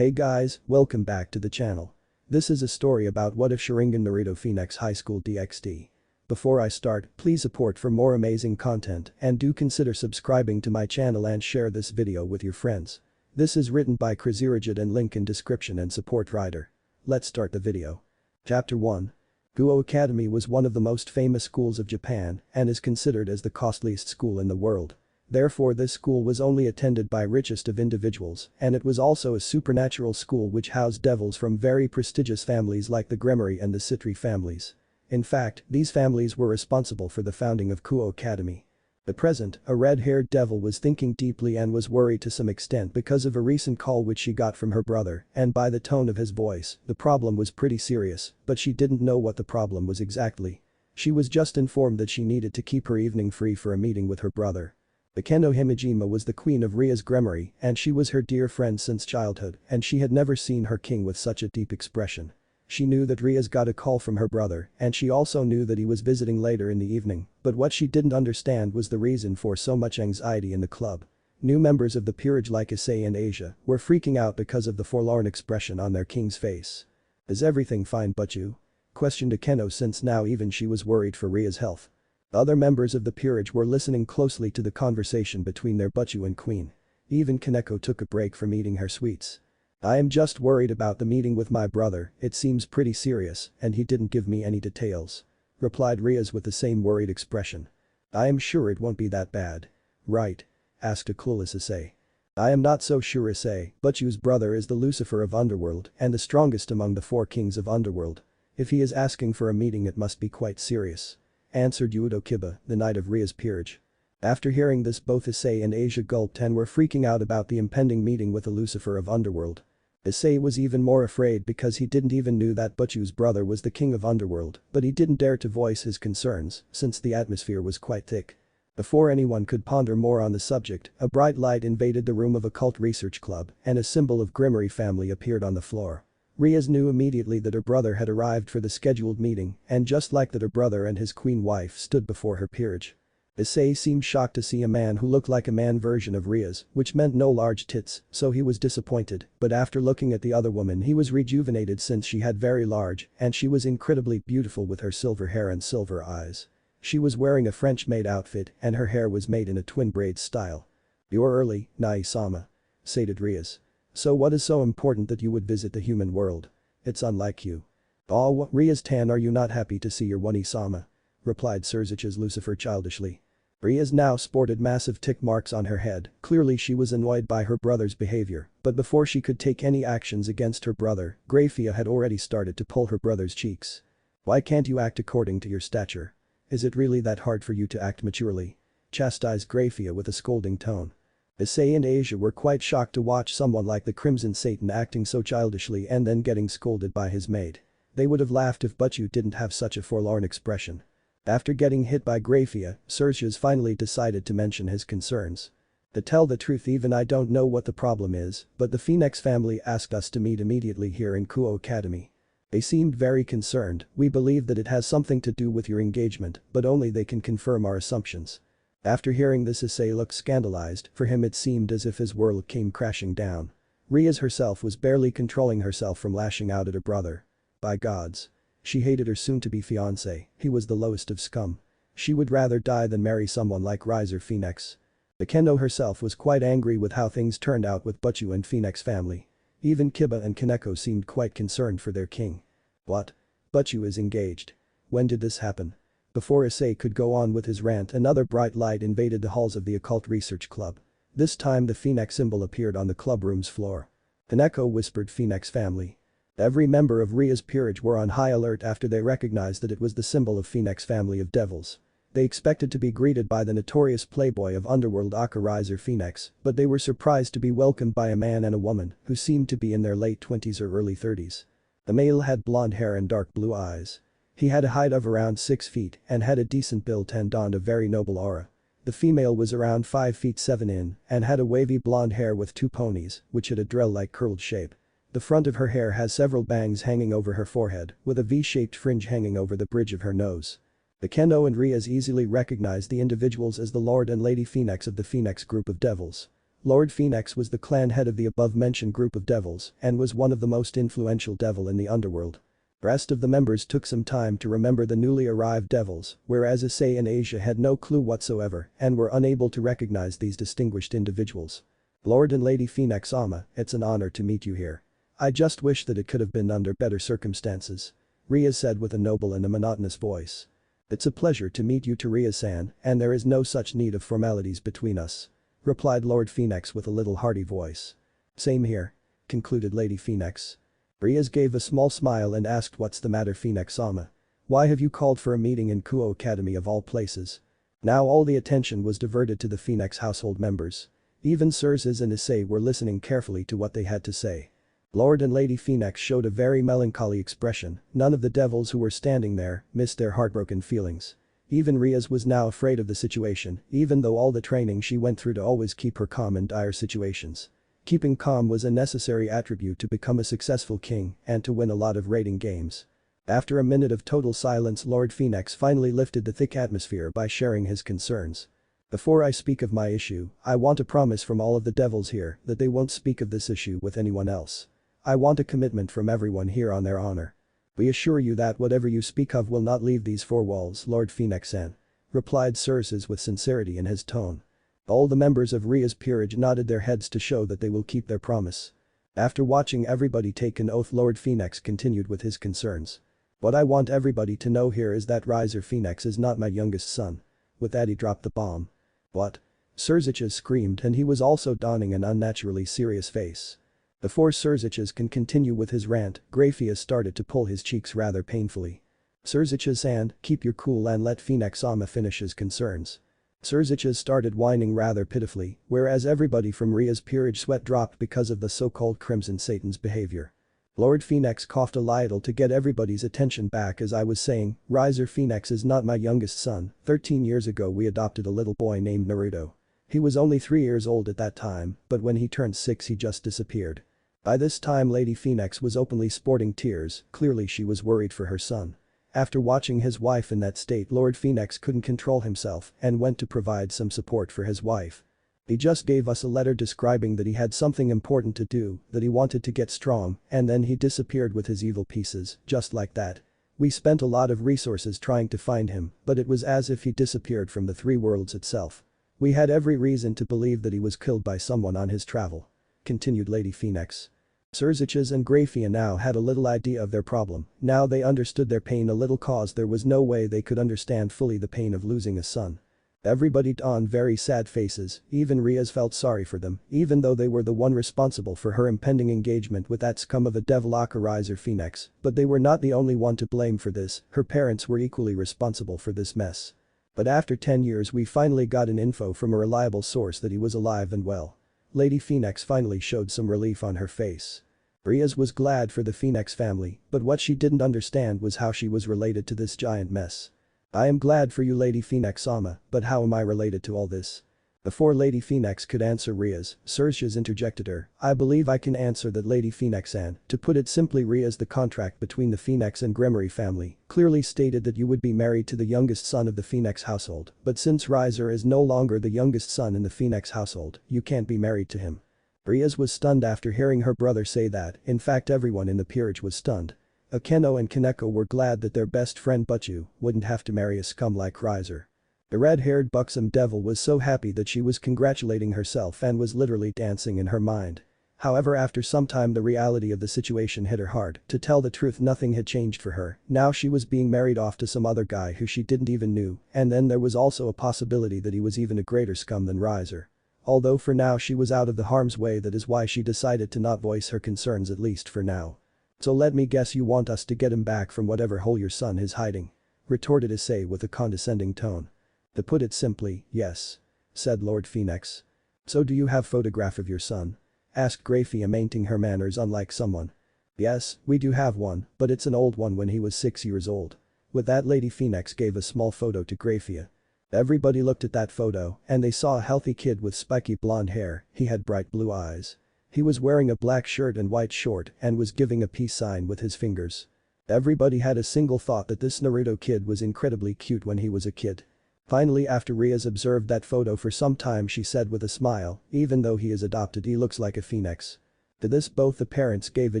Hey guys, welcome back to the channel. This is a story about what if Sharingan Naruto Phenex High School DxD. Before I start, please support for more amazing content and do consider subscribing to my channel and share this video with your friends. This is written by crazyrajat and link in description and support writer. Let's start the video. Chapter 1. Guo Academy was one of the most famous schools of Japan and is considered as the costliest school in the world. Therefore this school was only attended by richest of individuals and it was also a supernatural school which housed devils from very prestigious families like the Gremory and the Citri families. In fact, these families were responsible for the founding of Guo Academy. At present, a red-haired devil was thinking deeply and was worried to some extent because of a recent call which she got from her brother, and by the tone of his voice, the problem was pretty serious, but she didn't know what the problem was exactly. She was just informed that she needed to keep her evening free for a meeting with her brother. Akeno Himejima was the queen of Ria's Gremory and she was her dear friend since childhood and she had never seen her king with such a deep expression. She knew that Ria's got a call from her brother and she also knew that he was visiting later in the evening, but what she didn't understand was the reason for so much anxiety in the club. New members of the peerage like Issei and Asia were freaking out because of the forlorn expression on their king's face. "Is everything fine but you?" questioned Akeno since now even she was worried for Ria's health. Other members of the peerage were listening closely to the conversation between their Butchu and queen. Even Kaneko took a break from eating her sweets. "I am just worried about the meeting with my brother, it seems pretty serious and he didn't give me any details," replied Riaz with the same worried expression. "I am sure it won't be that bad." "Right?" asked a clueless Issei. "I am not so sure Issei, Butchu's brother is the Lucifer of Underworld and the strongest among the 4 kings of Underworld. If he is asking for a meeting it must be quite serious," answered Yudo Kiba, the knight of Ria's peerage. After hearing this both Issei and Asia gulped and were freaking out about the impending meeting with the Lucifer of Underworld. Issei was even more afraid because he didn't even knew that Butchu's brother was the king of Underworld, but he didn't dare to voice his concerns since the atmosphere was quite thick. Before anyone could ponder more on the subject, a bright light invaded the room of Occult Research Club and a symbol of Gremory family appeared on the floor. Riaz knew immediately that her brother had arrived for the scheduled meeting and just like that her brother and his queen wife stood before her peerage. Issei seemed shocked to see a man who looked like a man version of Riaz, which meant no large tits, so he was disappointed, but after looking at the other woman he was rejuvenated since she had very large and she was incredibly beautiful with her silver hair and silver eyes. She was wearing a French-made outfit and her hair was made in a twin braid style. "You're early, Nai-sama," said Riaz. "So what is so important that you would visit the human world? It's unlike you." "Oh, Riaz-tan, are you not happy to see your Wani-sama?" replied Surzich's Lucifer childishly. Riaz now sported massive tick marks on her head, clearly she was annoyed by her brother's behavior, but before she could take any actions against her brother, Grafia had already started to pull her brother's cheeks. "Why can't you act according to your stature? Is it really that hard for you to act maturely?" chastised Grafia with a scolding tone. Issei and Asia were quite shocked to watch someone like the Crimson Satan acting so childishly and then getting scolded by his maid. They would have laughed if Butchu didn't have such a forlorn expression. After getting hit by Grafia, Sergius finally decided to mention his concerns. "To tell the truth even I don't know what the problem is, but the Phenex family asked us to meet immediately here in Guo Academy. They seemed very concerned, we believe that it has something to do with your engagement, but only they can confirm our assumptions." After hearing this Issei looked scandalized, for him it seemed as if his world came crashing down. Riaz herself was barely controlling herself from lashing out at her brother. By gods. She hated her soon-to-be fiancé, he was the lowest of scum. She would rather die than marry someone like Rizer Phenex. Akeno herself was quite angry with how things turned out with Butchu and Phenex family. Even Kiba and Kaneko seemed quite concerned for their king. "What? Butchu is engaged? When did this happen?" Before Issei could go on with his rant another bright light invaded the halls of the Occult Research Club. This time the Phenex symbol appeared on the clubroom's floor. Kaneko whispered Phenex family. Every member of Ria's peerage were on high alert after they recognized that it was the symbol of Phenex family of devils. They expected to be greeted by the notorious playboy of Underworld Rizer Phenex, but they were surprised to be welcomed by a man and a woman who seemed to be in their late 20s or early 30s. The male had blonde hair and dark blue eyes. He had a height of around 6 feet and had a decent build and donned a very noble aura. The female was around 5 feet 7 in and had a wavy blonde hair with 2 ponies, which had a drill-like curled shape. The front of her hair has several bangs hanging over her forehead, with a V-shaped fringe hanging over the bridge of her nose. Akeno and Riaz easily recognized the individuals as the Lord and Lady Phenex of the Phenex group of devils. Lord Phenex was the clan head of the above-mentioned group of devils and was one of the most influential devil in the underworld. Rest of the members took some time to remember the newly arrived devils, whereas Issei and Asia had no clue whatsoever and were unable to recognize these distinguished individuals. Lord and Lady Phenex Ama, it's an honor to meet you here. I just wish that it could have been under better circumstances. Ria said with a noble and a monotonous voice. It's a pleasure to meet you Ria-san, and there is no such need of formalities between us. Replied Lord Phenex with a little hearty voice. Same here. Concluded Lady Phenex. Rias gave a small smile and asked what's the matter Phenex-sama. Why have you called for a meeting in Kuo Academy of all places? Now all the attention was diverted to the Phenex household members. Even Cersei and Issei were listening carefully to what they had to say. Lord and Lady Phenex showed a very melancholy expression, none of the devils who were standing there missed their heartbroken feelings. Even Rias was now afraid of the situation, even though all the training she went through to always keep her calm in dire situations. Keeping calm was a necessary attribute to become a successful king and to win a lot of rating games. After a minute of total silence Lord Phenex finally lifted the thick atmosphere by sharing his concerns. Before I speak of my issue, I want a promise from all of the devils here that they won't speak of this issue with anyone else. I want a commitment from everyone here on their honor. We assure you that whatever you speak of will not leave these four walls Lord Phenex-san. Replied Cersei with sincerity in his tone. All the members of Ria's peerage nodded their heads to show that they will keep their promise. After watching everybody take an oath Lord Phenex continued with his concerns. What I want everybody to know here is that Riser Phenex is not my youngest son. With that he dropped the bomb. What? Cersei screamed and he was also donning an unnaturally serious face. Before Cersei can continue with his rant, Grafia started to pull his cheeks rather painfully. Cersei-san, keep your cool and let Phenex-sama finish his concerns. Cersei started whining rather pitifully, whereas everybody from Ria's peerage sweat dropped because of the so-called Crimson Satan's behavior. Lord Phenex coughed a little to get everybody's attention back as I was saying, Riser Phenex is not my youngest son, 13 years ago we adopted a little boy named Naruto. He was only 3 years old at that time, but when he turned 6 he just disappeared. By this time Lady Phenex was openly sporting tears, clearly she was worried for her son. After watching his wife in that state Lord Phenex couldn't control himself and went to provide some support for his wife. He just gave us a letter describing that he had something important to do, that he wanted to get strong, and then he disappeared with his evil pieces, just like that. We spent a lot of resources trying to find him, but it was as if he disappeared from the three worlds itself. We had every reason to believe that he was killed by someone on his travel. Continued Lady Phenex. Cersei and Grafia now had a little idea of their problem, now they understood their pain a little cause there was no way they could understand fully the pain of losing a son. Everybody donned very sad faces, even Rias felt sorry for them, even though they were the one responsible for her impending engagement with that scum of a devil Riser Phenex, but they were not the only one to blame for this, her parents were equally responsible for this mess. But after 10 years we finally got an info from a reliable source that he was alive and well. Lady Phenex finally showed some relief on her face. Rias was glad for the Phenex family, but what she didn't understand was how she was related to this giant mess. I am glad for you Lady Phenex-sama, but how am I related to all this? Before Lady Phenex could answer Rias, Cersei interjected her, I believe I can answer that Lady Phenex-san, to put it simply Rias the contract between the Phenex and Gremory family, clearly stated that you would be married to the youngest son of the Phenex household, but since Riser is no longer the youngest son in the Phenex household, you can't be married to him. Rias was stunned after hearing her brother say that, in fact everyone in the peerage was stunned. Akeno and Kaneko were glad that their best friend Butchu wouldn't have to marry a scum like Riser. The red-haired buxom devil was so happy that she was congratulating herself and was literally dancing in her mind. However after some time the reality of the situation hit her hard, to tell the truth nothing had changed for her, now she was being married off to some other guy who she didn't even knew, and then there was also a possibility that he was even a greater scum than Riser. Although for now she was out of the harm's way that is why she decided to not voice her concerns at least for now. So let me guess you want us to get him back from whatever hole your son is hiding. Retorted Issei with a condescending tone. To put it simply, yes. Said Lord Phenex. So do you have photograph of your son? Asked Grafia maintaining her manners unlike someone. Yes, we do have one, but it's an old one when he was 6 years old. With that Lady Phenex gave a small photo to Grafia. Everybody looked at that photo and they saw a healthy kid with spiky blonde hair, he had bright blue eyes. He was wearing a black shirt and white short and was giving a peace sign with his fingers. Everybody had a single thought that this Naruto kid was incredibly cute when he was a kid. Finally, after Riaz observed that photo for some time, she said with a smile, even though he is adopted, he looks like a phoenix. To this both the parents gave a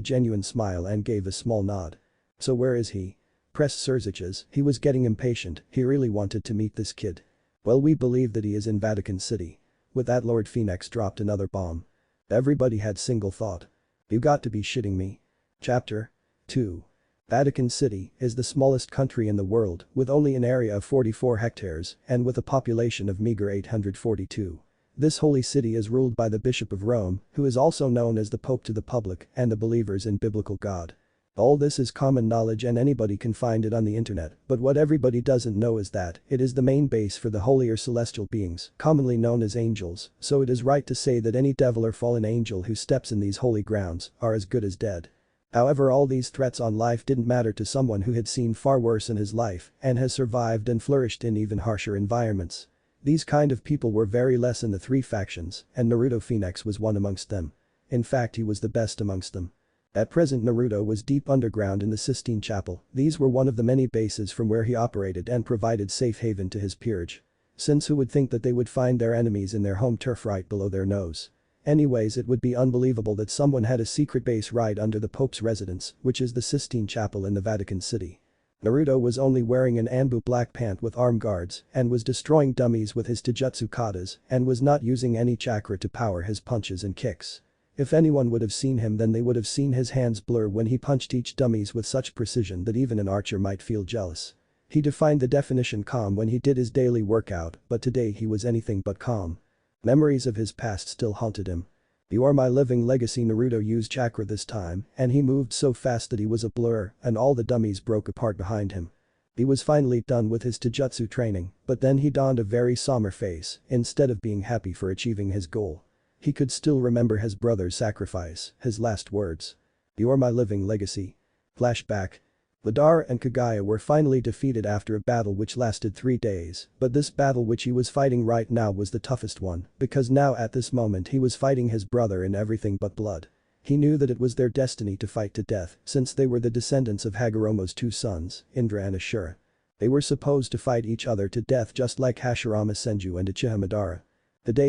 genuine smile and gave a small nod. So where is he? Pressed Crazyrajat, he was getting impatient, he really wanted to meet this kid. Well, we believe that he is in Vatican City. With that, Lord Phoenix dropped another bomb. Everybody had single thought. You got to be shitting me. Chapter 2. Vatican City is the smallest country in the world, with only an area of 44 hectares and with a population of meager 842. This holy city is ruled by the Bishop of Rome, who is also known as the Pope to the public and the believers in biblical God. All this is common knowledge and anybody can find it on the internet, but what everybody doesn't know is that it is the main base for the holy or celestial beings, commonly known as angels, so it is right to say that any devil or fallen angel who steps in these holy grounds are as good as dead. However, all these threats on life didn't matter to someone who had seen far worse in his life and has survived and flourished in even harsher environments. These kind of people were very less in the three factions, and Naruto Phoenix was one amongst them. In fact, he was the best amongst them. At present, Naruto was deep underground in the Sistine Chapel. These were one of the many bases from where he operated and provided safe haven to his peerage. Since who would think that they would find their enemies in their home turf right below their nose? Anyways, it would be unbelievable that someone had a secret base right under the Pope's residence, which is the Sistine Chapel in the Vatican City. Naruto was only wearing an Anbu black pant with arm guards and was destroying dummies with his taijutsu katas and was not using any chakra to power his punches and kicks. If anyone would have seen him, then they would have seen his hands blur when he punched each dummies with such precision that even an archer might feel jealous. He defined the definition calm when he did his daily workout, but today he was anything but calm. Memories of his past still haunted him. You are my living legacy. Naruto used chakra this time, and he moved so fast that he was a blur and all the dummies broke apart behind him. He was finally done with his taijutsu training, but then he donned a very somber face instead of being happy for achieving his goal. He could still remember his brother's sacrifice, his last words. You are my living legacy. Flashback. Madara and Kagaya were finally defeated after a battle which lasted 3 days, but this battle which he was fighting right now was the toughest one, because now at this moment he was fighting his brother in everything but blood. He knew that it was their destiny to fight to death, since they were the descendants of Hagoromo's 2 sons, Indra and Ashura. They were supposed to fight each other to death just like Hashirama Senju and Uchiha Madara.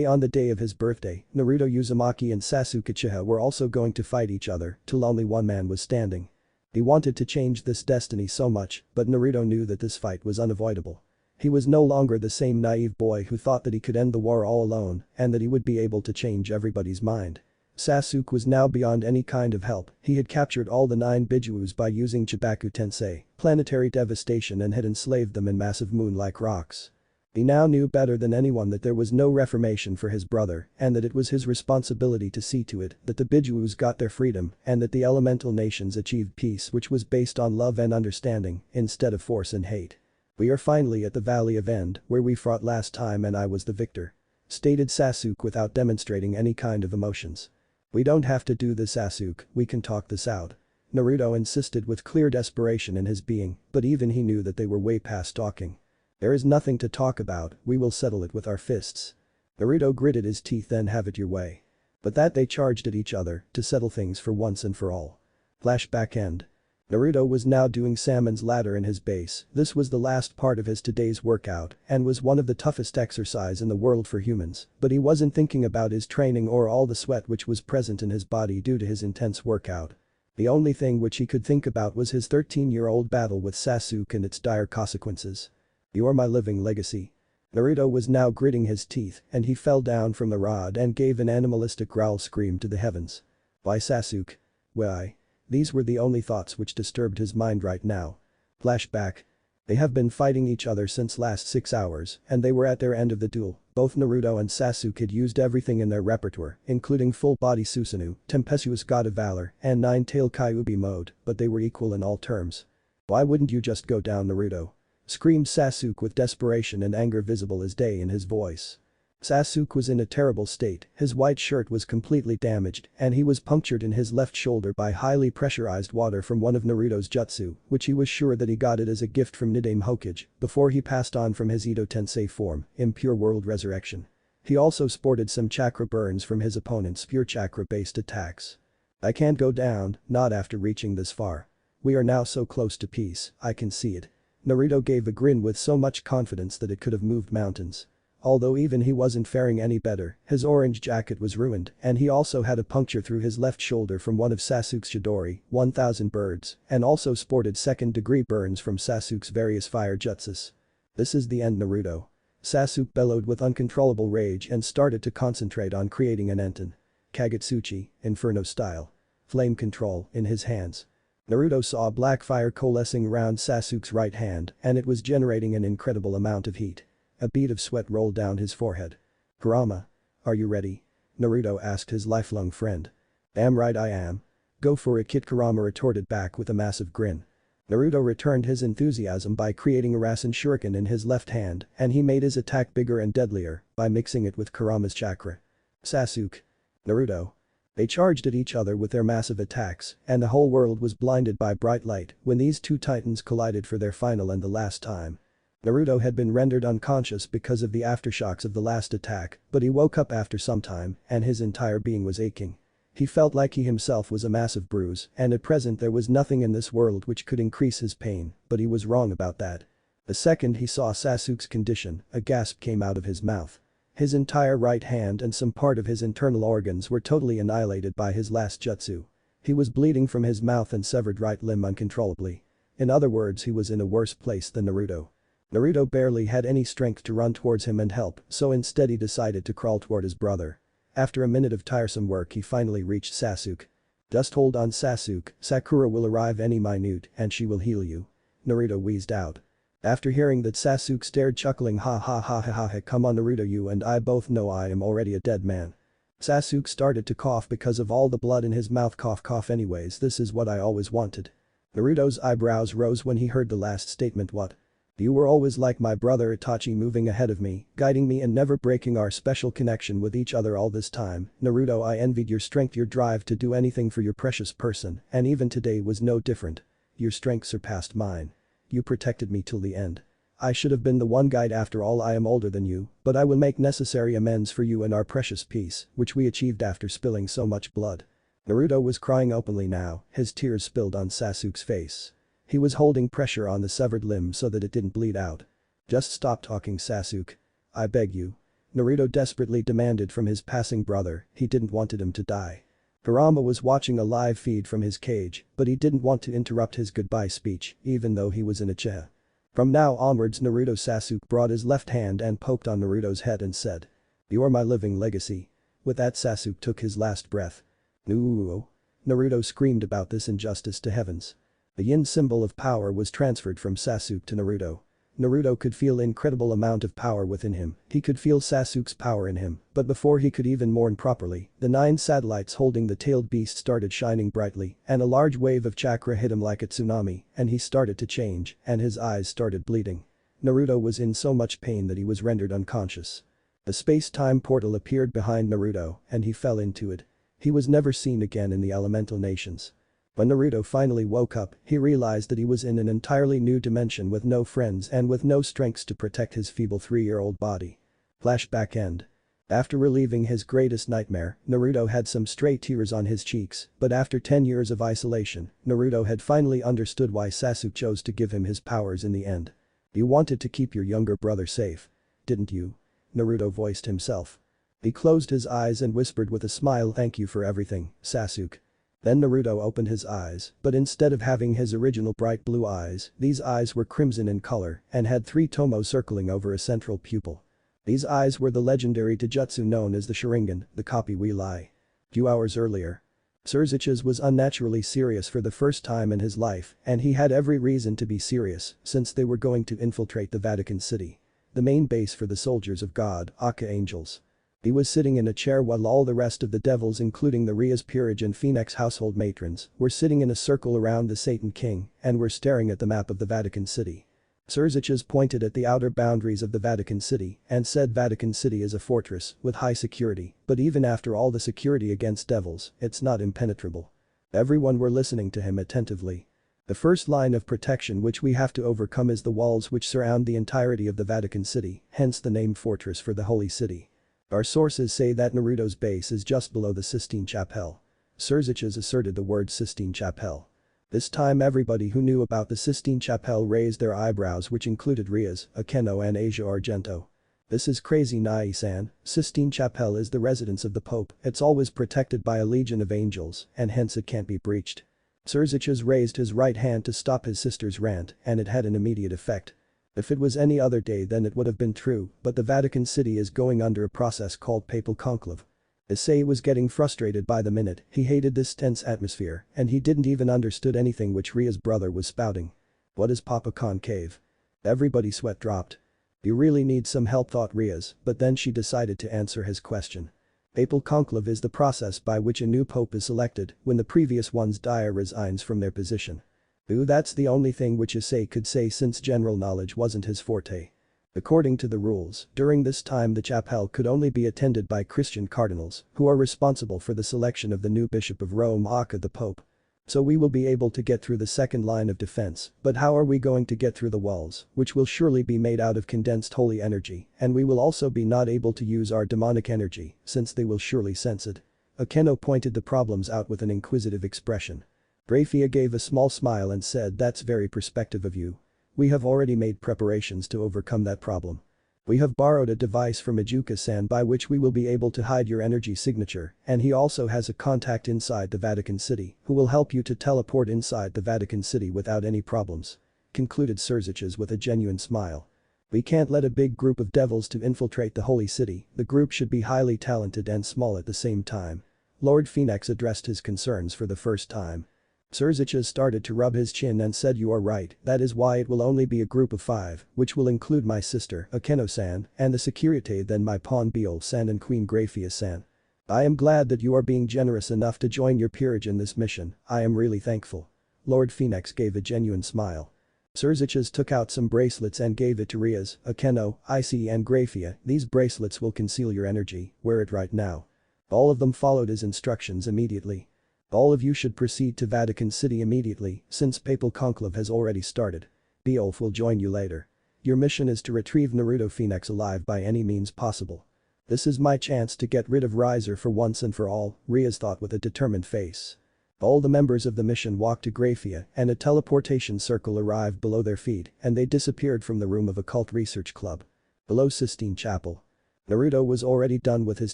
On the day of his birthday, Naruto Uzumaki and Sasuke Uchiha were also going to fight each other till only one man was standing. He wanted to change this destiny so much, but Naruto knew that this fight was unavoidable. He was no longer the same naive boy who thought that he could end the war all alone and that he would be able to change everybody's mind. Sasuke was now beyond any kind of help. He had captured all the 9 Bijus by using Chibaku Tensei, planetary devastation, and had enslaved them in massive moon-like rocks. He now knew better than anyone that there was no reformation for his brother and that it was his responsibility to see to it that the Bijus got their freedom and that the elemental nations achieved peace which was based on love and understanding instead of force and hate. We are finally at the Valley of End where we fought last time and I was the victor. Stated Sasuke without demonstrating any kind of emotions. We don't have to do this, Sasuke, we can talk this out. Naruto insisted with clear desperation in his being, but even he knew that they were way past talking. There is nothing to talk about, we will settle it with our fists. Naruto gritted his teeth, then have it your way. But that they charged at each other to settle things for once and for all. Flashback end. Naruto was now doing Salmon's ladder in his base. This was the last part of his today's workout and was one of the toughest exercise in the world for humans, but he wasn't thinking about his training or all the sweat which was present in his body due to his intense workout. The only thing which he could think about was his 13-year-old battle with Sasuke and its dire consequences. You are my living legacy. Naruto was now gritting his teeth and he fell down from the rod and gave an animalistic growl scream to the heavens. Why, Sasuke? Why? These were the only thoughts which disturbed his mind right now. Flashback. They have been fighting each other since last 6 hours and they were at their end of the duel. Both Naruto and Sasuke had used everything in their repertoire, including full-body Susanoo, tempestuous god of valor, and 9-tailed Kyuubi mode, but they were equal in all terms. Why wouldn't you just go down, Naruto? Screamed Sasuke with desperation and anger visible as day in his voice. Sasuke was in a terrible state, his white shirt was completely damaged and he was punctured in his left shoulder by highly pressurized water from one of Naruto's jutsu, which he was sure that he got it as a gift from Nidaime Hokage before he passed on from his Edo Tensei form, Impure World Resurrection. He also sported some chakra burns from his opponent's pure chakra-based attacks. I can't go down, not after reaching this far. We are now so close to peace, I can see it. Naruto gave a grin with so much confidence that it could have moved mountains. Although even he wasn't faring any better, his orange jacket was ruined and he also had a puncture through his left shoulder from one of Sasuke's Chidori, 1000 birds, and also sported second-degree burns from Sasuke's various fire jutsus. This is the end, Naruto. Sasuke bellowed with uncontrollable rage and started to concentrate on creating an enten. Kagetsuchi, Inferno style. Flame control in his hands. Naruto saw black fire coalescing around Sasuke's right hand and it was generating an incredible amount of heat. A bead of sweat rolled down his forehead. "Kurama, are you ready?" Naruto asked his lifelong friend. "Damn right I am. Go for it, kid," Kurama retorted back with a massive grin. Naruto returned his enthusiasm by creating a Rasen Shuriken in his left hand and he made his attack bigger and deadlier by mixing it with Kurama's chakra. Sasuke. Naruto. They charged at each other with their massive attacks and the whole world was blinded by bright light when these two titans collided for their final and the last time. Naruto had been rendered unconscious because of the aftershocks of the last attack, but he woke up after some time and his entire being was aching. He felt like he himself was a massive bruise and at present there was nothing in this world which could increase his pain, but he was wrong about that. The second he saw Sasuke's condition, a gasp came out of his mouth. His entire right hand and some part of his internal organs were totally annihilated by his last jutsu. He was bleeding from his mouth and severed right limb uncontrollably. In other words, he was in a worse place than Naruto. Naruto barely had any strength to run towards him and help, so instead he decided to crawl toward his brother. After a minute of tiresome work he finally reached Sasuke. "Just hold on, Sasuke, Sakura will arrive any minute and she will heal you." Naruto wheezed out. After hearing that, Sasuke stared, chuckling, "Ha ha ha ha ha, come on Naruto, you and I both know I am already a dead man." Sasuke started to cough because of all the blood in his mouth. Cough, anyways, this is what I always wanted. Naruto's eyebrows rose when he heard the last statement. "What? You were always like my brother Itachi, moving ahead of me, guiding me and never breaking our special connection with each other all this time. Naruto, I envied your strength, your drive to do anything for your precious person, and even today was no different. Your strength surpassed mine. You protected me till the end. I should have been the one guide after all. I am older than you, but I will make necessary amends for you and our precious peace, which we achieved after spilling so much blood." Naruto was crying openly now, his tears spilled on Sasuke's face. He was holding pressure on the severed limb so that it didn't bleed out. "Just stop talking, Sasuke. I beg you." Naruto desperately demanded from his passing brother, he didn't want him to die. Kurama was watching a live feed from his cage, but he didn't want to interrupt his goodbye speech, even though he was in a chair. From now onwards, Naruto. Sasuke brought his left hand and poked on Naruto's head and said, "You are my living legacy." With that, Sasuke took his last breath. "No." Naruto screamed about this injustice to heavens. The yin symbol of power was transferred from Sasuke to Naruto. Naruto could feel incredible amount of power within him, he could feel Sasuke's power in him, but before he could even mourn properly, the 9 satellites holding the tailed beast started shining brightly and a large wave of chakra hit him like a tsunami and he started to change and his eyes started bleeding. Naruto was in so much pain that he was rendered unconscious. A space-time portal appeared behind Naruto and he fell into it. He was never seen again in the elemental nations. When Naruto finally woke up, he realized that he was in an entirely new dimension with no friends and with no strengths to protect his feeble 3-year-old body. Flashback end. After relieving his greatest nightmare, Naruto had some stray tears on his cheeks, but after 10 years of isolation, Naruto had finally understood why Sasuke chose to give him his powers in the end. "You wanted to keep your younger brother safe. Didn't you?" Naruto voiced himself. He closed his eyes and whispered with a smile, "Thank you for everything, Sasuke." Then Naruto opened his eyes, but instead of having his original bright blue eyes, these eyes were crimson in color and had 3 tomo circling over a central pupil. These eyes were the legendary taijutsu known as the Sharingan, the copy we lie. Few hours earlier. Crazyrajat was unnaturally serious for the first time in his life and he had every reason to be serious since they were going to infiltrate the Vatican City. The main base for the soldiers of God, Aka Angels. He was sitting in a chair while all the rest of the devils, including the Rias Peerage and Phenex household matrons, were sitting in a circle around the Satan King and were staring at the map of the Vatican City. Crazyrajat pointed at the outer boundaries of the Vatican City and said Vatican City is a fortress with high security, but even after all the security against devils, it's not impenetrable. Everyone were listening to him attentively. "The first line of protection which we have to overcome is the walls which surround the entirety of the Vatican City, hence the name fortress for the holy city. Our sources say that Naruto's base is just below the Sistine Chapel." Crazyrajat asserted the word Sistine Chapel. This time everybody who knew about the Sistine Chapel raised their eyebrows, which included Riaz, Akeno and Asia Argento. This is crazy, Nai-san. Sistine Chapel is the residence of the Pope, it's always protected by a legion of angels, and hence it can't be breached. Crazyrajat raised his right hand to stop his sister's rant, and it had an immediate effect. If it was any other day then it would have been true, but the Vatican City is going under a process called papal conclave. Issei was getting frustrated by the minute, he hated this tense atmosphere, and he didn't even understood anything which Ria's brother was spouting. What is Papa Concave? Everybody's sweat dropped. You really need some help, thought Riaz, but then she decided to answer his question. Papal conclave is the process by which a new pope is selected when the previous ones die or resigns from their position. Ooh, that's the only thing which Issei could say since general knowledge wasn't his forte. According to the rules, during this time the chapel could only be attended by Christian cardinals, who are responsible for the selection of the new Bishop of Rome, aka the Pope. So we will be able to get through the second line of defense, but how are we going to get through the walls, which will surely be made out of condensed holy energy, and we will also be not able to use our demonic energy, since they will surely sense it. Akeno pointed the problems out with an inquisitive expression. Grafia gave a small smile and said, that's very perspective of you. We have already made preparations to overcome that problem. We have borrowed a device from Ijuka-san by which we will be able to hide your energy signature, and he also has a contact inside the Vatican City who will help you to teleport inside the Vatican City without any problems. Concluded Crazyrajat with a genuine smile. We can't let a big group of devils to infiltrate the holy city, the group should be highly talented and small at the same time. Lord Phenex addressed his concerns for the first time. Crazyrajat started to rub his chin and said, you are right, that is why it will only be a group of 5, which will include my sister, Akeno-san, and the security, then my pawn Beol-san and Queen Grafia-san. I am glad that you are being generous enough to join your peerage in this mission, I am really thankful. Lord Phenex gave a genuine smile. Crazyrajat took out some bracelets and gave it to Riaz, Akeno, Icy and Grafia, these bracelets will conceal your energy, wear it right now. All of them followed his instructions immediately. All of you should proceed to Vatican City immediately, since papal conclave has already started. Beolf will join you later. Your mission is to retrieve Naruto Phenex alive by any means possible. This is my chance to get rid of Rizer for once and for all, Riaz thought with a determined face. All the members of the mission walked to Grafia and a teleportation circle arrived below their feet and they disappeared from the room of Occult Research Club. Below Sistine Chapel. Naruto was already done with his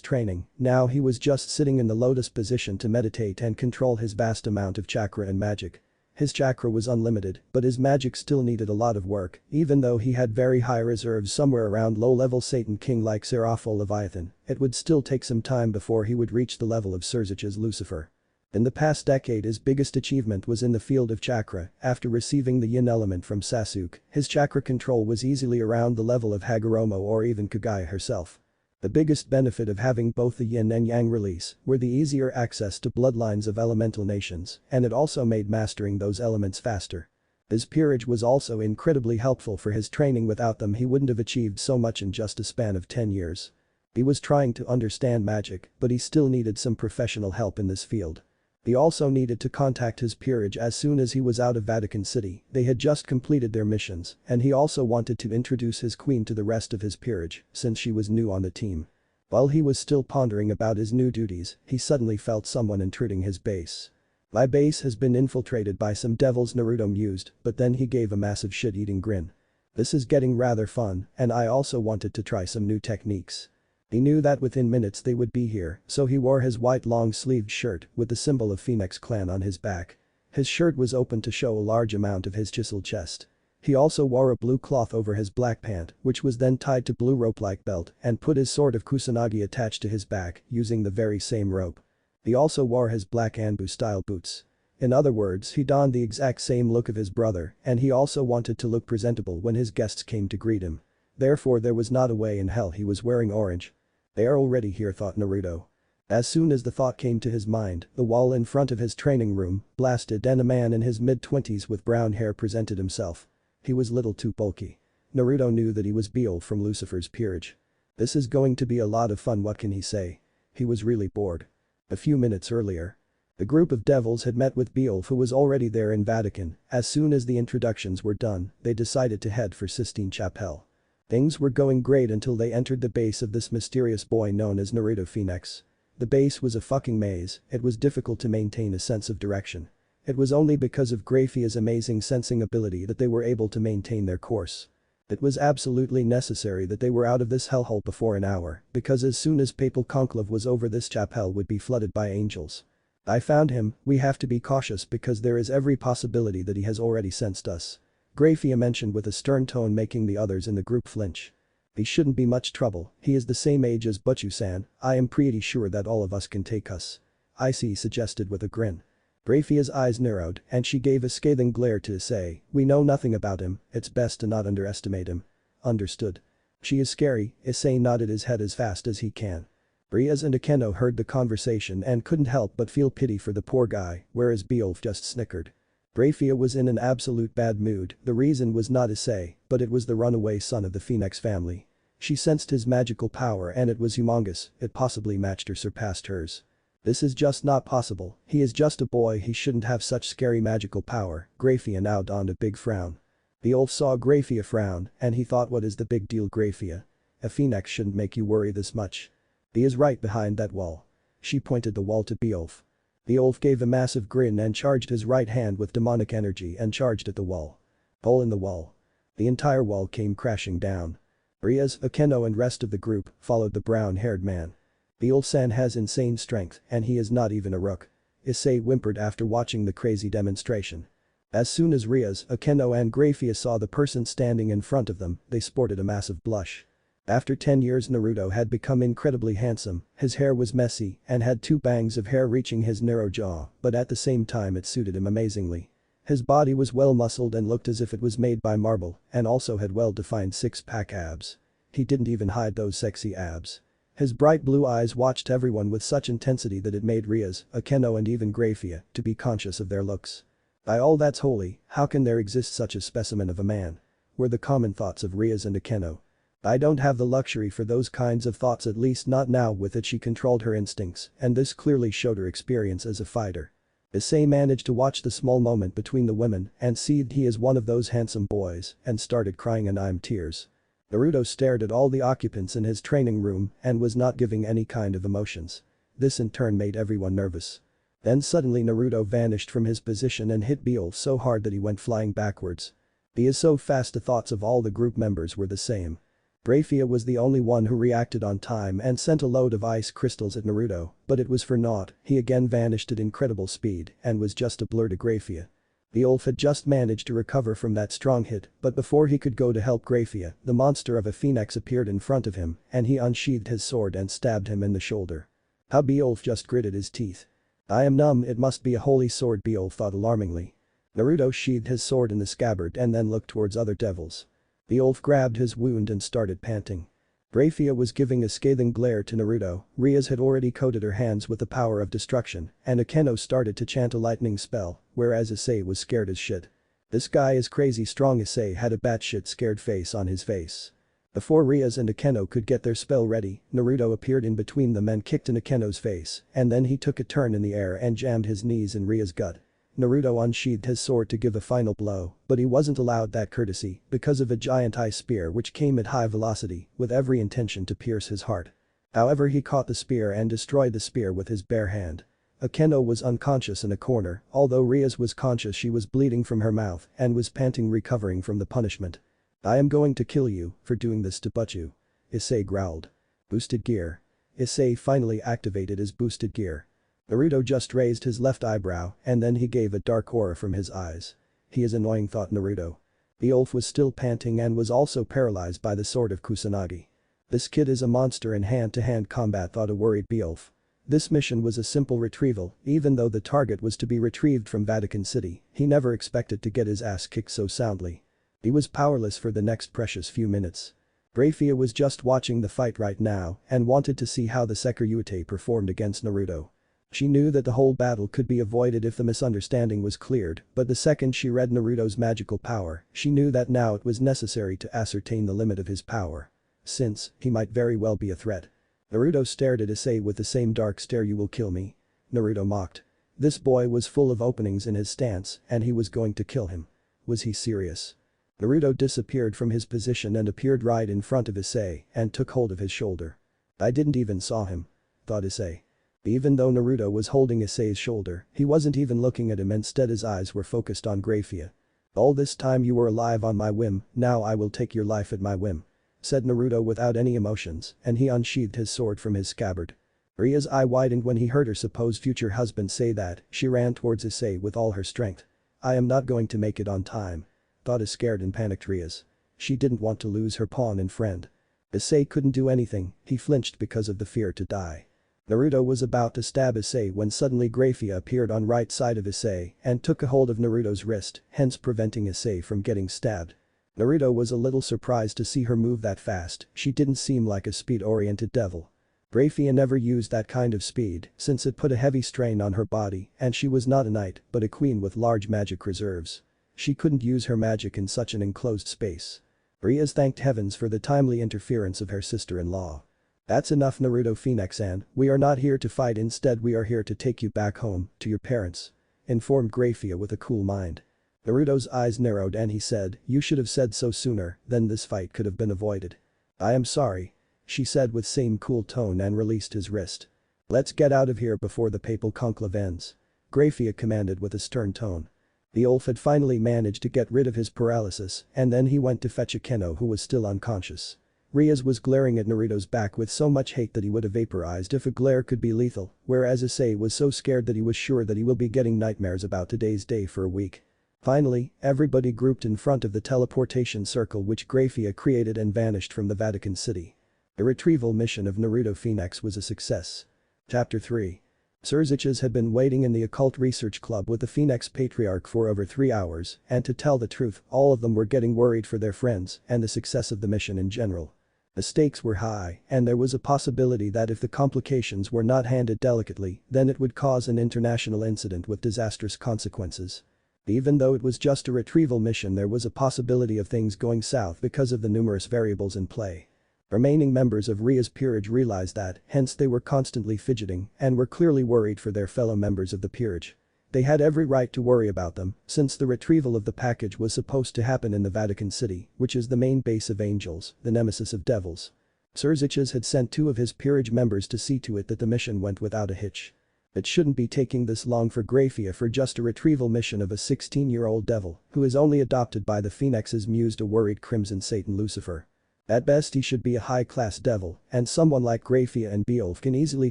training, now he was just sitting in the lotus position to meditate and control his vast amount of chakra and magic. His chakra was unlimited, but his magic still needed a lot of work, even though he had very high reserves somewhere around low-level Satan King like Seraphol Leviathan, it would still take some time before he would reach the level of Crazyrajat's Lucifer. In the past decade his biggest achievement was in the field of chakra, after receiving the yin element from Sasuke, his chakra control was easily around the level of Hagoromo or even Kagaya herself. The biggest benefit of having both the yin and yang release were the easier access to bloodlines of elemental nations, and it also made mastering those elements faster. His peerage was also incredibly helpful for his training, without them he wouldn't have achieved so much in just a span of 10 years. He was trying to understand magic, but he still needed some professional help in this field. He also needed to contact his peerage as soon as he was out of Vatican City, they had just completed their missions, and he also wanted to introduce his queen to the rest of his peerage, since she was new on the team. While he was still pondering about his new duties, he suddenly felt someone intruding his base. My base has been infiltrated by some devils, Naruto mused, but then he gave a massive shit-eating grin. This is getting rather fun, and I also wanted to try some new techniques. He knew that within minutes they would be here, so he wore his white long-sleeved shirt with the symbol of Phenex clan on his back. His shirt was open to show a large amount of his chiseled chest. He also wore a blue cloth over his black pant, which was then tied to blue rope-like belt, and put his sword of Kusanagi attached to his back, using the very same rope. He also wore his black Anbu-style boots. In other words, he donned the exact same look of his brother, and he also wanted to look presentable when his guests came to greet him. Therefore there was not a way in hell he was wearing orange. They are already here, thought Naruto. As soon as the thought came to his mind, the wall in front of his training room blasted and a man in his mid-20s with brown hair presented himself. He was little too bulky. Naruto knew that he was Beol from Lucifer's peerage. This is going to be a lot of fun, what can he say? He was really bored. A few minutes earlier. The group of devils had met with Beolf, who was already there in Vatican. As soon as the introductions were done, they decided to head for Sistine Chapel. Things were going great until they entered the base of this mysterious boy known as Naruto Phenex. The base was a fucking maze, it was difficult to maintain a sense of direction. It was only because of Graphia's amazing sensing ability that they were able to maintain their course. It was absolutely necessary that they were out of this hellhole before an hour, because as soon as papal conclave was over this chapel would be flooded by angels. I found him, we have to be cautious because there is every possibility that he has already sensed us. Graphia mentioned with a stern tone, making the others in the group flinch. He shouldn't be much trouble, he is the same age as Butchu-san, I am pretty sure that all of us can take us. Icy suggested with a grin. Graphia's eyes narrowed and she gave a scathing glare to Issei, we know nothing about him, it's best to not underestimate him. Understood. She is scary, Issei nodded his head as fast as he can. Rias and Akeno heard the conversation and couldn't help but feel pity for the poor guy, whereas Beowulf just snickered. Graphia was in an absolute bad mood, the reason was not Issei, but it was the runaway son of the Phenex family. She sensed his magical power and it was humongous, it possibly matched or surpassed hers. This is just not possible, he is just a boy, he shouldn't have such scary magical power. Graphia now donned a big frown. Beowulf saw Graphia frown and he thought, what is the big deal, Graphia? A Phoenix shouldn't make you worry this much. He is right behind that wall. She pointed the wall to Beowulf. Beowulf gave a massive grin and charged his right hand with demonic energy and charged at the wall. Hole in the wall. The entire wall came crashing down. Rias, Akeno and rest of the group followed the brown-haired man. Beowulf-san has insane strength and he is not even a rook. Issei whimpered after watching the crazy demonstration. As soon as Rias, Akeno and Graphia saw the person standing in front of them, they sported a massive blush. After 10 years Naruto had become incredibly handsome, his hair was messy and had 2 bangs of hair reaching his narrow jaw, but at the same time it suited him amazingly. His body was well muscled and looked as if it was made by marble and also had well-defined 6-pack abs. He didn't even hide those sexy abs. His bright blue eyes watched everyone with such intensity that it made Rias, Akeno and even Graphia to be conscious of their looks. By all that's holy, how can there exist such a specimen of a man? Were the common thoughts of Rias and Akeno. I don't have the luxury for those kinds of thoughts, at least not now. With it she controlled her instincts and this clearly showed her experience as a fighter. Issei managed to watch the small moment between the women and see he is one of those handsome boys and started crying in tears. Naruto stared at all the occupants in his training room and was not giving any kind of emotions. This in turn made everyone nervous. Then suddenly Naruto vanished from his position and hit Beowulf so hard that he went flying backwards. He is so fast, the thoughts of all the group members were the same. Graphia was the only one who reacted on time and sent a load of ice crystals at Naruto, but it was for naught, he again vanished at incredible speed and was just a blur to Graphia. Beowulf had just managed to recover from that strong hit, but before he could go to help Graphia, the monster of a phoenix appeared in front of him and he unsheathed his sword and stabbed him in the shoulder. How Beowulf just gritted his teeth. I am numb, it must be a holy sword, Beowulf thought alarmingly. Naruto sheathed his sword in the scabbard and then looked towards other devils. Beowulf grabbed his wound and started panting. Graphia was giving a scathing glare to Naruto, Rias had already coated her hands with the power of destruction, and Akeno started to chant a lightning spell, whereas Issei was scared as shit. This guy is crazy strong. Issei had a batshit scared face on his face. Before Rias and Akeno could get their spell ready, Naruto appeared in between them and kicked in Akeno's face, and then he took a turn in the air and jammed his knees in Rias' gut. Naruto unsheathed his sword to give a final blow, but he wasn't allowed that courtesy because of a giant ice spear which came at high velocity with every intention to pierce his heart. However, he caught the spear and destroyed the spear with his bare hand. Akeno was unconscious in a corner, although Rias was conscious. She was bleeding from her mouth and was panting, recovering from the punishment. I am going to kill you for doing this to Butchu. Issei growled. Boosted gear. Issei finally activated his boosted gear. Naruto just raised his left eyebrow and then he gave a dark aura from his eyes. He is annoying, thought Naruto. Beowulf was still panting and was also paralyzed by the sword of Kusanagi. This kid is a monster in hand-to-hand combat, thought a worried Beowulf. This mission was a simple retrieval, even though the target was to be retrieved from Vatican City, he never expected to get his ass kicked so soundly. He was powerless for the next precious few minutes. Graphia was just watching the fight right now and wanted to see how the Sekiryuite performed against Naruto. She knew that the whole battle could be avoided if the misunderstanding was cleared, but the second she read Naruto's magical power, she knew that now it was necessary to ascertain the limit of his power. Since, he might very well be a threat. Naruto stared at Issei with the same dark stare. You will kill me? Naruto mocked. This boy was full of openings in his stance and he was going to kill him. Was he serious? Naruto disappeared from his position and appeared right in front of Issei and took hold of his shoulder. I didn't even saw him. Thought Issei. Even though Naruto was holding Issei's shoulder, he wasn't even looking at him, instead his eyes were focused on Graphia. "All this time you were alive on my whim, now I will take your life at my whim," said Naruto without any emotions, and he unsheathed his sword from his scabbard. Ria's eye widened when he heard her supposed future husband say that. She ran towards Issei with all her strength. "I am not going to make it on time," thought a scared and panicked Rias. She didn't want to lose her pawn and friend. Issei couldn't do anything, he flinched because of the fear to die. Naruto was about to stab Issei when suddenly Graphia appeared on right side of Issei and took a hold of Naruto's wrist, hence preventing Issei from getting stabbed. Naruto was a little surprised to see her move that fast, she didn't seem like a speed-oriented devil. Graphia never used that kind of speed since it put a heavy strain on her body and she was not a knight but a queen with large magic reserves. She couldn't use her magic in such an enclosed space. Rias thanked heavens for the timely interference of her sister-in-law. "That's enough, Naruto Phenex-san, we are not here to fight, instead we are here to take you back home, to your parents," informed Graphia with a cool mind. Naruto's eyes narrowed and he said, "You should have said so sooner, then this fight could have been avoided." "I am sorry," she said with same cool tone and released his wrist. "Let's get out of here before the papal conclave ends," Graphia commanded with a stern tone. The Ulf had finally managed to get rid of his paralysis and then he went to fetch Akeno, who was still unconscious. Rias was glaring at Naruto's back with so much hate that he would have vaporized if a glare could be lethal, whereas Issei was so scared that he was sure that he will be getting nightmares about today's day for a week. Finally, everybody grouped in front of the teleportation circle which Graphia created and vanished from the Vatican City. The retrieval mission of Naruto Phenex was a success. Chapter 3. Crazyrajat had been waiting in the occult research club with the Phenex Patriarch for over 3 hours, and to tell the truth, all of them were getting worried for their friends and the success of the mission in general. The stakes were high, and there was a possibility that if the complications were not handled delicately, then it would cause an international incident with disastrous consequences. Even though it was just a retrieval mission, there was a possibility of things going south because of the numerous variables in play. Remaining members of Ria's peerage realized that, hence they were constantly fidgeting and were clearly worried for their fellow members of the peerage. They had every right to worry about them, since the retrieval of the package was supposed to happen in the Vatican City, which is the main base of angels, the nemesis of devils. Crazyrajat had sent 2 of his peerage members to see to it that the mission went without a hitch. It shouldn't be taking this long for Graphia for just a retrieval mission of a 16-year-old devil who is only adopted by the Phoenix's mused a worried Crimson Satan Lucifer. At best he should be a high-class devil, and someone like Graphia and Beowulf can easily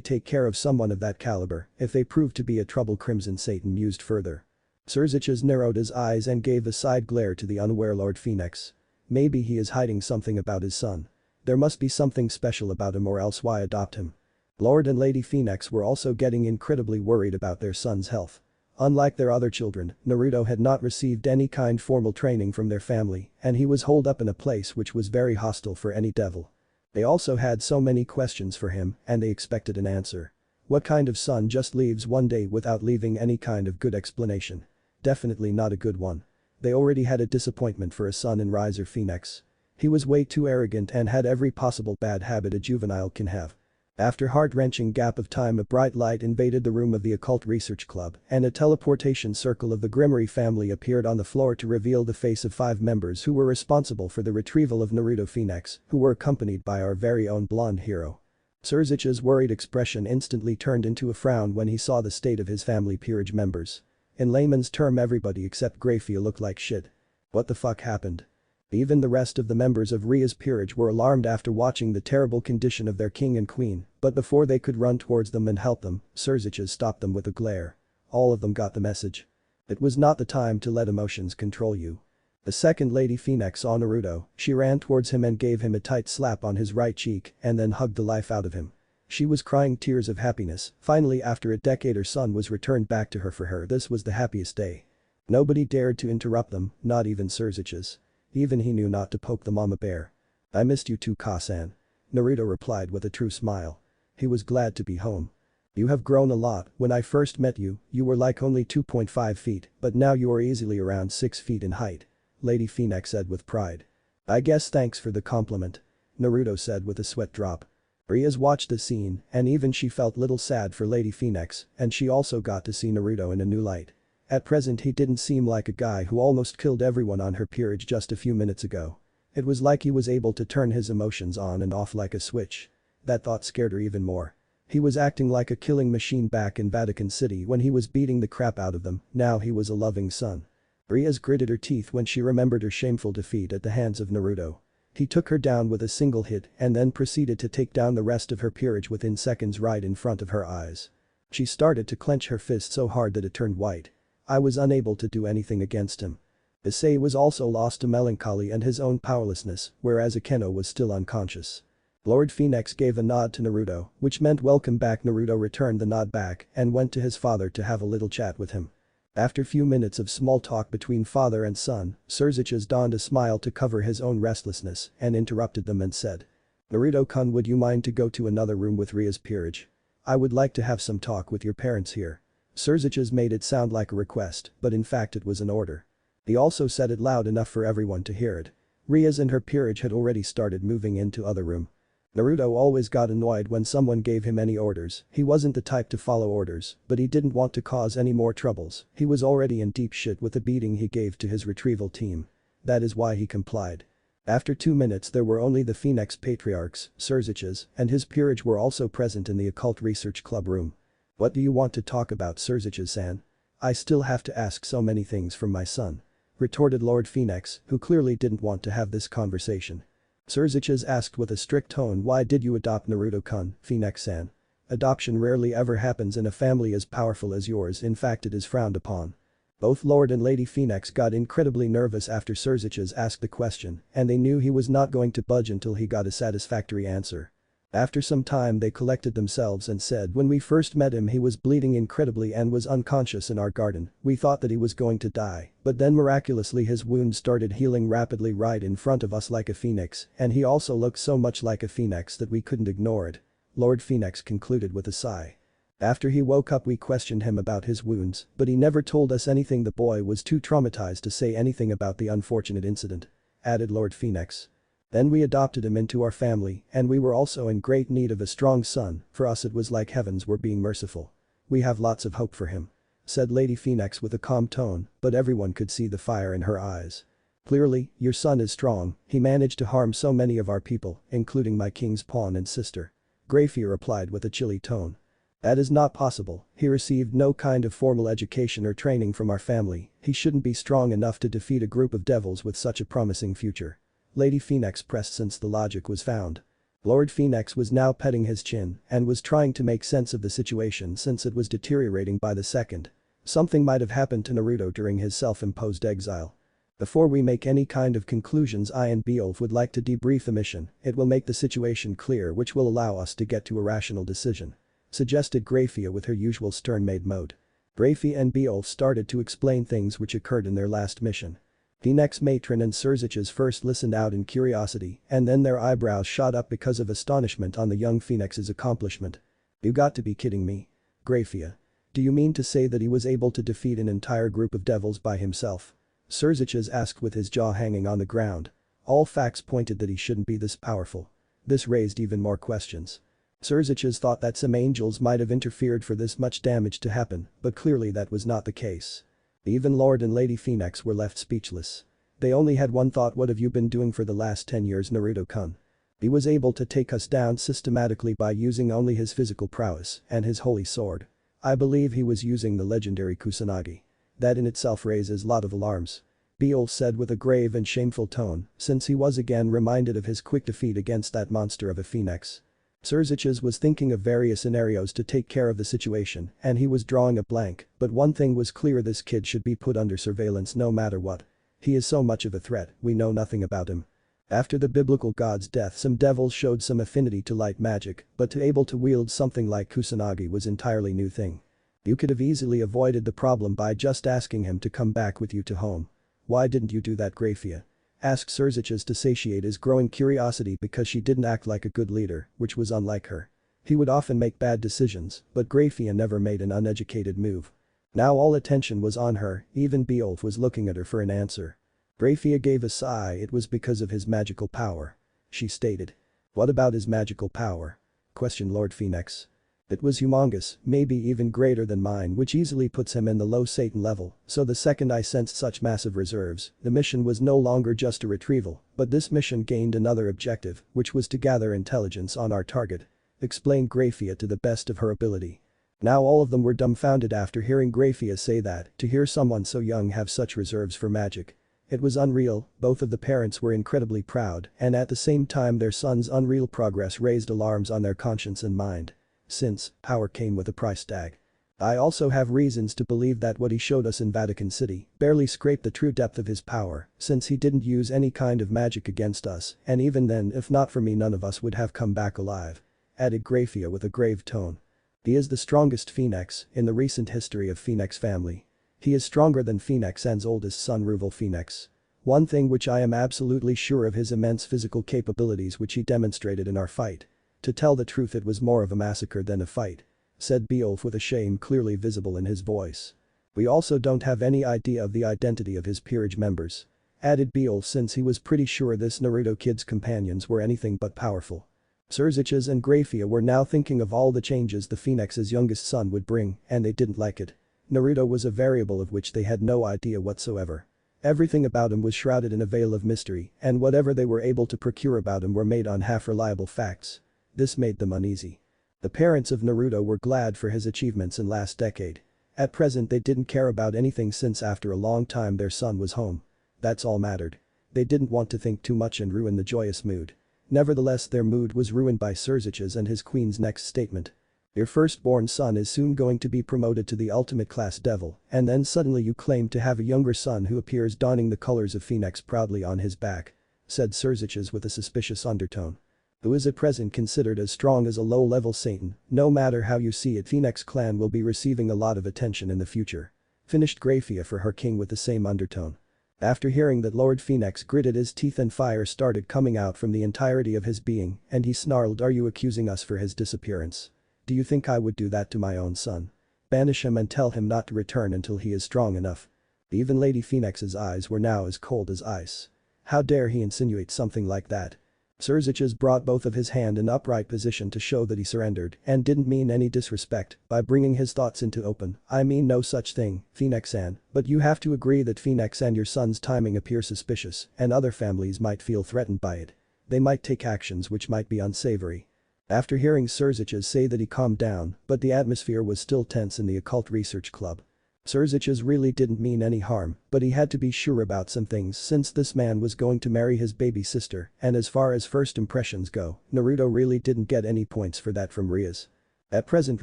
take care of someone of that caliber if they prove to be a trouble. Crimson Satan mused further. Crazyrajat narrowed his eyes and gave a side glare to the unaware Lord Phenex. Maybe he is hiding something about his son. There must be something special about him, or else why adopt him? Lord and Lady Phenex were also getting incredibly worried about their son's health. Unlike their other children, Naruto had not received any kind formal training from their family, and he was holed up in a place which was very hostile for any devil. They also had so many questions for him, and they expected an answer. What kind of son just leaves one day without leaving any kind of good explanation? Definitely not a good one. They already had a disappointment for a son in Riser Phenex. He was way too arrogant and had every possible bad habit a juvenile can have. After a heart-wrenching gap of time, a bright light invaded the room of the occult research club and a teleportation circle of the Grimmery family appeared on the floor to reveal the face of 5 members who were responsible for the retrieval of Naruto Phenex, who were accompanied by our very own blonde hero. Crazyrajat's worried expression instantly turned into a frown when he saw the state of his family peerage members. In layman's term, everybody except Graphia looked like shit. What the fuck happened? Even the rest of the members of Ria's peerage were alarmed after watching the terrible condition of their king and queen, but before they could run towards them and help them, Crazyrajat stopped them with a glare. All of them got the message. It was not the time to let emotions control you. The second Lady Phenex saw Naruto, she ran towards him and gave him a tight slap on his right cheek and then hugged the life out of him. She was crying tears of happiness. Finally, after a decade, her son was returned back to her. For her, this was the happiest day. Nobody dared to interrupt them, not even Crazyrajat. Even he knew not to poke the mama bear. "I missed you too, Ka-san," Naruto replied with a true smile. He was glad to be home. "You have grown a lot. When I first met you, you were like only 2.5 feet, but now you are easily around 6 feet in height," Lady Phenex said with pride. "I guess thanks for the compliment," Naruto said with a sweat drop. Rias watched the scene, and even she felt little sad for Lady Phenex, and she also got to see Naruto in a new light. At present he didn't seem like a guy who almost killed everyone on her peerage just a few minutes ago. It was like he was able to turn his emotions on and off like a switch. That thought scared her even more. He was acting like a killing machine back in Vatican City when he was beating the crap out of them, now he was a loving son. Rias gritted her teeth when she remembered her shameful defeat at the hands of Naruto. He took her down with a single hit and then proceeded to take down the rest of her peerage within seconds right in front of her eyes. She started to clench her fist so hard that it turned white. I was unable to do anything against him. Issei was also lost to melancholy and his own powerlessness, whereas Akeno was still unconscious. Lord Phenex gave a nod to Naruto, which meant welcome back. Naruto returned the nod back and went to his father to have a little chat with him. After few minutes of small talk between father and son, Crazyrajat donned a smile to cover his own restlessness and interrupted them and said. Naruto-kun, would you mind to go to another room with Ria's peerage? I would like to have some talk with your parents here. Crazyrajat made it sound like a request, but in fact it was an order. He also said it loud enough for everyone to hear it. Ria's and her peerage had already started moving into other room. Naruto always got annoyed when someone gave him any orders. He wasn't the type to follow orders, but he didn't want to cause any more troubles. He was already in deep shit with the beating he gave to his retrieval team. That is why he complied. After 2 minutes there were only the Phoenix patriarchs, Crazyrajat, and his peerage were also present in the occult research club room. What do you want to talk about, Crazyrajat-san? I still have to ask so many things from my son. Retorted Lord Phenex, who clearly didn't want to have this conversation. Crazyrajat asked with a strict tone, why did you adopt Naruto-kun, Phenex-san? Adoption rarely ever happens in a family as powerful as yours, in fact it is frowned upon. Both Lord and Lady Phenex got incredibly nervous after Crazyrajat asked the question, and they knew he was not going to budge until he got a satisfactory answer. After some time they collected themselves and said, when we first met him he was bleeding incredibly and was unconscious in our garden. We thought that he was going to die, but then miraculously his wounds started healing rapidly right in front of us like a phoenix, and he also looked so much like a phoenix that we couldn't ignore it. Lord Phenex concluded with a sigh. After he woke up we questioned him about his wounds, but he never told us anything. The boy was too traumatized to say anything about the unfortunate incident. Added Lord Phenex. Then we adopted him into our family and we were also in great need of a strong son. For us it was like heavens were being merciful. We have lots of hope for him. Said Lady Phenex with a calm tone, but everyone could see the fire in her eyes. Clearly, your son is strong, he managed to harm so many of our people, including my king's pawn and sister. Grayfear replied with a chilly tone. That is not possible, he received no kind of formal education or training from our family, he shouldn't be strong enough to defeat a group of devils with such a promising future. Lady Phenex pressed since the logic was found. Lord Phenex was now petting his chin and was trying to make sense of the situation since it was deteriorating by the second. Something might have happened to Naruto during his self-imposed exile. Before we make any kind of conclusions, I and Beowulf would like to debrief the mission, it will make the situation clear which will allow us to get to a rational decision. Suggested Grayfia with her usual stern-made mode. Grayfia and Beowulf started to explain things which occurred in their last mission. Phenex matron and Crazyrajat first listened out in curiosity and then their eyebrows shot up because of astonishment on the young Phoenix's accomplishment. You got to be kidding me. Grayfia. Do you mean to say that he was able to defeat an entire group of devils by himself? Crazyrajat asked with his jaw hanging on the ground. All facts pointed that he shouldn't be this powerful. This raised even more questions. Crazyrajat thought that some angels might have interfered for this much damage to happen, but clearly that was not the case. Even Lord and Lady Phenex were left speechless. They only had one thought, what have you been doing for the last 10 years, Naruto-kun? He was able to take us down systematically by using only his physical prowess and his holy sword. I believe he was using the legendary Kusanagi. That in itself raises lot of alarms. Beowulf said with a grave and shameful tone, since he was again reminded of his quick defeat against that monster of a phoenix. Crazyrajat was thinking of various scenarios to take care of the situation and he was drawing a blank, but one thing was clear, this kid should be put under surveillance no matter what. He is so much of a threat, we know nothing about him. After the biblical god's death some devils showed some affinity to light magic, but to able to wield something like Kusanagi was entirely new thing. You could have easily avoided the problem by just asking him to come back with you to home. Why didn't you do that, Grayfia? Asked Crazyrajat to satiate his growing curiosity because she didn't act like a good leader, which was unlike her. He would often make bad decisions, but Grayfia never made an uneducated move. Now all attention was on her, even Beowulf was looking at her for an answer. Grayfia gave a sigh, it was because of his magical power. She stated. What about his magical power? Questioned Lord Phenex. It was humongous, maybe even greater than mine, which easily puts him in the low Satan level, so the second I sensed such massive reserves, the mission was no longer just a retrieval, but this mission gained another objective, which was to gather intelligence on our target. explained Grafia to the best of her ability. Now all of them were dumbfounded after hearing Grafia say that, to hear someone so young have such reserves for magic. It was unreal, both of the parents were incredibly proud, and at the same time their son's unreal progress raised alarms on their conscience and mind. Since, power came with a price tag. I also have reasons to believe that what he showed us in Vatican City barely scraped the true depth of his power, since he didn't use any kind of magic against us, and even then if not for me none of us would have come back alive. Added Grafia with a grave tone. He is the strongest phenex in the recent history of Phenex family. He is stronger than Phenex's oldest son Ruval Phenex. One thing which I am absolutely sure of his immense physical capabilities which he demonstrated in our fight. To tell the truth it was more of a massacre than a fight. Said Beowulf with a shame clearly visible in his voice. We also don't have any idea of the identity of his peerage members. Added Beowulf since he was pretty sure this Naruto kid's companions were anything but powerful. Crazyrajat and Grafia were now thinking of all the changes the Phenex's youngest son would bring, and they didn't like it. Naruto was a variable of which they had no idea whatsoever. Everything about him was shrouded in a veil of mystery, and whatever they were able to procure about him were made on half-reliable facts. This made them uneasy. The parents of Naruto were glad for his achievements in last decade. At present they didn't care about anything since after a long time their son was home. That's all mattered. They didn't want to think too much and ruin the joyous mood. Nevertheless their mood was ruined by Crazyrajat and his queen's next statement. Your firstborn son is soon going to be promoted to the ultimate class devil, and then suddenly you claim to have a younger son who appears donning the colors of Phenex proudly on his back. Said Crazyrajat with a suspicious undertone. Who is at present considered as strong as a low-level Satan, no matter how you see it Phenex clan will be receiving a lot of attention in the future. Finished Grafia for her king with the same undertone. After hearing that Lord Phenex gritted his teeth and fire started coming out from the entirety of his being, and he snarled, are you accusing us for his disappearance? Do you think I would do that to my own son? Banish him and tell him not to return until he is strong enough. Even Lady Phenex's eyes were now as cold as ice. How dare he insinuate something like that? Crazyrajat brought both of his hand in upright position to show that he surrendered and didn't mean any disrespect by bringing his thoughts into open. I mean no such thing, Phenex-san, but you have to agree that Phenex and your son's timing appear suspicious and other families might feel threatened by it. They might take actions which might be unsavory. After hearing Crazyrajat say that he calmed down, but the atmosphere was still tense in the occult research club. Crazyrajat really didn't mean any harm, but he had to be sure about some things since this man was going to marry his baby sister, and as far as first impressions go, Naruto really didn't get any points for that from Riaz. At present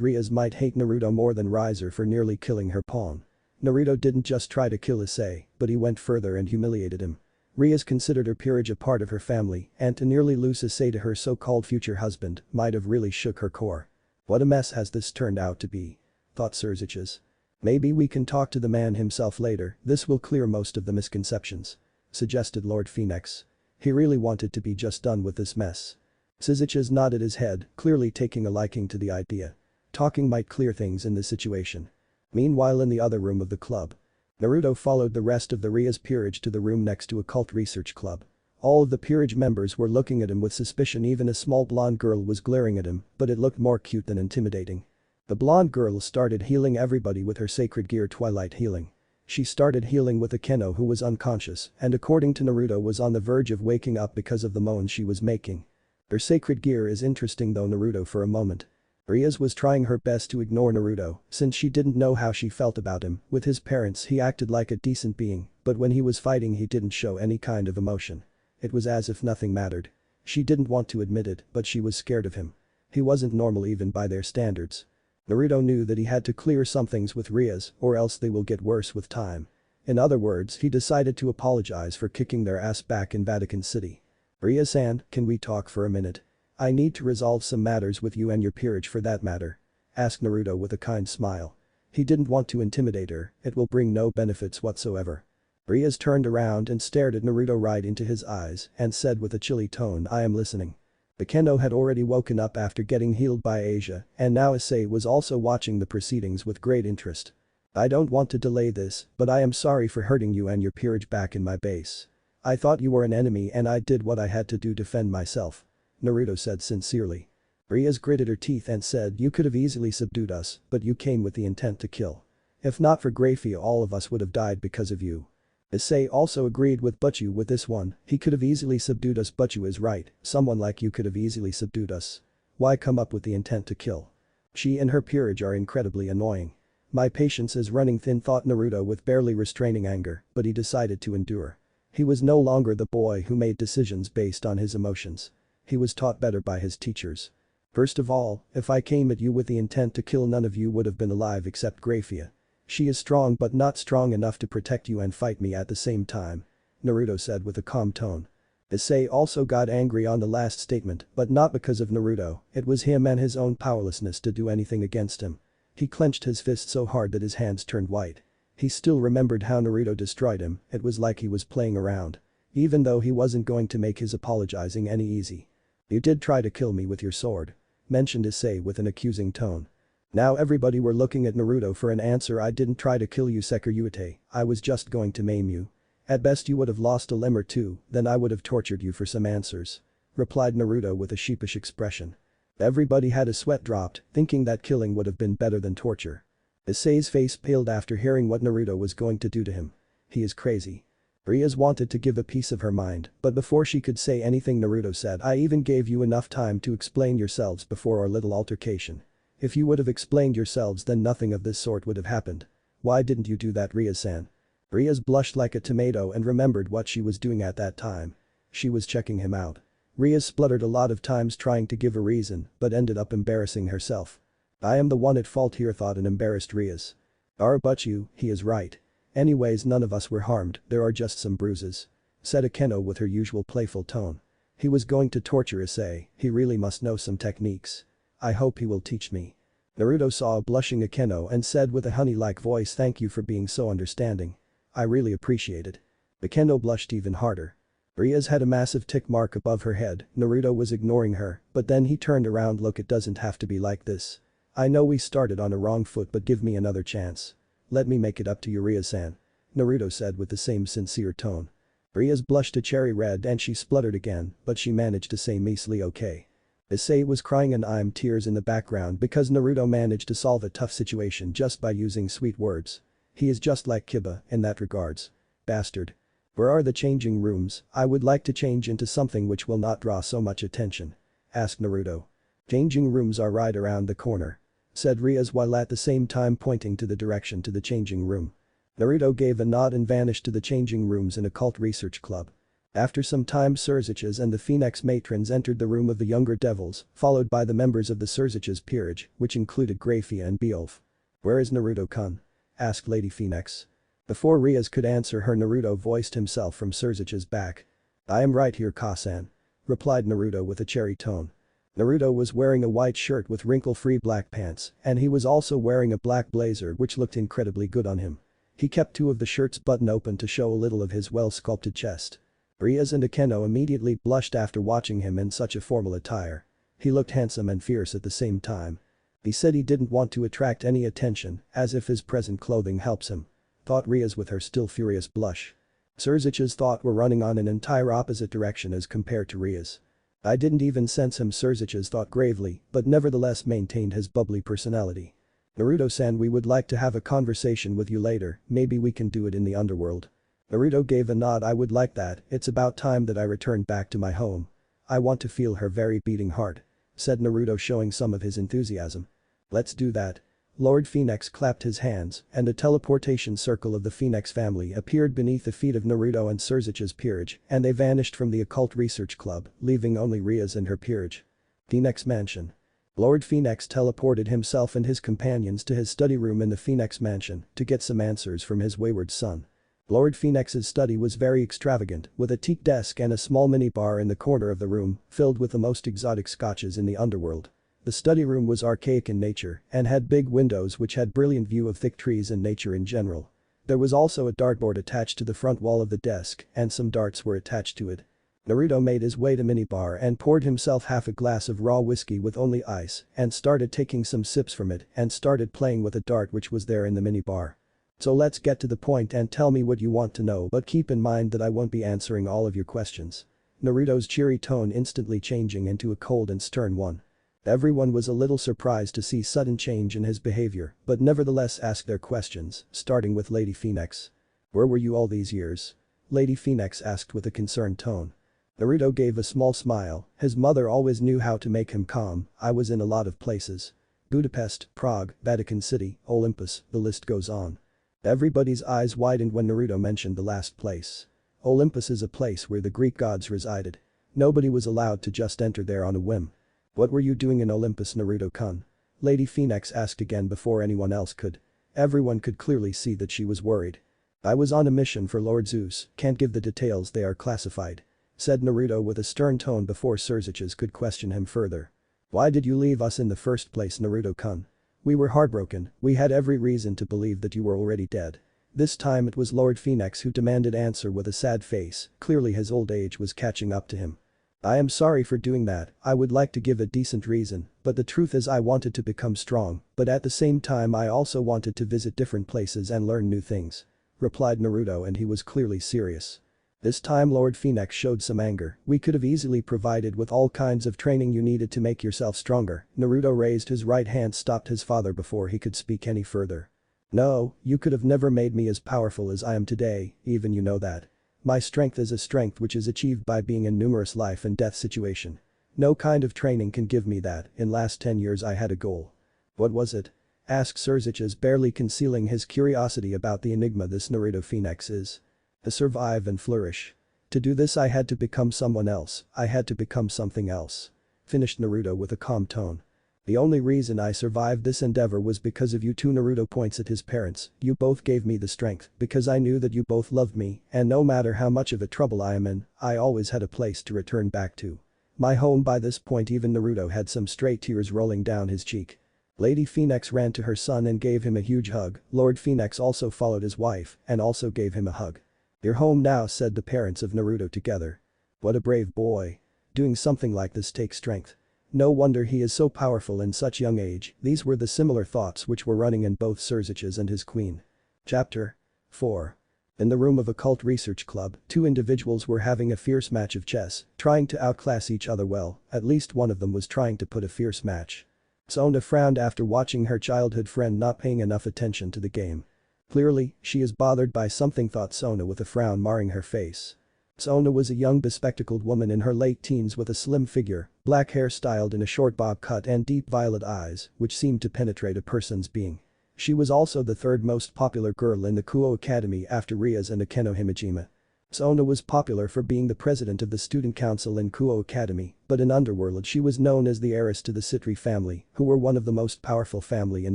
Riaz might hate Naruto more than Rizer for nearly killing her pawn. Naruto didn't just try to kill Issei, but he went further and humiliated him. Riaz considered her peerage a part of her family, and to nearly lose Issei to her so-called future husband might have really shook her core. What a mess has this turned out to be? Thought Crazyrajat. Maybe we can talk to the man himself later, this will clear most of the misconceptions. Suggested Lord Phenex. He really wanted to be just done with this mess. Crazyrajat nodded his head, clearly taking a liking to the idea. Talking might clear things in this situation. Meanwhile in the other room of the club. Naruto followed the rest of the Riaz peerage to the room next to Occult Research Club. All of the peerage members were looking at him with suspicion, even a small blonde girl was glaring at him, but it looked more cute than intimidating. The blonde girl started healing everybody with her sacred gear Twilight Healing. She started healing with Akeno who was unconscious and according to Naruto was on the verge of waking up because of the moans she was making. Her sacred gear is interesting though Naruto for a moment. Riaz was trying her best to ignore Naruto since she didn't know how she felt about him. With his parents he acted like a decent being, but when he was fighting he didn't show any kind of emotion. It was as if nothing mattered. She didn't want to admit it, but she was scared of him. He wasn't normal even by their standards. Naruto knew that he had to clear some things with Riaz or else they will get worse with time. In other words, he decided to apologize for kicking their ass back in Vatican City. Riaz-san, can we talk for a minute? I need to resolve some matters with you and your peerage for that matter. Asked Naruto with a kind smile. He didn't want to intimidate her, it will bring no benefits whatsoever. Riaz turned around and stared at Naruto right into his eyes and said with a chilly tone, I am listening. Akeno had already woken up after getting healed by Asia, and now Issei was also watching the proceedings with great interest. I don't want to delay this, but I am sorry for hurting you and your peerage back in my base. I thought you were an enemy and I did what I had to do to defend myself. Naruto said sincerely. Riaz gritted her teeth and said you could have easily subdued us, but you came with the intent to kill. If not for Grafia all of us would have died because of you. Issei also agreed with Butchu with this one, he could have easily subdued us. Butchu is right, someone like you could have easily subdued us. Why come up with the intent to kill? She and her peerage are incredibly annoying. My patience is running thin, thought Naruto with barely restraining anger, but he decided to endure. He was no longer the boy who made decisions based on his emotions. He was taught better by his teachers. First of all, if I came at you with the intent to kill, none of you would have been alive except Graphia. She is strong but not strong enough to protect you and fight me at the same time, Naruto said with a calm tone. Issei also got angry on the last statement, but not because of Naruto, it was him and his own powerlessness to do anything against him. He clenched his fist so hard that his hands turned white. He still remembered how Naruto destroyed him, it was like he was playing around. Even though he wasn't going to make his apologizing any easy. You did try to kill me with your sword, mentioned Issei with an accusing tone. Now everybody were looking at Naruto for an answer. I didn't try to kill you, Sekiryuite, I was just going to maim you. At best you would have lost a limb or two, then I would have tortured you for some answers. Replied Naruto with a sheepish expression. Everybody had a sweat dropped, thinking that killing would have been better than torture. Issei's face paled after hearing what Naruto was going to do to him. He is crazy. Rias wanted to give a piece of her mind, but before she could say anything Naruto said, I even gave you enough time to explain yourselves before our little altercation. If you would have explained yourselves, then nothing of this sort would have happened. Why didn't you do that, Rias-san? Rias blushed like a tomato and remembered what she was doing at that time. She was checking him out. Rias spluttered a lot of times trying to give a reason, but ended up embarrassing herself. I am the one at fault here, thought an embarrassed Rias. But you, he is right. Anyways, none of us were harmed, there are just some bruises. Said Akeno with her usual playful tone. He was going to torture Issei, he really must know some techniques. I hope he will teach me. Naruto saw a blushing Akeno and said with a honey-like voice, thank you for being so understanding. I really appreciate it. Akeno blushed even harder. Rias had a massive tick mark above her head, Naruto was ignoring her, but then he turned around. Look, it doesn't have to be like this. I know we started on a wrong foot, but give me another chance. Let me make it up to you, Rias-san. Naruto said with the same sincere tone. Rias blushed a cherry red and she spluttered again, but she managed to say measly okay. Issei was crying and I'm tears in the background because Naruto managed to solve a tough situation just by using sweet words. He is just like Kiba in that regards. Bastard. Where are the changing rooms? I would like to change into something which will not draw so much attention. Asked Naruto. Changing rooms are right around the corner. Said Rias while at the same time pointing to the direction to the changing room. Naruto gave a nod and vanished to the changing rooms in Occult Research Club. After some time, Crazyrajat and the Phenex matrons entered the room of the younger devils, followed by the members of the Crazyrajat's peerage, which included Graphia and Beowulf. Where is Naruto-kun? Asked Lady Phenex. Before Rias could answer her, Naruto voiced himself from Crazyrajat's back. I am right here, Ka-san. Replied Naruto with a cherry tone. Naruto was wearing a white shirt with wrinkle-free black pants, and he was also wearing a black blazer which looked incredibly good on him. He kept two of the shirt's buttons open to show a little of his well-sculpted chest. Rias and Akeno immediately blushed after watching him in such a formal attire. He looked handsome and fierce at the same time. He said he didn't want to attract any attention, as if his present clothing helps him. Thought Rias with her still furious blush. Crazyrajat's thought were running on an entire opposite direction as compared to Rias. I didn't even sense him, Crazyrajat thought gravely, but nevertheless maintained his bubbly personality. Naruto-san, we would like to have a conversation with you later, maybe we can do it in the underworld. Naruto gave a nod. I would like that, it's about time that I returned back to my home. I want to feel her very beating heart. Said Naruto, showing some of his enthusiasm. Let's do that. Lord Phenex clapped his hands and a teleportation circle of the Phenex family appeared beneath the feet of Naruto and Crazyrajat's peerage and they vanished from the Occult Research Club, leaving only Rias and her peerage. Phenex Mansion. Lord Phenex teleported himself and his companions to his study room in the Phenex Mansion to get some answers from his wayward son. Lord Phenex's study was very extravagant, with a teak desk and a small mini-bar in the corner of the room, filled with the most exotic scotches in the underworld. The study room was archaic in nature and had big windows which had brilliant view of thick trees and nature in general. There was also a dartboard attached to the front wall of the desk and some darts were attached to it. Naruto made his way to mini-bar and poured himself half a glass of raw whiskey with only ice and started taking some sips from it and started playing with a dart which was there in the mini-bar. So let's get to the point and tell me what you want to know, but keep in mind that I won't be answering all of your questions. Naruto's cheery tone instantly changing into a cold and stern one. Everyone was a little surprised to see sudden change in his behavior, but nevertheless asked their questions, starting with Lady Phenex. Where were you all these years? Lady Phenex asked with a concerned tone. Naruto gave a small smile, his mother always knew how to make him calm. I was in a lot of places. Budapest, Prague, Vatican City, Olympus, the list goes on. Everybody's eyes widened when Naruto mentioned the last place. Olympus is a place where the Greek gods resided. Nobody was allowed to just enter there on a whim. What were you doing in Olympus, Naruto-kun? Lady Phoenix asked again before anyone else could. Everyone could clearly see that she was worried. I was on a mission for Lord Zeus, can't give the details, they are classified. Said Naruto with a stern tone before Crazyrajat could question him further. Why did you leave us in the first place, Naruto-kun? We were heartbroken, we had every reason to believe that you were already dead. This time it was Lord Phoenix who demanded answer with a sad face, clearly his old age was catching up to him. I am sorry for doing that, I would like to give a decent reason, but the truth is I wanted to become strong, but at the same time I also wanted to visit different places and learn new things. Replied Naruto, and he was clearly serious. This time Lord Phoenix showed some anger, we could have easily provided with all kinds of training you needed to make yourself stronger. Naruto raised his right hand, stopped his father before he could speak any further. No, you could have never made me as powerful as I am today, even you know that. My strength is a strength which is achieved by being in numerous life and death situation. No kind of training can give me that, in last 10 years I had a goal. What was it? Asked Crazyrajat, barely concealing his curiosity about the enigma this Naruto Phoenix is. To survive and flourish. To do this I had to become someone else, I had to become something else. Finished Naruto with a calm tone. The only reason I survived this endeavor was because of you two. Naruto points at his parents, you both gave me the strength because I knew that you both loved me and no matter how much of a trouble I am in, I always had a place to return back to. My home. By this point even Naruto had some stray tears rolling down his cheek. Lady Phoenix ran to her son and gave him a huge hug. Lord Phoenix also followed his wife and also gave him a hug. You're home now, said the parents of Naruto together. What a brave boy. Doing something like this takes strength. No wonder he is so powerful in such young age. These were the similar thoughts which were running in both Crazyrajat and his queen. Chapter 4. In the room of a cult research club, two individuals were having a fierce match of chess, trying to outclass each other well, at least one of them was trying to put a fierce match. Sona frowned after watching her childhood friend not paying enough attention to the game. Clearly, she is bothered by something, thought Sona with a frown marring her face. Sona was a young bespectacled woman in her late teens with a slim figure, black hair styled in a short bob cut and deep violet eyes, which seemed to penetrate a person's being. She was also the third most popular girl in the Kuo Academy after Rias and Akeno Himejima. Sona was popular for being the president of the student council in Kuo Academy, but in Underworld she was known as the heiress to the Citri family, who were one of the most powerful family in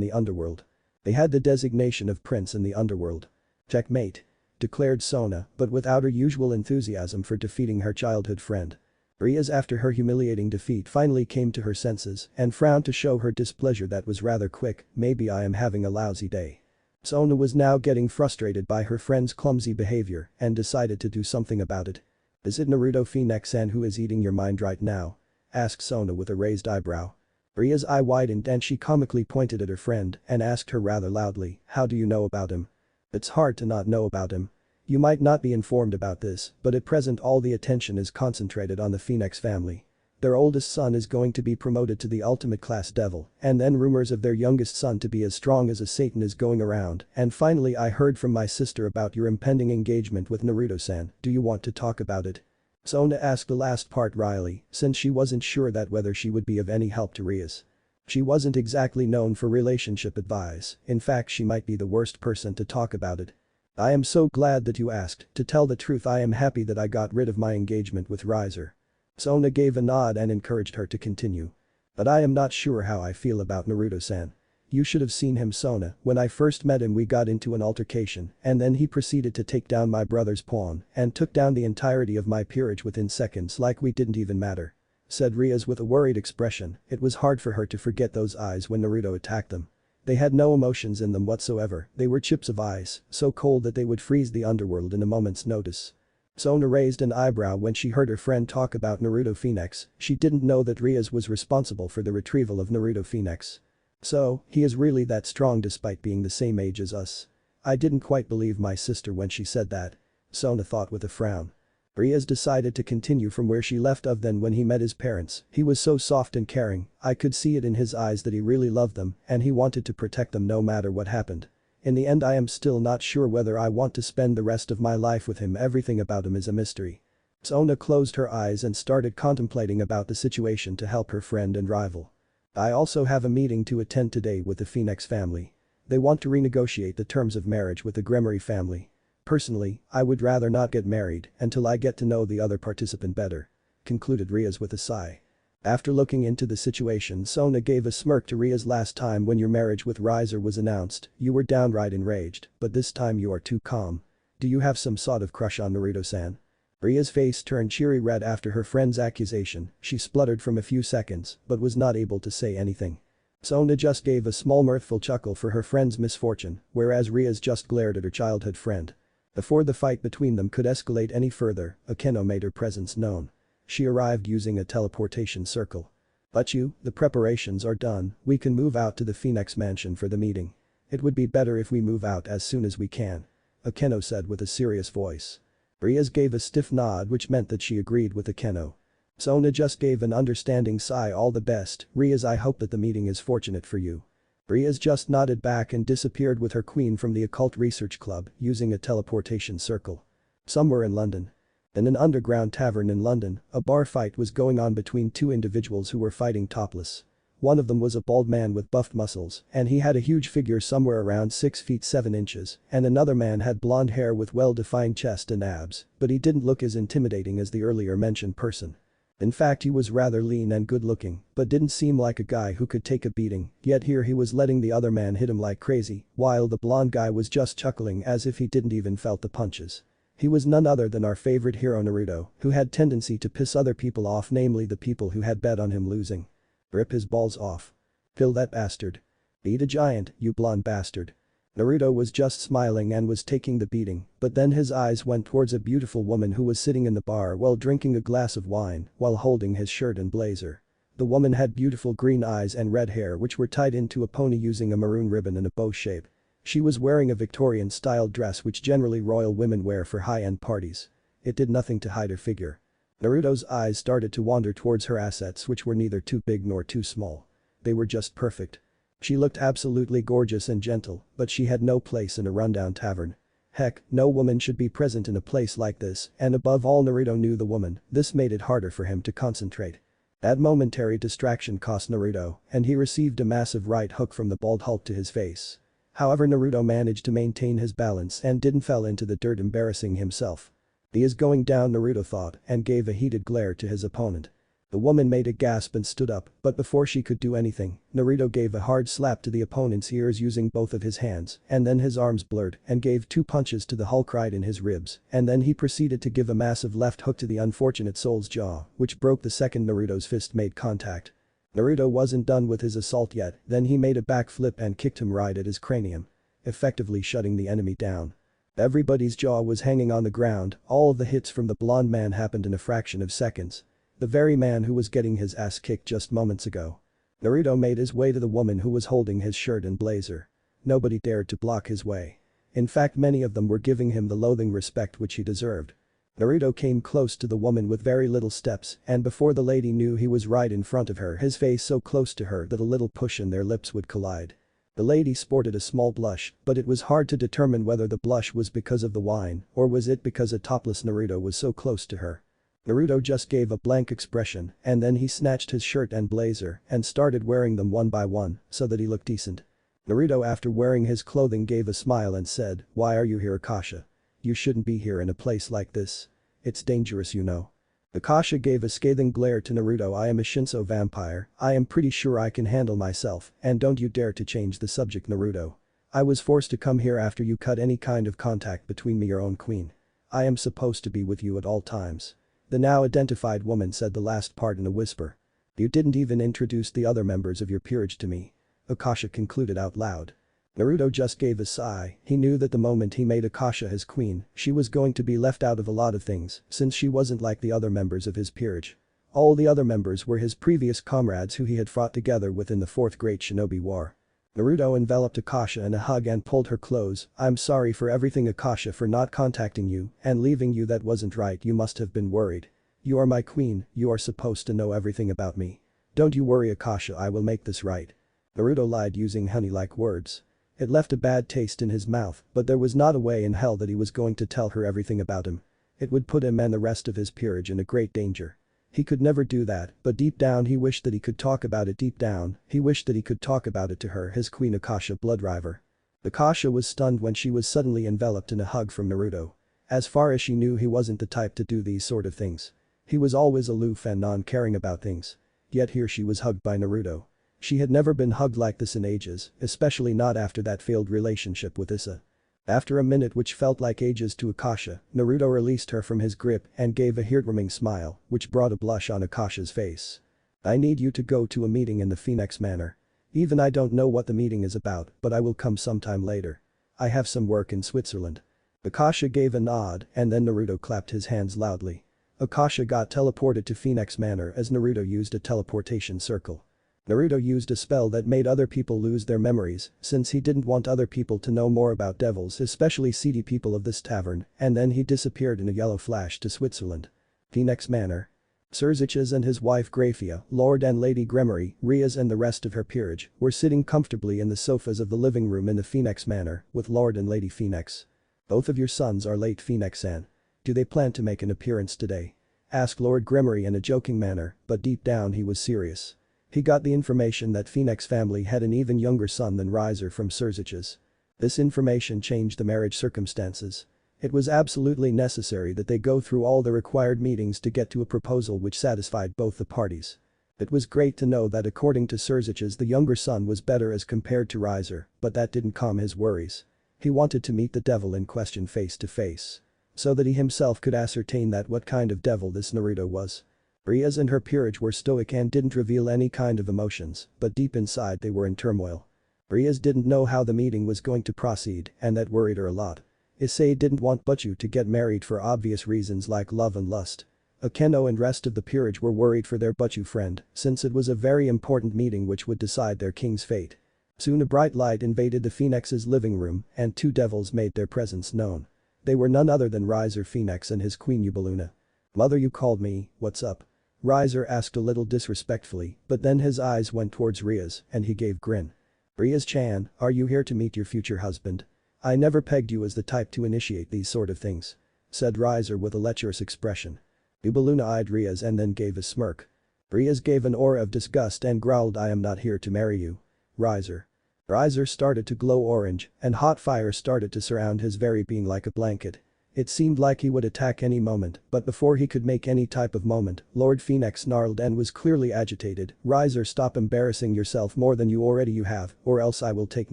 the Underworld. They had the designation of prince in the Underworld. Checkmate. Declared Sona, but without her usual enthusiasm for defeating her childhood friend. Rias, after her humiliating defeat, finally came to her senses and frowned to show her displeasure that was rather quick. Maybe I am having a lousy day. Sona was now getting frustrated by her friend's clumsy behavior and decided to do something about it. Is it Naruto Phoenix-san who is eating your mind right now? Asked Sona with a raised eyebrow. Ria's eye widened and she comically pointed at her friend and asked her rather loudly, how do you know about him? It's hard to not know about him. You might not be informed about this, but at present all the attention is concentrated on the Phoenix family. Their oldest son is going to be promoted to the ultimate class devil, and then rumors of their youngest son to be as strong as a Satan is going around, and finally I heard from my sister about your impending engagement with Naruto-san. Do you want to talk about it? Sona asked the last part wryly, since she wasn't sure that whether she would be of any help to Rias. She wasn't exactly known for relationship advice, in fact she might be the worst person to talk about it. I am so glad that you asked, to tell the truth I am happy that I got rid of my engagement with Riser. Sona gave a nod and encouraged her to continue. But I am not sure how I feel about Naruto-san. You should have seen him, Sona. When I first met him we got into an altercation and then he proceeded to take down my brother's pawn and took down the entirety of my peerage within seconds like we didn't even matter. Said Rias with a worried expression. It was hard for her to forget those eyes when Naruto attacked them. They had no emotions in them whatsoever, they were chips of ice, so cold that they would freeze the underworld in a moment's notice. Sona raised an eyebrow when she heard her friend talk about Naruto Phoenix. She didn't know that Rias was responsible for the retrieval of Naruto Phoenix. So, he is really that strong despite being the same age as us. I didn't quite believe my sister when she said that. Sona thought with a frown. Rias decided to continue from where she left off. Then when he met his parents, he was so soft and caring, I could see it in his eyes that he really loved them and he wanted to protect them no matter what happened. In the end I am still not sure whether I want to spend the rest of my life with him. Everything about him is a mystery. Sona closed her eyes and started contemplating about the situation to help her friend and rival. I also have a meeting to attend today with the Phenex family. They want to renegotiate the terms of marriage with the Gremory family. Personally, I would rather not get married until I get to know the other participant better," concluded Riaz with a sigh. After looking into the situation, Sona gave a smirk to Riaz. "Last time when your marriage with Rizer was announced, you were downright enraged, but this time you are too calm. Do you have some sort of crush on Naruto-san?" Ria's face turned cherry red after her friend's accusation. She spluttered for a few seconds but was not able to say anything. Sona just gave a small mirthful chuckle for her friend's misfortune, whereas Riaz just glared at her childhood friend. Before the fight between them could escalate any further, Akeno made her presence known. She arrived using a teleportation circle. The preparations are done, we can move out to the Phenex mansion for the meeting. It would be better if we move out as soon as we can," Akeno said with a serious voice. Riaz gave a stiff nod which meant that she agreed with Akeno. Sona just gave an understanding sigh. "All the best, Riaz. I hope that the meeting is fortunate for you." Riaz just nodded back and disappeared with her queen from the occult research club using a teleportation circle. Somewhere in London. In an underground tavern in London, a bar fight was going on between two individuals who were fighting topless. One of them was a bald man with buffed muscles, and he had a huge figure somewhere around 6 feet 7 inches, and another man had blonde hair with well-defined chest and abs, but he didn't look as intimidating as the earlier mentioned person. In fact, he was rather lean and good-looking, but didn't seem like a guy who could take a beating, yet here he was letting the other man hit him like crazy, while the blonde guy was just chuckling as if he didn't even felt the punches. He was none other than our favorite hero Naruto, who had tendency to piss other people off, namely the people who had bet on him losing. Rip his balls off. Kill that bastard. Beat a giant, you blonde bastard. Naruto was just smiling and was taking the beating, but then his eyes went towards a beautiful woman who was sitting in the bar while drinking a glass of wine while holding his shirt and blazer. The woman had beautiful green eyes and red hair which were tied into a pony using a maroon ribbon in a bow shape. She was wearing a Victorian-style dress which generally royal women wear for high-end parties. It did nothing to hide her figure. Naruto's eyes started to wander towards her assets which were neither too big nor too small. They were just perfect. She looked absolutely gorgeous and gentle, but she had no place in a rundown tavern. Heck, no woman should be present in a place like this, and above all Naruto knew the woman. This made it harder for him to concentrate. That momentary distraction cost Naruto, and he received a massive right hook from the bald Hulk to his face. However, Naruto managed to maintain his balance and didn't fall into the dirt, embarrassing himself. "He is going down," Naruto thought and gave a heated glare to his opponent. The woman made a gasp and stood up, but before she could do anything, Naruto gave a hard slap to the opponent's ears using both of his hands, and then his arms blurred and gave 2 punches to the Hulk right in his ribs, and then he proceeded to give a massive left hook to the unfortunate soul's jaw, which broke the second Naruto's fist made contact. Naruto wasn't done with his assault yet, then he made a backflip and kicked him right at his cranium, effectively shutting the enemy down. Everybody's jaw was hanging on the ground. All of the hits from the blonde man happened in a fraction of seconds. The very man who was getting his ass kicked just moments ago. Naruto made his way to the woman who was holding his shirt and blazer. Nobody dared to block his way. In fact, many of them were giving him the loathing respect which he deserved. Naruto came close to the woman with very little steps, and before the lady knew he was right in front of her, his face so close to her that a little push and their lips would collide. The lady sported a small blush, but it was hard to determine whether the blush was because of the wine or was it because a topless Naruto was so close to her. Naruto just gave a blank expression and then he snatched his shirt and blazer and started wearing them one by one so that he looked decent. Naruto, after wearing his clothing, gave a smile and said, "Why are you here, Akasha? You shouldn't be here in a place like this. It's dangerous, you know." Akasha gave a scathing glare to Naruto. "I am a Shinso vampire, I am pretty sure I can handle myself, and don't you dare to change the subject, Naruto. I was forced to come here after you cut any kind of contact between me, your own queen. I am supposed to be with you at all times." The now identified woman said the last part in a whisper. "You didn't even introduce the other members of your peerage to me," Akasha concluded out loud. Naruto just gave a sigh. He knew that the moment he made Akasha his queen, she was going to be left out of a lot of things since she wasn't like the other members of his peerage. All the other members were his previous comrades who he had fought together with in the 4th Great Shinobi War. Naruto enveloped Akasha in a hug and pulled her close. "I'm sorry for everything, Akasha, for not contacting you and leaving you. That wasn't right. You must have been worried. You are my queen, you are supposed to know everything about me. Don't you worry, Akasha, I will make this right." Naruto lied using honey-like words. It left a bad taste in his mouth, but there was not a way in hell that he was going to tell her everything about him. It would put him and the rest of his peerage in a great danger. He could never do that, but deep down he wished that he could talk about it deep down, he wished that he could talk about it to her, his queen Akasha Bloodriver. Akasha was stunned when she was suddenly enveloped in a hug from Naruto. As far as she knew, he wasn't the type to do these sort of things. He was always aloof and non-caring about things. Yet here she was hugged by Naruto. She had never been hugged like this in ages, especially not after that failed relationship with Issa. After a minute which felt like ages to Akasha, Naruto released her from his grip and gave a heartwarming smile, which brought a blush on Akasha's face. I need you to go to a meeting in the Phoenix Manor. Even I don't know what the meeting is about, but I will come sometime later. I have some work in Switzerland. Akasha gave a nod and then Naruto clapped his hands loudly. Akasha got teleported to Phoenix Manor as Naruto used a teleportation circle. Naruto used a spell that made other people lose their memories since he didn't want other people to know more about devils, especially seedy people of this tavern, and then he disappeared in a yellow flash to Switzerland. Phoenix Manor. Sirziches and his wife Graphia, Lord and Lady Gremory, Riaz and the rest of her peerage were sitting comfortably in the sofas of the living room in the Phoenix Manor with Lord and Lady Phoenix. Both of your sons are late, Phoenix-san. Do they plan to make an appearance today? Asked Lord Gremory in a joking manner, but deep down he was serious. He got the information that Phoenix family had an even younger son than Riser from Sirziches. This information changed the marriage circumstances. It was absolutely necessary that they go through all the required meetings to get to a proposal which satisfied both the parties. It was great to know that according to Sirziches the younger son was better as compared to Riser, but that didn't calm his worries. He wanted to meet the devil in question face to face. So that he himself could ascertain that what kind of devil this Naruto was. Riaz and her peerage were stoic and didn't reveal any kind of emotions, but deep inside they were in turmoil. Riaz didn't know how the meeting was going to proceed and that worried her a lot. Issei didn't want Butchu to get married for obvious reasons like love and lust. Akeno and rest of the peerage were worried for their Butchu friend since it was a very important meeting which would decide their king's fate. Soon a bright light invaded the Phoenix's living room and two devils made their presence known. They were none other than Riser Phoenix and his queen Ubeluna. "Mother, you called me, what's up?" Riser asked a little disrespectfully, but then his eyes went towards Riaz and he gave grin. "Riaz-chan, are you here to meet your future husband? I never pegged you as the type to initiate these sort of things," said Riser with a lecherous expression. Ubeluna eyed Riaz and then gave a smirk. Riaz gave an aura of disgust and growled, "I am not here to marry you. Riser." Riser started to glow orange and hot fire started to surround his very being like a blanket. It seemed like he would attack any moment, but before he could make any type of movement, Lord Phoenix snarled and was clearly agitated. "Riser, stop embarrassing yourself more than you already have, or else I will take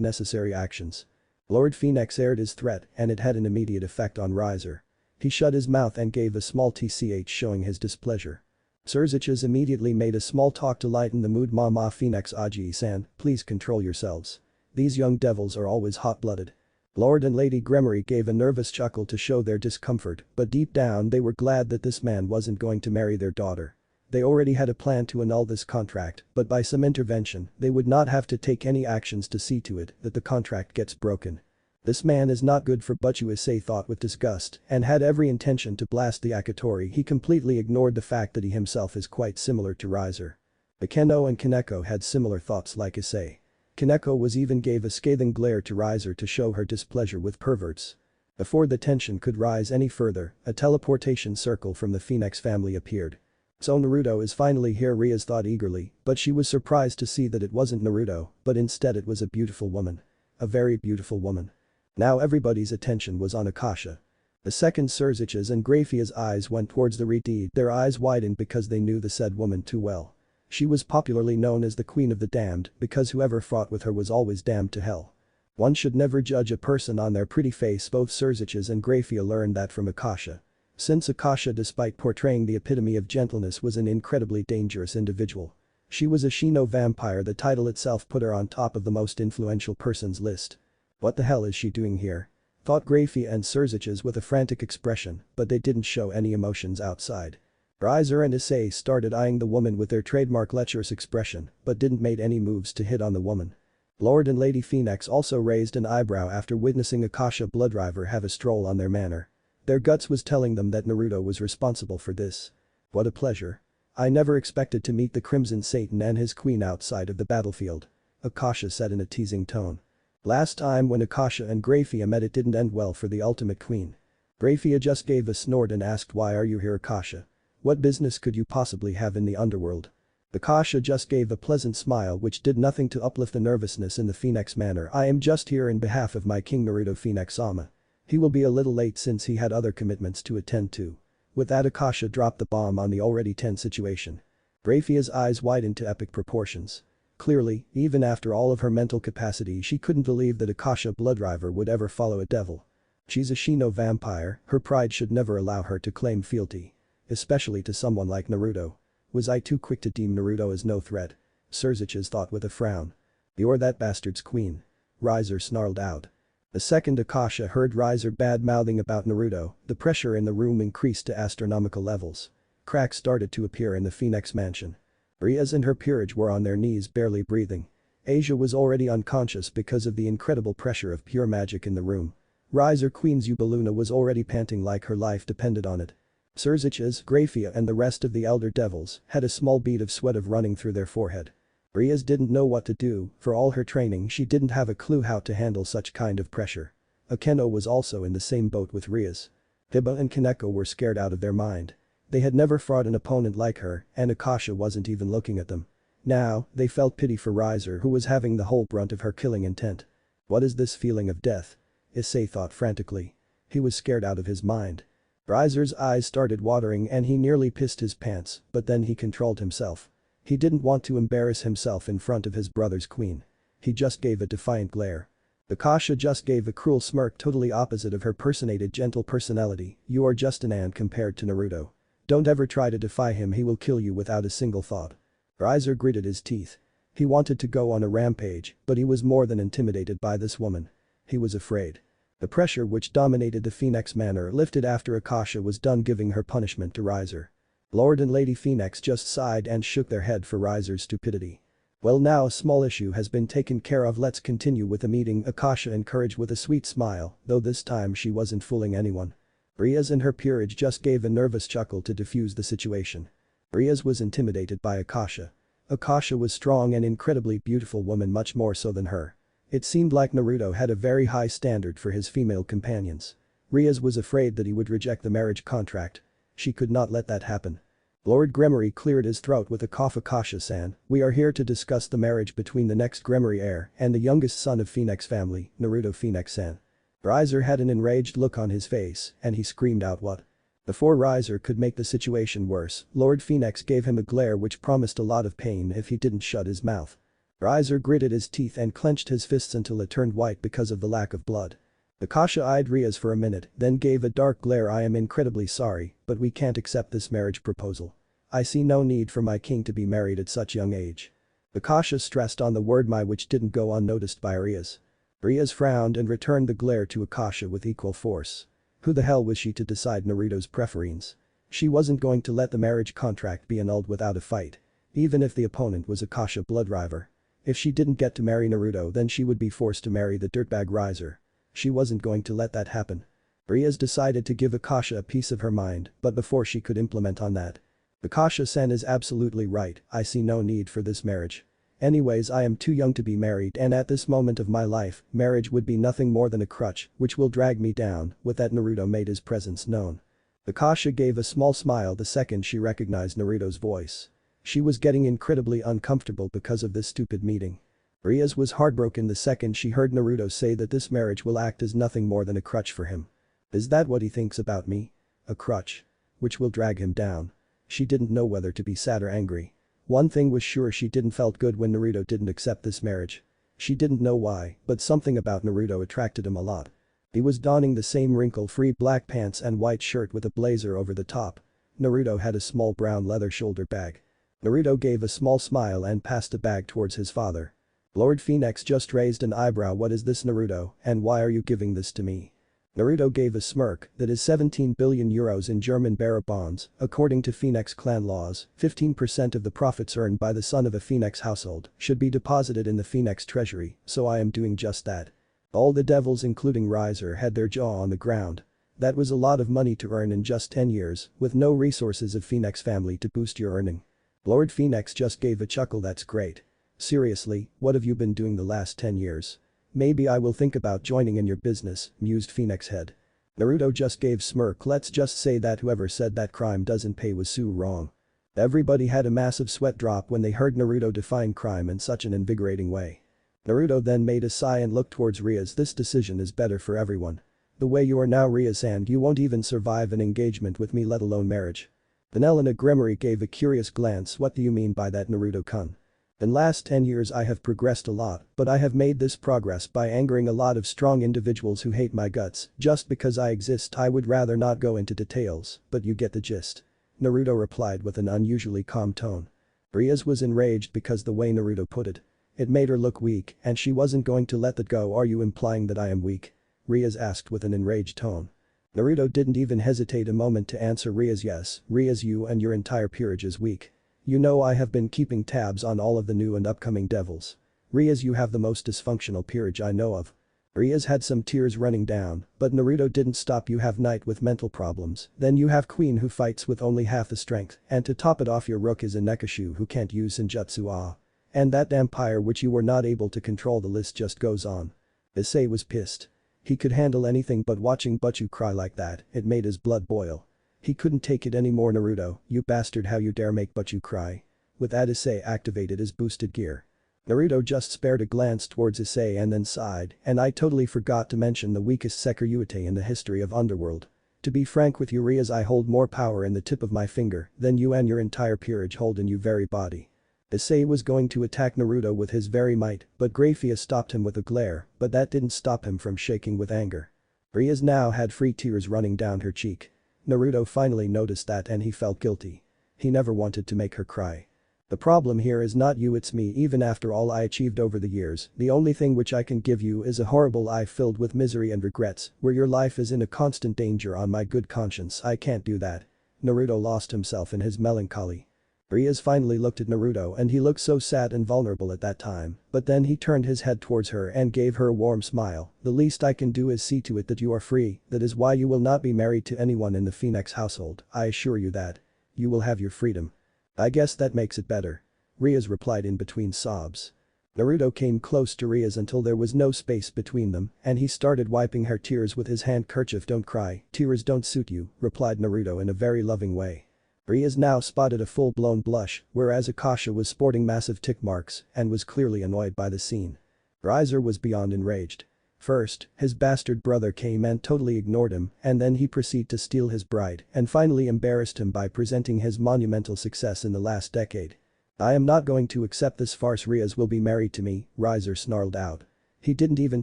necessary actions." Lord Phoenix aired his threat and it had an immediate effect on Riser. He shut his mouth and gave a small tch showing his displeasure. Sirziches immediately made a small talk to lighten the mood. "Mama Phoenix Aji-san, please control yourselves. These young devils are always hot-blooded." Lord and Lady Gremory gave a nervous chuckle to show their discomfort, but deep down they were glad that this man wasn't going to marry their daughter. They already had a plan to annul this contract, but by some intervention, they would not have to take any actions to see to it that the contract gets broken. This man is not good for Butchu, Issei thought with disgust and had every intention to blast the Akatori. He completely ignored the fact that he himself is quite similar to Riser. Akeno and Kaneko had similar thoughts like Issei. Kaneko was even gave a scathing glare to Riser to show her displeasure with perverts. Before the tension could rise any further, a teleportation circle from the Phoenix family appeared. "So Naruto is finally here," Riaz thought eagerly, but she was surprised to see that it wasn't Naruto, but instead it was a beautiful woman. A very beautiful woman. Now everybody's attention was on Akasha. The second Sirziches and Graphia's eyes went towards the Redeed. Their eyes widened because they knew the said woman too well. She was popularly known as the Queen of the Damned because whoever fought with her was always damned to hell. One should never judge a person on their pretty face. Both Sirziches and Graphia learned that from Akasha. Since Akasha, despite portraying the epitome of gentleness, was an incredibly dangerous individual. She was a Shino vampire. The title itself put her on top of the most influential persons list. "What the hell is she doing here?" thought Graphia and Sirziches with a frantic expression, but they didn't show any emotions outside. Riser and Issei started eyeing the woman with their trademark lecherous expression, but didn't make any moves to hit on the woman. Lord and Lady Phoenix also raised an eyebrow after witnessing Akasha Bloodriver have a stroll on their manor. Their guts was telling them that Naruto was responsible for this. "What a pleasure. I never expected to meet the Crimson Satan and his queen outside of the battlefield," Akasha said in a teasing tone. Last time when Akasha and Graphia met it didn't end well for the ultimate queen. Graphia just gave a snort and asked, why are you here, Akasha? What business could you possibly have in the underworld? Akasha just gave a pleasant smile which did nothing to uplift the nervousness in the Phoenix manner. I am just here in behalf of my king Naruto Phoenix-sama. He will be a little late since he had other commitments to attend to. With that, Akasha dropped the bomb on the already tense situation. Graphia's eyes widened to epic proportions. Clearly, even after all of her mental capacity, she couldn't believe that Akasha Bloodriver would ever follow a devil. She's a Shino vampire, her pride should never allow her to claim fealty. Especially to someone like Naruto. Was I too quick to deem Naruto as no threat? Crazyrajat thought with a frown. You're that bastard's queen. Riser snarled out. The second Akasha heard Riser bad-mouthing about Naruto, the pressure in the room increased to astronomical levels. Cracks started to appear in the Phoenix mansion. Riaz and her peerage were on their knees barely breathing. Asia was already unconscious because of the incredible pressure of pure magic in the room. Riser Queen Zubaluna was already panting like her life depended on it. Crazyrajat, Graphia and the rest of the elder devils had a small bead of sweat running through their forehead. Riaz didn't know what to do, for all her training she didn't have a clue how to handle such kind of pressure. Akeno was also in the same boat with Riaz. Hiba and Kaneko were scared out of their mind. They had never fought an opponent like her, and Akasha wasn't even looking at them. Now, they felt pity for Riser who was having the whole brunt of her killing intent. What is this feeling of death? Issei thought frantically. He was scared out of his mind. Riser's eyes started watering and he nearly pissed his pants, but then he controlled himself. He didn't want to embarrass himself in front of his brother's queen. He just gave a defiant glare. Akasha just gave a cruel smirk totally opposite of her personated gentle personality. You are just an ant compared to Naruto. Don't ever try to defy him, he will kill you without a single thought. Riser gritted his teeth. He wanted to go on a rampage, but he was more than intimidated by this woman. He was afraid. The pressure which dominated the Phoenix manor lifted after Akasha was done giving her punishment to Riser. Lord and Lady Phoenix just sighed and shook their head for Riser's stupidity. Well, now a small issue has been taken care of, let's continue with the meeting, Akasha encouraged with a sweet smile, though this time she wasn't fooling anyone. Riaz and her peerage just gave a nervous chuckle to defuse the situation. Riaz was intimidated by Akasha. Akasha was strong and incredibly beautiful woman, much more so than her. It seemed like Naruto had a very high standard for his female companions. Riaz was afraid that he would reject the marriage contract. She could not let that happen. Lord Gremory cleared his throat with a cough. Akasha-san, we are here to discuss the marriage between the next Gremory heir and the youngest son of Phoenix family, Naruto Phoenix-san. Riser had an enraged look on his face and he screamed out what? Before Riser could make the situation worse, Lord Phoenix gave him a glare which promised a lot of pain if he didn't shut his mouth. Riser gritted his teeth and clenched his fists until it turned white because of the lack of blood. Akasha eyed Riaz for a minute, then gave a dark glare. I am incredibly sorry, but we can't accept this marriage proposal. I see no need for my king to be married at such young age. Akasha stressed on the word my, which didn't go unnoticed by Riaz. Riaz frowned and returned the glare to Akasha with equal force. Who the hell was she to decide Naruto's preference? She wasn't going to let the marriage contract be annulled without a fight. Even if the opponent was Akasha Bloodriver. If she didn't get to marry Naruto, then she would be forced to marry the dirtbag Riser. She wasn't going to let that happen. Riaz decided to give Akasha a piece of her mind, but before she could implement on that. Akasha-san is absolutely right, I see no need for this marriage. Anyways, I am too young to be married, and at this moment of my life, marriage would be nothing more than a crutch which will drag me down. With that, Naruto made his presence known. Akasha gave a small smile the second she recognized Naruto's voice. She was getting incredibly uncomfortable because of this stupid meeting. Riaz was heartbroken the second she heard Naruto say that this marriage will act as nothing more than a crutch for him. Is that what he thinks about me? A crutch? Which will drag him down. She didn't know whether to be sad or angry. One thing was sure, she didn't felt good when Naruto didn't accept this marriage. She didn't know why, but something about Naruto attracted him a lot. He was donning the same wrinkle-free black pants and white shirt with a blazer over the top. Naruto had a small brown leather shoulder bag. Naruto gave a small smile and passed the bag towards his father. Lord Phoenix just raised an eyebrow. What is this, Naruto, and why are you giving this to me? Naruto gave a smirk. That is 17 billion euros in German bearer bonds. According to Phoenix clan laws, 15% of the profits earned by the son of a Phoenix household should be deposited in the Phoenix treasury, so I am doing just that. All the devils including Riser had their jaw on the ground. That was a lot of money to earn in just 10 years, with no resources of Phoenix family to boost your earning. Lord Phoenix just gave a chuckle. That's great. Seriously, what have you been doing the last 10 years? Maybe I will think about joining in your business, mused Phoenix head. Naruto just gave smirk. Let's just say that whoever said that crime doesn't pay was so wrong. Everybody had a massive sweat drop when they heard Naruto define crime in such an invigorating way. Naruto then made a sigh and looked towards Rias. This decision is better for everyone. The way you are now, Rias-san, you won't even survive an engagement with me, let alone marriage. Then Elena Gremory gave a curious glance. What do you mean by that, Naruto-kun? In last 10 years I have progressed a lot, but I have made this progress by angering a lot of strong individuals who hate my guts. Just because I exist, I would rather not go into details, but you get the gist. Naruto replied with an unusually calm tone. Rias was enraged because the way Naruto put it. It made her look weak, and she wasn't going to let that go. Are you implying that I am weak? Rias asked with an enraged tone. Naruto didn't even hesitate a moment to answer Rias. Yes, Rias, you and your entire peerage is weak. You know I have been keeping tabs on all of the new and upcoming devils. Rias, you have the most dysfunctional peerage I know of. Rias had some tears running down, but Naruto didn't stop. You have Knight with mental problems, then you have Queen who fights with only half the strength, and to top it off your Rook is a Nekashu who can't use Senjutsu. And that Empire which you were not able to control. The list just goes on. Issei was pissed. He could handle anything but watching Butchu cry like that, it made his blood boil. He couldn't take it anymore. Naruto, you bastard, how you dare make Butchu cry. With that, Issei activated his boosted gear. Naruto just spared a glance towards Issei and then sighed, and I totally forgot to mention the weakest Sekiryuite in the history of Underworld. To be frank with you, Rias, I hold more power in the tip of my finger than you and your entire peerage hold in your very body. Issei was going to attack Naruto with his very might, but Grafia stopped him with a glare, but that didn't stop him from shaking with anger. Rias now had free tears running down her cheek. Naruto finally noticed that and he felt guilty. He never wanted to make her cry. The problem here is not you, it's me. Even after all I achieved over the years, the only thing which I can give you is a horrible life filled with misery and regrets, where your life is in a constant danger. On my good conscience, I can't do that. Naruto lost himself in his melancholy. Rias finally looked at Naruto and he looked so sad and vulnerable at that time, but then he turned his head towards her and gave her a warm smile. The least I can do is see to it that you are free. That is why you will not be married to anyone in the Phenex household. I assure you that. You will have your freedom. I guess that makes it better. Rias replied in between sobs. Naruto came close to Rias until there was no space between them, and he started wiping her tears with his handkerchief. Don't cry, tears don't suit you, replied Naruto in a very loving way. Rias now spotted a full-blown blush, whereas Akasha was sporting massive tick marks and was clearly annoyed by the scene. Riser was beyond enraged. First, his bastard brother came and totally ignored him, and then he proceeded to steal his bride and finally embarrassed him by presenting his monumental success in the last decade. I am not going to accept this farce. Rias will be married to me, Riser snarled out. He didn't even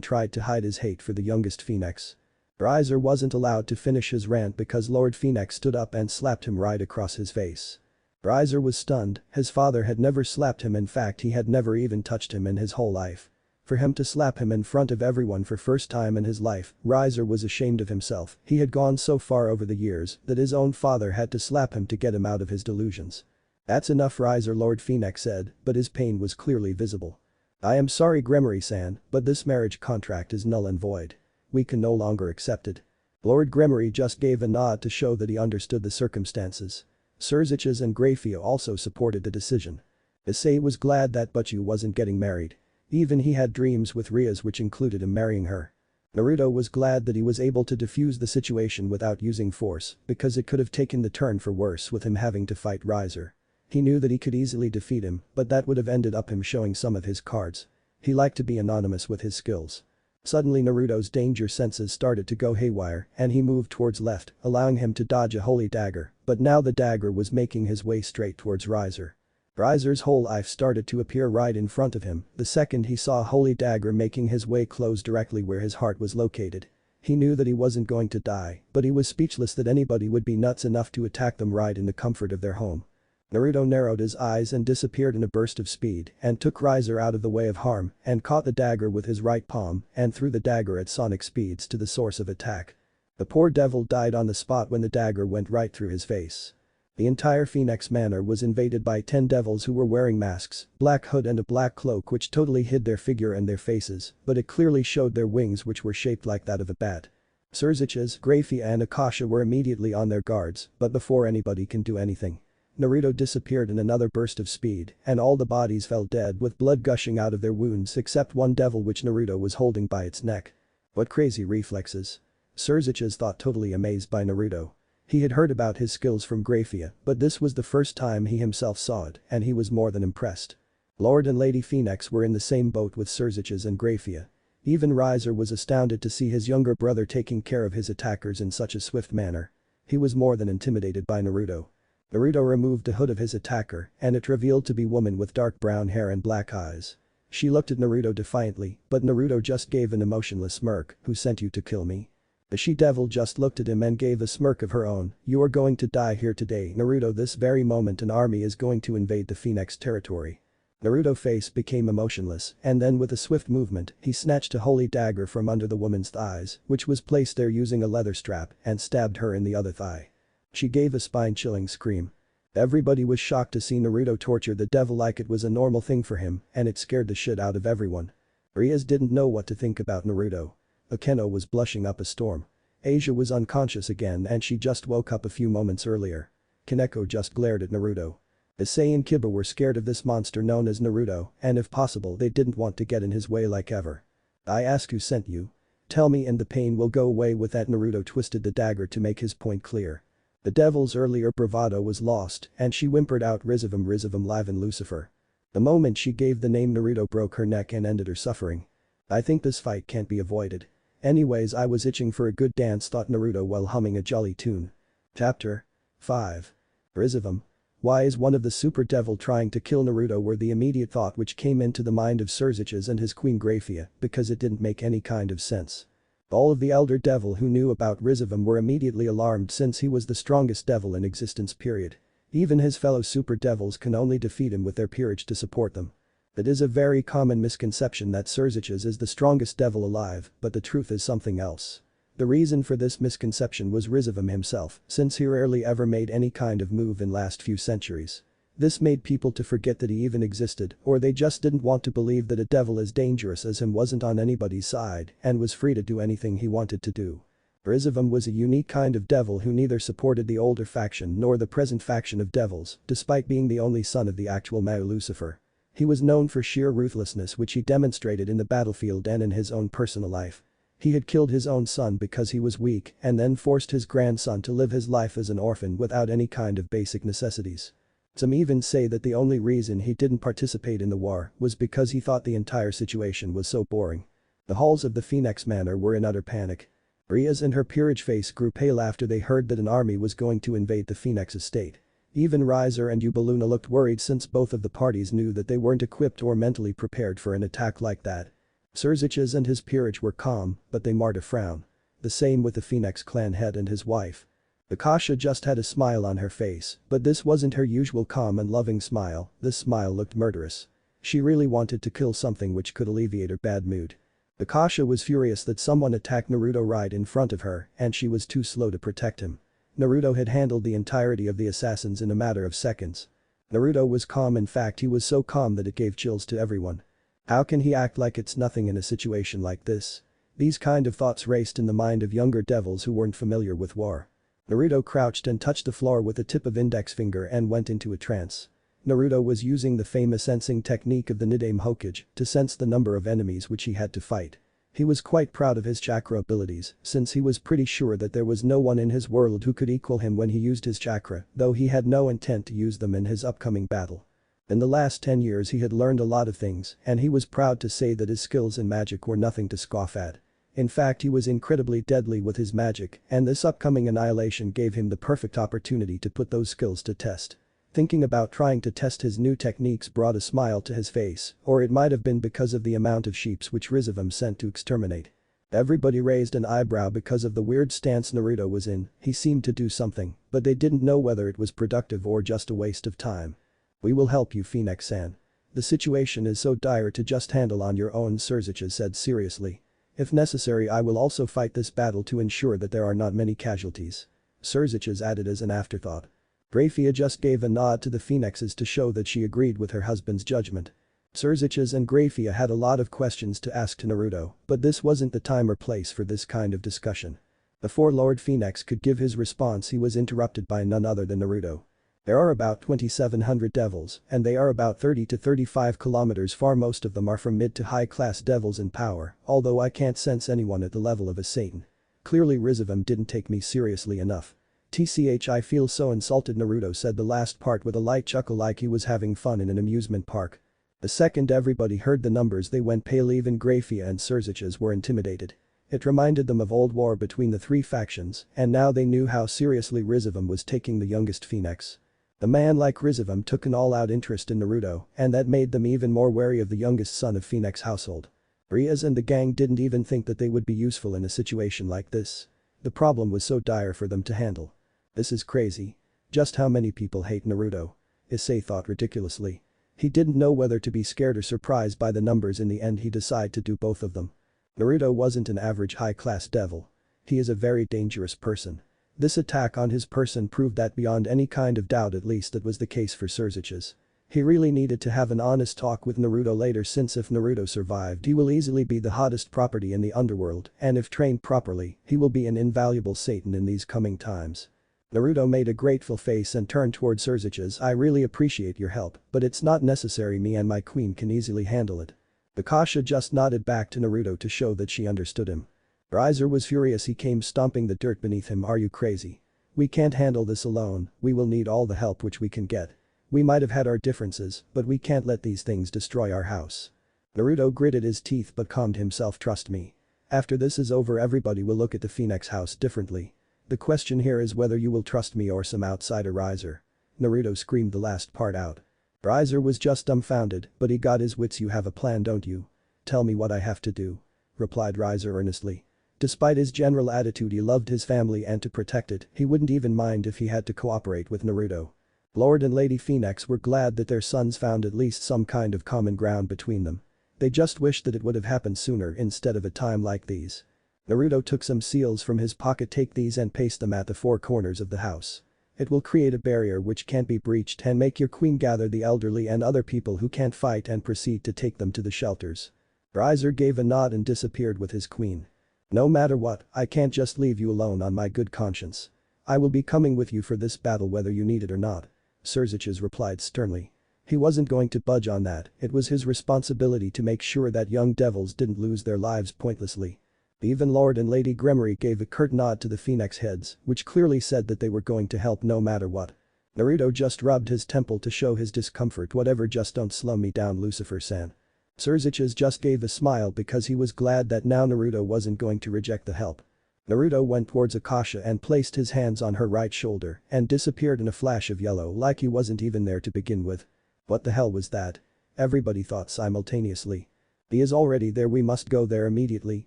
try to hide his hate for the youngest Phenex. Riser wasn't allowed to finish his rant because Lord Phenex stood up and slapped him right across his face. Riser was stunned. His father had never slapped him. In fact, he had never even touched him in his whole life. For him to slap him in front of everyone for first time in his life, Riser was ashamed of himself. He had gone so far over the years that his own father had to slap him to get him out of his delusions. That's enough, Riser, Lord Phenex said, but his pain was clearly visible. I am sorry, Gremory-san, but this marriage contract is null and void. We can no longer accept it. Lord Gremory just gave a nod to show that he understood the circumstances. Surziches and Grafia also supported the decision. Issei was glad that Butchu wasn't getting married. Even he had dreams with Rias which included him marrying her. Naruto was glad that he was able to defuse the situation without using force because it could have taken the turn for worse with him having to fight Riser. He knew that he could easily defeat him, but that would have ended up him showing some of his cards. He liked to be anonymous with his skills. Suddenly Naruto's danger senses started to go haywire and he moved towards left, allowing him to dodge a holy dagger, but now the dagger was making his way straight towards Riser. Riser's whole life started to appear right in front of him the second he saw a holy dagger making his way close directly where his heart was located. He knew that he wasn't going to die, but he was speechless that anybody would be nuts enough to attack them right in the comfort of their home. Naruto narrowed his eyes and disappeared in a burst of speed and took Riser out of the way of harm and caught the dagger with his right palm and threw the dagger at sonic speeds to the source of attack. The poor devil died on the spot when the dagger went right through his face. The entire Phenex Manor was invaded by 10 devils who were wearing masks, black hood and a black cloak which totally hid their figure and their faces, but it clearly showed their wings which were shaped like that of a bat. Surziches, Grafia and Akasha were immediately on their guards, but before anybody can do anything, Naruto disappeared in another burst of speed and all the bodies fell dead with blood gushing out of their wounds except one devil which Naruto was holding by its neck. What crazy reflexes. Crazyrajat thought, totally amazed by Naruto. He had heard about his skills from Graphia, but this was the first time he himself saw it, and he was more than impressed. Lord and Lady Phenex were in the same boat with Crazyrajat and Graphia. Even Riser was astounded to see his younger brother taking care of his attackers in such a swift manner. He was more than intimidated by Naruto. Naruto removed the hood of his attacker, and it revealed to be a woman with dark brown hair and black eyes. She looked at Naruto defiantly, but Naruto just gave an emotionless smirk. "Who sent you to kill me?" The she-devil just looked at him and gave a smirk of her own. "You are going to die here today, Naruto. This very moment an army is going to invade the Phenex territory." Naruto's face became emotionless, and then with a swift movement, he snatched a holy dagger from under the woman's thighs, which was placed there using a leather strap, and stabbed her in the other thigh. She gave a spine-chilling scream. Everybody was shocked to see Naruto torture the devil like it was a normal thing for him, and it scared the shit out of everyone. Rias didn't know what to think about Naruto. Akeno was blushing up a storm. Asia was unconscious again and she just woke up a few moments earlier. Kaneko just glared at Naruto. Issei and Kiba were scared of this monster known as Naruto, and if possible they didn't want to get in his way like ever. "I ask who sent you. Tell me and the pain will go away." With that, Naruto twisted the dagger to make his point clear. The devil's earlier bravado was lost and she whimpered out, "Rizavam, Rizavam, live in Lucifer." The moment she gave the name Naruto broke her neck and ended her suffering. "I think this fight can't be avoided. Anyways, I was itching for a good dance," thought Naruto while humming a jolly tune. Chapter 5. Rizavam. Why is one of the super devil trying to kill Naruto? Were the immediate thought which came into the mind of Crazyrajat and his queen Graphia, because it didn't make any kind of sense. All of the elder devil who knew about Rizavam were immediately alarmed since he was the strongest devil in existence period. Even his fellow super devils can only defeat him with their peerage to support them. It is a very common misconception that Crazyrajat is the strongest devil alive, but the truth is something else. The reason for this misconception was Rizavam himself, since he rarely ever made any kind of move in last few centuries. This made people to forget that he even existed, or they just didn't want to believe that a devil as dangerous as him wasn't on anybody's side and was free to do anything he wanted to do. Rizavam was a unique kind of devil who neither supported the older faction nor the present faction of devils, despite being the only son of the actual Mao Lucifer. He was known for sheer ruthlessness, which he demonstrated in the battlefield and in his own personal life. He had killed his own son because he was weak and then forced his grandson to live his life as an orphan without any kind of basic necessities. Some even say that the only reason he didn't participate in the war was because he thought the entire situation was so boring. The halls of the Phenex Manor were in utter panic. Rias and her peerage face grew pale after they heard that an army was going to invade the Phenex estate. Even Riser and Ubaluna looked worried since both of the parties knew that they weren't equipped or mentally prepared for an attack like that. Crazyrajat and his peerage were calm, but they marred a frown. The same with the Phenex clan head and his wife. Akasha just had a smile on her face, but this wasn't her usual calm and loving smile. This smile looked murderous. She really wanted to kill something which could alleviate her bad mood. Akasha was furious that someone attacked Naruto right in front of her and she was too slow to protect him. Naruto had handled the entirety of the assassins in a matter of seconds. Naruto was calm, in fact he was so calm that it gave chills to everyone. How can he act like it's nothing in a situation like this? These kind of thoughts raced in the mind of younger devils who weren't familiar with war. Naruto crouched and touched the floor with the tip of index finger and went into a trance. Naruto was using the famous sensing technique of the Nidaime Hokage to sense the number of enemies which he had to fight. He was quite proud of his chakra abilities since he was pretty sure that there was no one in his world who could equal him when he used his chakra, though he had no intent to use them in his upcoming battle. In the last 10 years he had learned a lot of things and he was proud to say that his skills in magic were nothing to scoff at. In fact, he was incredibly deadly with his magic and this upcoming annihilation gave him the perfect opportunity to put those skills to test. Thinking about trying to test his new techniques brought a smile to his face, or it might have been because of the amount of sheeps which Rizavam sent to exterminate. Everybody raised an eyebrow because of the weird stance Naruto was in. He seemed to do something, but they didn't know whether it was productive or just a waste of time. "We will help you, Phenex-san. The situation is so dire to just handle on your own," Crazyrajat said seriously. "If necessary I will also fight this battle to ensure that there are not many casualties." Crazyrajat added as an afterthought. Graphia just gave a nod to the Phenexes to show that she agreed with her husband's judgment. Crazyrajat and Graphia had a lot of questions to ask to Naruto, but this wasn't the time or place for this kind of discussion. Before Lord Phenex could give his response he was interrupted by none other than Naruto. "There are about 2,700 devils, and they are about 30 to 35 kilometers far. Most of them are from mid to high class devils in power, although I can't sense anyone at the level of a Satan. Clearly Rizavum didn't take me seriously enough. TCH, I feel so insulted, Naruto said the last part with a light chuckle like he was having fun in an amusement park. The second everybody heard the numbers they went pale. Even Grafia and Surziches were intimidated. It reminded them of old war between the three factions, and now they knew how seriously Rizavum was taking the youngest phenex. A man like Rizavum took an all-out interest in Naruto, and that made them even more wary of the youngest son of Phenex household. Riaz and the gang didn't even think that they would be useful in a situation like this. The problem was so dire for them to handle. This is crazy. Just how many people hate Naruto? Issei thought ridiculously. He didn't know whether to be scared or surprised by the numbers. In the end he decided to do both of them. Naruto wasn't an average high-class devil. He is a very dangerous person. This attack on his person proved that beyond any kind of doubt. At least that was the case for Surziches. He really needed to have an honest talk with Naruto later, since if Naruto survived he will easily be the hottest property in the underworld, and if trained properly, he will be an invaluable Satan in these coming times. Naruto made a grateful face and turned toward Surziches. I really appreciate your help, but it's not necessary, me and my queen can easily handle it. Akasha just nodded back to Naruto to show that she understood him. Rizer was furious. He came stomping the dirt beneath him. Are you crazy? We can't handle this alone, we will need all the help which we can get. We might have had our differences, but we can't let these things destroy our house. Naruto gritted his teeth but calmed himself. Trust me. After this is over everybody will look at the Phenex house differently. The question here is whether you will trust me or some outsider. Rizer. Naruto screamed the last part out. Rizer was just dumbfounded, but he got his wits. You have a plan, don't you? Tell me what I have to do. Replied Rizer earnestly. Despite his general attitude, he loved his family and to protect it, he wouldn't even mind if he had to cooperate with Naruto. Lord and Lady Phenex were glad that their sons found at least some kind of common ground between them. They just wished that it would have happened sooner instead of a time like these. Naruto took some seals from his pocket. Take these and paste them at the four corners of the house. It will create a barrier which can't be breached and make your queen gather the elderly and other people who can't fight and proceed to take them to the shelters. Rizer gave a nod and disappeared with his queen. No matter what, I can't just leave you alone on my good conscience. I will be coming with you for this battle whether you need it or not. Surziches replied sternly. He wasn't going to budge on that. It was his responsibility to make sure that young devils didn't lose their lives pointlessly. Even Lord and Lady Gremory gave a curt nod to the Phenex heads, which clearly said that they were going to help no matter what. Naruto just rubbed his temple to show his discomfort. Whatever, just don't slow me down, Lucifer-san. Surziches just gave a smile because he was glad that now Naruto wasn't going to reject the help. Naruto went towards Akasha and placed his hands on her right shoulder and disappeared in a flash of yellow like he wasn't even there to begin with. What the hell was that? Everybody thought simultaneously. He is already there, we must go there immediately,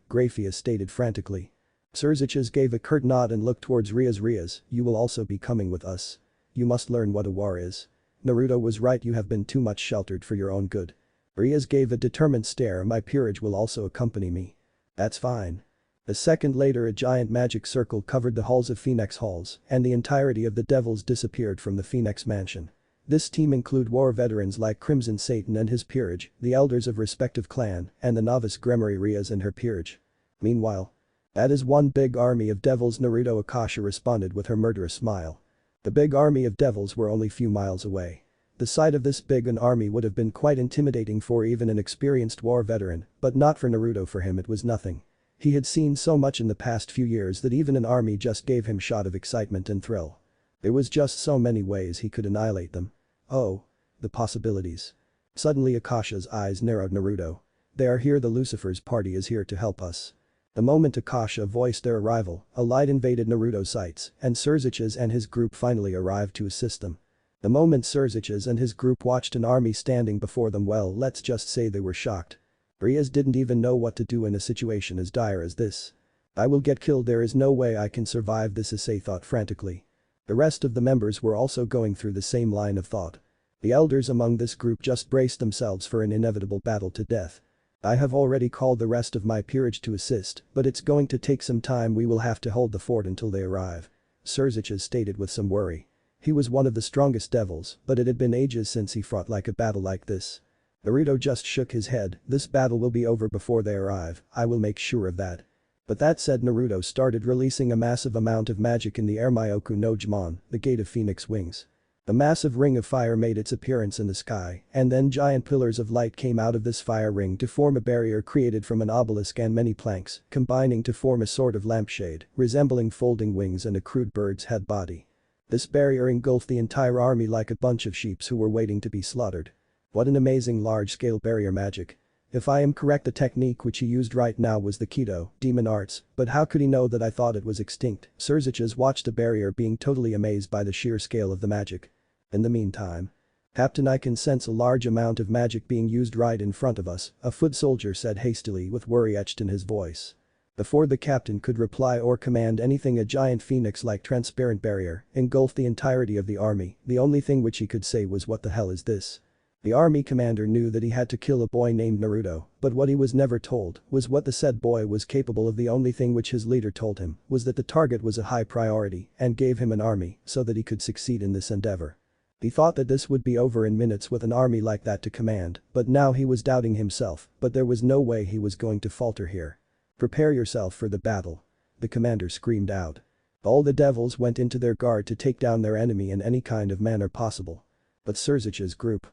Grafia stated frantically. Surziches gave a curt nod and looked towards Riaz. You will also be coming with us. You must learn what a war is. Naruto was right, you have been too much sheltered for your own good. Riaz gave a determined stare. My peerage will also accompany me. That's fine. A second later a giant magic circle covered the halls of Phenex halls and the entirety of the devils disappeared from the Phenex mansion. This team include war veterans like Crimson Satan and his peerage, the elders of respective clan, and the novice Gremory Riaz and her peerage. Meanwhile, that is one big army of devils, Naruto. Akasha responded with her murderous smile. The big army of devils were only few miles away. The sight of this big an army would have been quite intimidating for even an experienced war veteran, but not for Naruto. For him it was nothing. He had seen so much in the past few years that even an army just gave him shot of excitement and thrill. There was just so many ways he could annihilate them. Oh. The possibilities. Suddenly Akasha's eyes narrowed. Naruto. They are here, the Lucifer's party is here to help us. The moment Akasha voiced their arrival, a light invaded Naruto's sights and Surziches and his group finally arrived to assist them. The moment Surziches and his group watched an army standing before them, well, let's just say they were shocked. Riaz didn't even know what to do in a situation as dire as this. I will get killed, there is no way I can survive this, Issei thought frantically. The rest of the members were also going through the same line of thought. The elders among this group just braced themselves for an inevitable battle to death. I have already called the rest of my peerage to assist, but it's going to take some time, we will have to hold the fort until they arrive. Surziches stated with some worry. He was one of the strongest devils, but it had been ages since he fought like a battle like this. Naruto just shook his head. This battle will be over before they arrive, I will make sure of that. But that said, Naruto started releasing a massive amount of magic in the air. Myoku no Jimon, the gate of Phoenix wings. A massive ring of fire made its appearance in the sky, and then giant pillars of light came out of this fire ring to form a barrier created from an obelisk and many planks, combining to form a sort of lampshade, resembling folding wings and a crude bird's head body. This barrier engulfed the entire army like a bunch of sheep who were waiting to be slaughtered. What an amazing large-scale barrier magic. If I am correct, the technique which he used right now was the Keto, demon arts, but how could he know that I thought it was extinct? Crazyrajat watched the barrier being totally amazed by the sheer scale of the magic. In the meantime, Captain, I can sense a large amount of magic being used right in front of us, a foot soldier said hastily with worry etched in his voice. Before the captain could reply or command anything, a giant phoenix-like transparent barrier engulfed the entirety of the army. The only thing which he could say was, "What the hell is this?" The army commander knew that he had to kill a boy named Naruto, but what he was never told was what the said boy was capable of. The only thing which his leader told him was that the target was a high priority and gave him an army so that he could succeed in this endeavor. He thought that this would be over in minutes with an army like that to command, but now he was doubting himself, but there was no way he was going to falter here. "Prepare yourself for the battle," the commander screamed out. All the devils went into their guard to take down their enemy in any kind of manner possible. But Crazyrajat's group,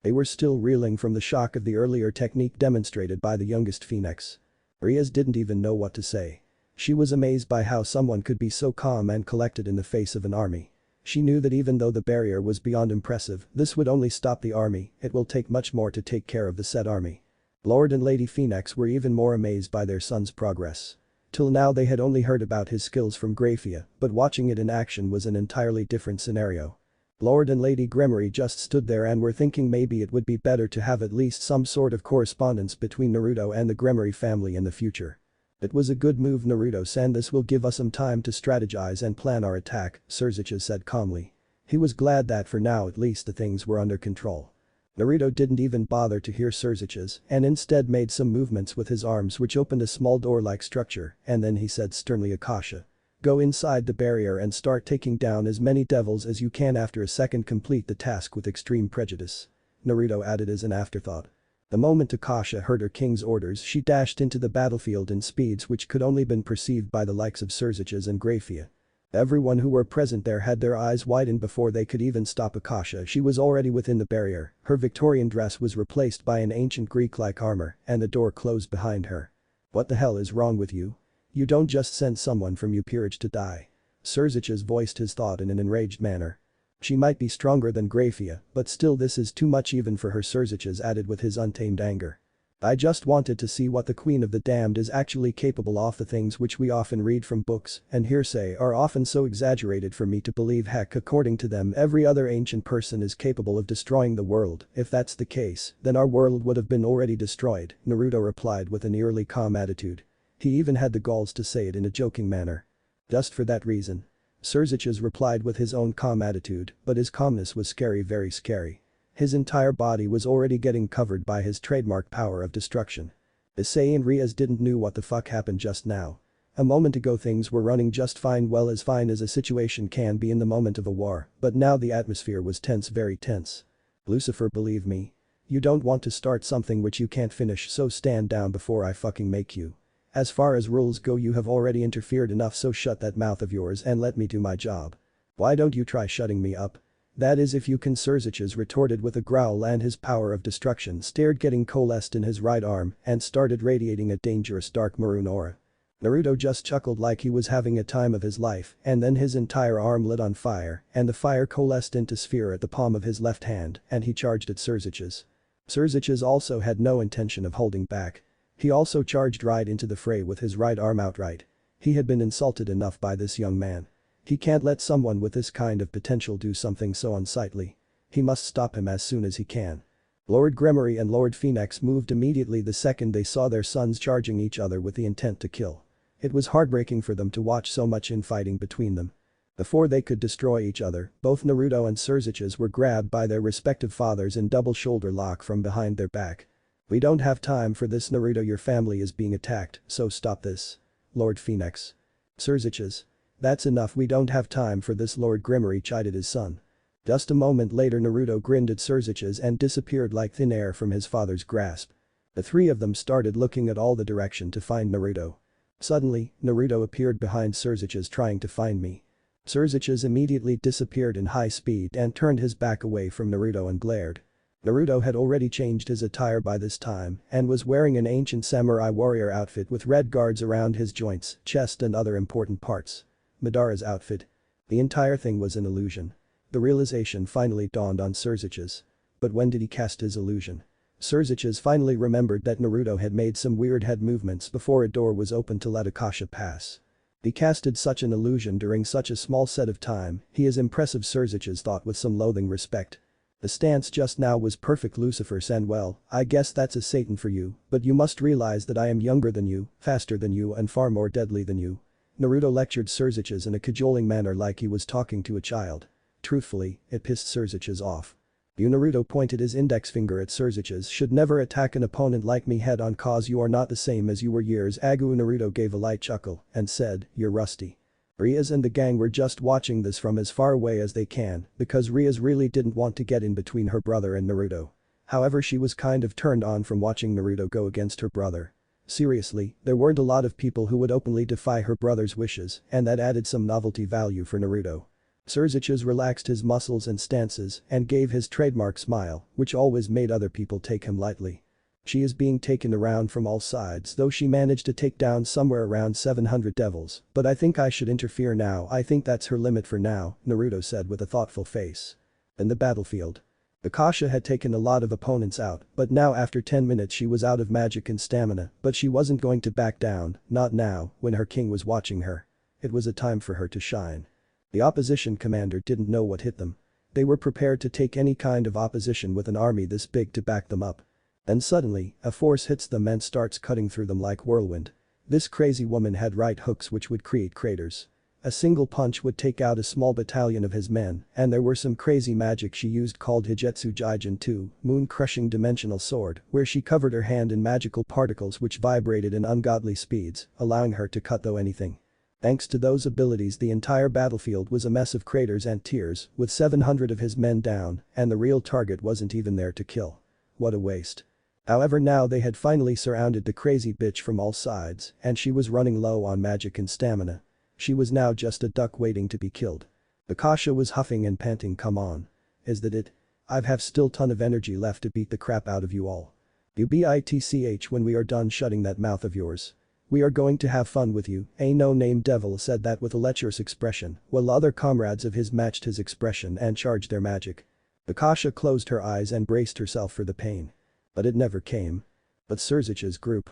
they were still reeling from the shock of the earlier technique demonstrated by the youngest phoenix. Riaz didn't even know what to say. She was amazed by how someone could be so calm and collected in the face of an army. She knew that even though the barrier was beyond impressive, this would only stop the army. It will take much more to take care of the said army. Lord and Lady Phoenix were even more amazed by their son's progress. Till now they had only heard about his skills from Graphia, but watching it in action was an entirely different scenario. Lord and Lady Gremory just stood there and were thinking maybe it would be better to have at least some sort of correspondence between Naruto and the Gremory family in the future. "It was a good move, Naruto-san. This will give us some time to strategize and plan our attack," Crazyrajat said calmly. He was glad that for now at least the things were under control. Naruto didn't even bother to hear Crazyrajat and instead made some movements with his arms which opened a small door-like structure, and then he said sternly, "Akasha, go inside the barrier and start taking down as many devils as you can." After a second, complete the task with extreme prejudice, Naruto added as an afterthought. The moment Akasha heard her king's orders, she dashed into the battlefield in speeds which could only been perceived by the likes of Crazyrajat and Graphia. Everyone who were present there had their eyes widened before they could even stop Akasha. She was already within the barrier, her Victorian dress was replaced by an ancient Greek-like armor, and the door closed behind her. "What the hell is wrong with you? You don't just send someone from your peerage to die." Crazyrajat voiced his thought in an enraged manner. "She might be stronger than Graphia, but still this is too much even for her," Crazyrajat added with his untamed anger. "I just wanted to see what the Queen of the Damned is actually capable of. The things which we often read from books and hearsay are often so exaggerated for me to believe. Heck, according to them every other ancient person is capable of destroying the world. If that's the case, then our world would have been already destroyed," Naruto replied with an eerily calm attitude. He even had the galls to say it in a joking manner. "Just for that reason," Crazyrajat replied with his own calm attitude, but his calmness was scary, very scary. His entire body was already getting covered by his trademark power of destruction. Issei and Riaz didn't know what the fuck happened just now. A moment ago things were running just fine, well, as fine as a situation can be in the moment of a war, but now the atmosphere was tense, very tense. "Lucifer, believe me. You don't want to start something which you can't finish, so stand down before I fucking make you. As far as rules go, you have already interfered enough, so shut that mouth of yours and let me do my job. Why don't you try shutting me up? That is if you can," Crazyrajat retorted with a growl, and his power of destruction started getting coalesced in his right arm and started radiating a dangerous dark maroon aura. Naruto just chuckled like he was having a time of his life, and then his entire arm lit on fire and the fire coalesced into sphere at the palm of his left hand and he charged at Crazyrajat. Crazyrajat also had no intention of holding back. He also charged right into the fray with his right arm outright. He had been insulted enough by this young man. He can't let someone with this kind of potential do something so unsightly. He must stop him as soon as he can. Lord Gremory and Lord Phoenix moved immediately the second they saw their sons charging each other with the intent to kill. It was heartbreaking for them to watch so much infighting between them. Before they could destroy each other, both Naruto and Crazyrajat were grabbed by their respective fathers in double shoulder lock from behind their back. "We don't have time for this, Naruto, your family is being attacked, so stop this." Lord Phoenix. "Crazyrajat. That's enough, we don't have time for this," Lord Gremory chided his son. Just a moment later Naruto grinned at Crazyrajat and disappeared like thin air from his father's grasp. The three of them started looking at all the direction to find Naruto. Suddenly, Naruto appeared behind Crazyrajat, trying to find me. Crazyrajat immediately disappeared in high speed and turned his back away from Naruto and glared. Naruto had already changed his attire by this time and was wearing an ancient samurai warrior outfit with red guards around his joints, chest and other important parts. Madara's outfit. The entire thing was an illusion. The realization finally dawned on Crazyrajat. But when did he cast his illusion? Crazyrajat finally remembered that Naruto had made some weird head movements before a door was opened to let Akasha pass. He casted such an illusion during such a small set of time, he is impressive, Crazyrajat thought with some loathing respect. The stance just now was perfect, Lucifer's, and well, I guess that's a Satan for you, but you must realize that I am younger than you, faster than you and far more deadly than you. Naruto lectured Crazyrajat in a cajoling manner like he was talking to a child. Truthfully, it pissed Crazyrajat off. You, Naruto pointed his index finger at Crazyrajat, should never attack an opponent like me head on cause you are not the same as you were years ago. Naruto gave a light chuckle and said, you're rusty. Riaz and the gang were just watching this from as far away as they can because Riaz really didn't want to get in between her brother and Naruto. However, she was kind of turned on from watching Naruto go against her brother. Seriously, there weren't a lot of people who would openly defy her brother's wishes and that added some novelty value for Naruto. Crazyrajat relaxed his muscles and stances and gave his trademark smile, which always made other people take him lightly. She is being taken around from all sides, though she managed to take down somewhere around 700 devils, but I think I should interfere now. I think that's her limit for now, Naruto said with a thoughtful face. In the battlefield. Akasha had taken a lot of opponents out, but now after 10 minutes she was out of magic and stamina, but she wasn't going to back down, not now, when her king was watching her. It was a time for her to shine. The opposition commander didn't know what hit them. They were prepared to take any kind of opposition with an army this big to back them up. Then suddenly, a force hits them and starts cutting through them like whirlwind. This crazy woman had right hooks which would create craters. A single punch would take out a small battalion of his men, and there were some crazy magic she used called Higetsu Jigen 2, moon-crushing dimensional sword, where she covered her hand in magical particles which vibrated in ungodly speeds, allowing her to cut through anything. Thanks to those abilities, the entire battlefield was a mess of craters and tears, with 700 of his men down, and the real target wasn't even there to kill. What a waste. However, now they had finally surrounded the crazy bitch from all sides, and she was running low on magic and stamina. She was now just a duck waiting to be killed. Akasha was huffing and panting. Come on. Is that it? I've have still ton of energy left to beat the crap out of you all. You bitch when we are done shutting that mouth of yours. We are going to have fun with you. A no-name devil said that with a lecherous expression, while other comrades of his matched his expression and charged their magic. Akasha closed her eyes and braced herself for the pain. But it never came. But Crazyrajat's group.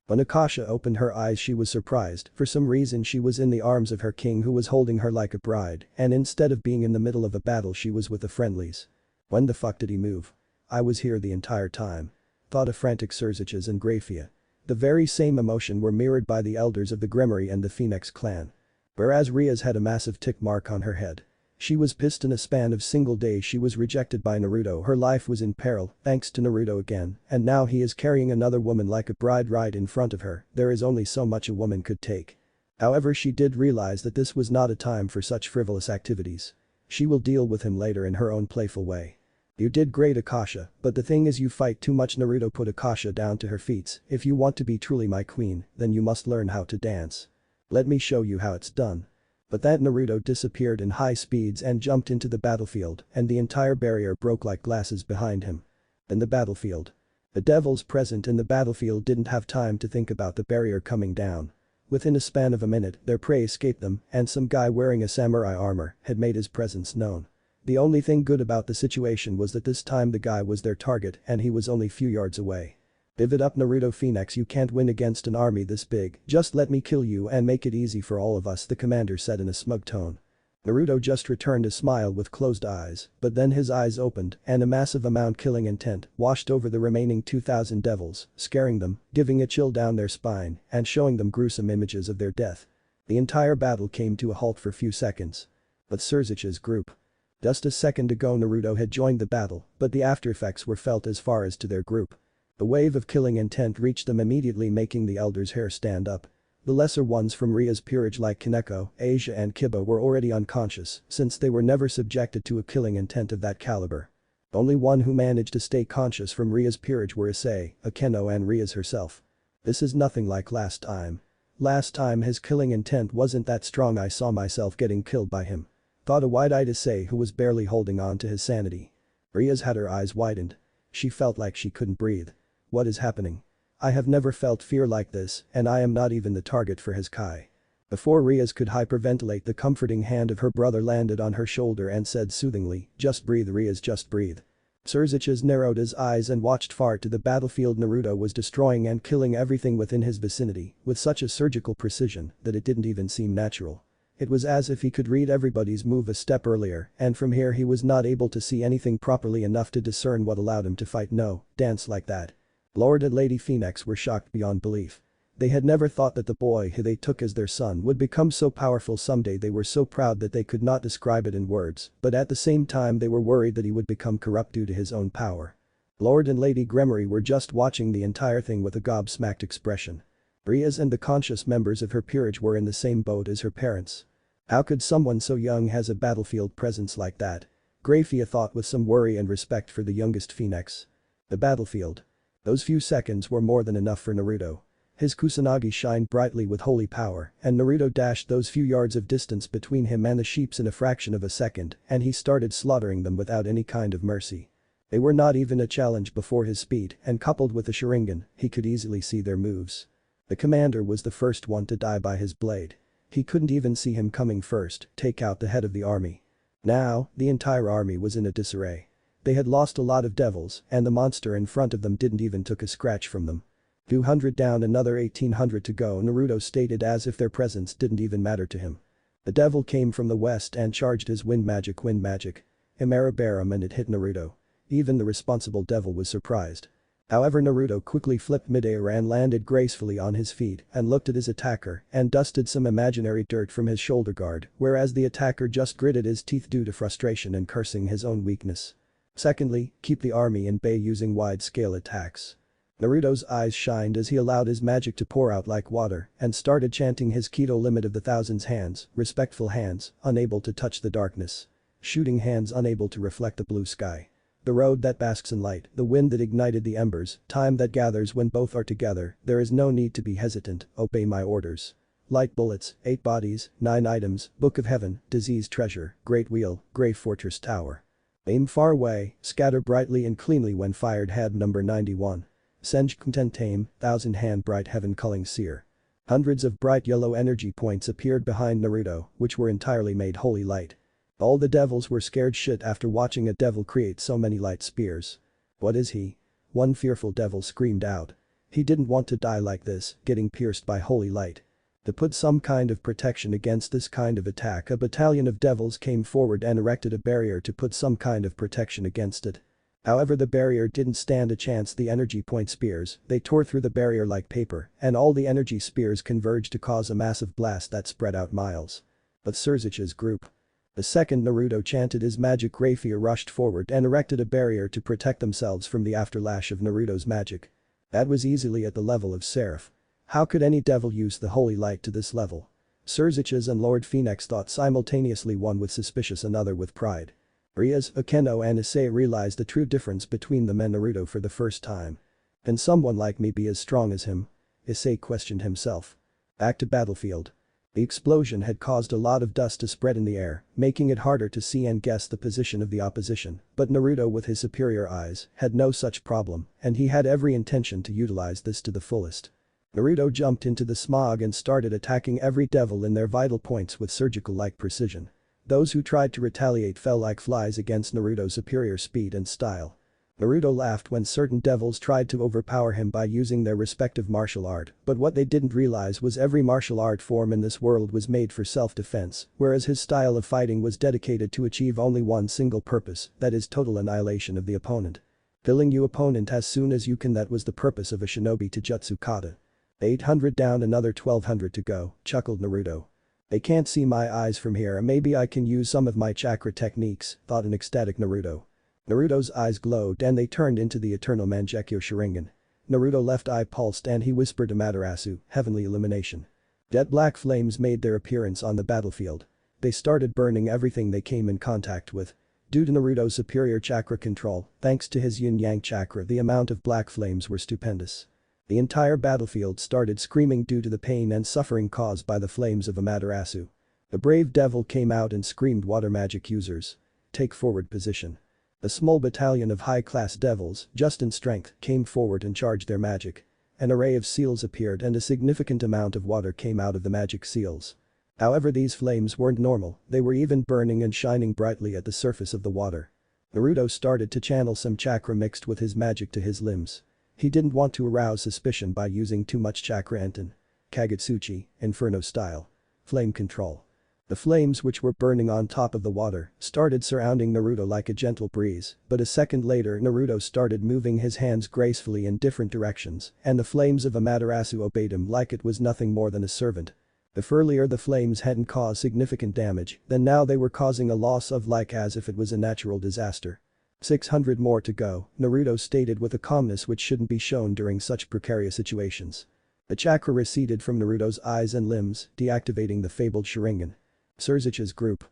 When Akasha opened her eyes she was surprised. For some reason she was in the arms of her king who was holding her like a bride, and instead of being in the middle of a battle she was with the friendlies. When the fuck did he move? I was here the entire time. Thought a frantic Crazyrajat and Graphia. The very same emotion were mirrored by the elders of the Grimory and the Phenex clan. Whereas Riaz had a massive tick mark on her head. She was pissed. In a span of single days she was rejected by Naruto. Her life was in peril thanks to Naruto again, and now he is carrying another woman like a bride right in front of her. There is only so much a woman could take. However, she did realize that this was not a time for such frivolous activities. She will deal with him later in her own playful way. You did great, Akasha, but the thing is you fight too much. Naruto put Akasha down to her feet. If you want to be truly my queen, then you must learn how to dance. Let me show you how it's done. But that Naruto disappeared in high speeds and jumped into the battlefield, and the entire barrier broke like glasses behind him. In the battlefield. The devils present in the battlefield didn't have time to think about the barrier coming down. Within a span of a minute, their prey escaped them, and some guy wearing a samurai armor had made his presence known. The only thing good about the situation was that this time the guy was their target and he was only few yards away. Give it up, Naruto Phenex, you can't win against an army this big. Just let me kill you and make it easy for all of us, the commander said in a smug tone. Naruto just returned a smile with closed eyes, but then his eyes opened and a massive amount killing intent washed over the remaining 2,000 devils, scaring them, giving a chill down their spine and showing them gruesome images of their death. The entire battle came to a halt for a few seconds. But Crazyrajat's group. Just a second ago Naruto had joined the battle, but the after effects were felt as far as to their group. The wave of killing intent reached them immediately, making the elders' hair stand up. The lesser ones from Ria's peerage like Kaneko, Asia and Kiba were already unconscious since they were never subjected to a killing intent of that caliber. Only one who managed to stay conscious from Ria's peerage were Issei, Akeno and Ria's herself. This is nothing like last time. Last time his killing intent wasn't that strong, I saw myself getting killed by him. Thought a wide-eyed Issei who was barely holding on to his sanity. Ria's had her eyes widened. She felt like she couldn't breathe. What is happening? I have never felt fear like this, and I am not even the target for his Kai. Before Riaz could hyperventilate, the comforting hand of her brother landed on her shoulder and said soothingly, "Just breathe, Riaz, just breathe." Surzich's narrowed his eyes and watched far to the battlefield. Naruto was destroying and killing everything within his vicinity with such a surgical precision that it didn't even seem natural. It was as if he could read everybody's move a step earlier, and from here he was not able to see anything properly enough to discern what allowed him to fight, no, dance like that. Lord and Lady Phenex were shocked beyond belief. They had never thought that the boy who they took as their son would become so powerful someday. They were so proud that they could not describe it in words, but at the same time they were worried that he would become corrupt due to his own power. Lord and Lady Gremory were just watching the entire thing with a gobsmacked expression. Riaz and the conscious members of her peerage were in the same boat as her parents. How could someone so young has a battlefield presence like that? Grafia thought with some worry and respect for the youngest Phoenix. The battlefield. Those few seconds were more than enough for Naruto. His Kusanagi shined brightly with holy power, and Naruto dashed those few yards of distance between him and the sheeps in a fraction of a second, and he started slaughtering them without any kind of mercy. They were not even a challenge before his speed, and coupled with the sharingan, he could easily see their moves. The commander was the first one to die by his blade. He couldn't even see him coming first, take out the head of the army. Now, the entire army was in a disarray. They had lost a lot of devils, and the monster in front of them didn't even took a scratch from them. 200 down, another 1800 to go, Naruto stated as if their presence didn't even matter to him. The devil came from the west and charged his wind magic. Imarabaram, and it hit Naruto. Even the responsible devil was surprised. However, Naruto quickly flipped midair and landed gracefully on his feet and looked at his attacker and dusted some imaginary dirt from his shoulder guard, whereas the attacker just gritted his teeth due to frustration and cursing his own weakness. Secondly, keep the army in bay using wide-scale attacks. Naruto's eyes shined as he allowed his magic to pour out like water and started chanting his Keto limit of the thousands hands, respectful hands, unable to touch the darkness. Shooting hands unable to reflect the blue sky. The road that basks in light, the wind that ignited the embers, time that gathers when both are together, there is no need to be hesitant, obey my orders. Light bullets, 8 bodies, 9 items, Book of Heaven, Disease Treasure, Great Wheel, Grave Fortress Tower. Aim far away, scatter brightly and cleanly when fired. Had number 91. Senj Content Tame, 1000 Hand Bright Heaven Culling Seer. Hundreds of bright yellow energy points appeared behind Naruto, which were entirely made holy light. All the devils were scared shit after watching a devil create so many light spears. What is he? One fearful devil screamed out. He didn't want to die like this, getting pierced by holy light. To put some kind of protection against this kind of attack, a battalion of devils came forward and erected a barrier to put some kind of protection against it. However, the barrier didn't stand a chance. The energy point spears, they tore through the barrier like paper, and all the energy spears converged to cause a massive blast that spread out miles. But Surzich's group. The second Naruto chanted his magic, Grafia rushed forward and erected a barrier to protect themselves from the afterlash of Naruto's magic. That was easily at the level of Seraph. How could any devil use the holy light to this level? Surzich's and Lord Phoenix thought simultaneously, one with suspicious, another with pride. Riaz, Akeno and Issei realized the true difference between them and Naruto for the first time. Can someone like me be as strong as him? Issei questioned himself. Back to battlefield. The explosion had caused a lot of dust to spread in the air, making it harder to see and guess the position of the opposition, but Naruto with his superior eyes had no such problem, and he had every intention to utilize this to the fullest. Naruto jumped into the smog and started attacking every devil in their vital points with surgical-like precision. Those who tried to retaliate fell like flies against Naruto's superior speed and style. Naruto laughed when certain devils tried to overpower him by using their respective martial art, but what they didn't realize was every martial art form in this world was made for self-defense, whereas his style of fighting was dedicated to achieve only one single purpose, that is total annihilation of the opponent. Killing your opponent as soon as you can, that was the purpose of a shinobi Taijutsu kata. 800 down, another 1200 to go, chuckled Naruto. They can't see my eyes from here, maybe I can use some of my chakra techniques, thought an ecstatic Naruto. Naruto's eyes glowed and they turned into the eternal Mangekyo Sharingan. Naruto's left eye pulsed and he whispered Amaterasu, heavenly illumination. Jet black flames made their appearance on the battlefield. They started burning everything they came in contact with. Due to Naruto's superior chakra control, thanks to his yin-yang chakra, the amount of black flames were stupendous. The entire battlefield started screaming due to the pain and suffering caused by the flames of Amaterasu. The brave devil came out and screamed, "Water magic users. Take forward position." A small battalion of high-class devils, just in strength, came forward and charged their magic. An array of seals appeared and a significant amount of water came out of the magic seals. However, these flames weren't normal, they were even burning and shining brightly at the surface of the water. Naruto started to channel some chakra mixed with his magic to his limbs. He didn't want to arouse suspicion by using too much chakra enten. Kagetsuchi, Inferno style. Flame control. The flames, which were burning on top of the water, started surrounding Naruto like a gentle breeze, but a second later Naruto started moving his hands gracefully in different directions, and the flames of Amaterasu obeyed him like it was nothing more than a servant. If earlier the flames hadn't caused significant damage, then now they were causing a loss of like as if it was a natural disaster. 600 more to go, Naruto stated with a calmness which shouldn't be shown during such precarious situations. The chakra receded from Naruto's eyes and limbs, deactivating the fabled sharingan. Surzich's group.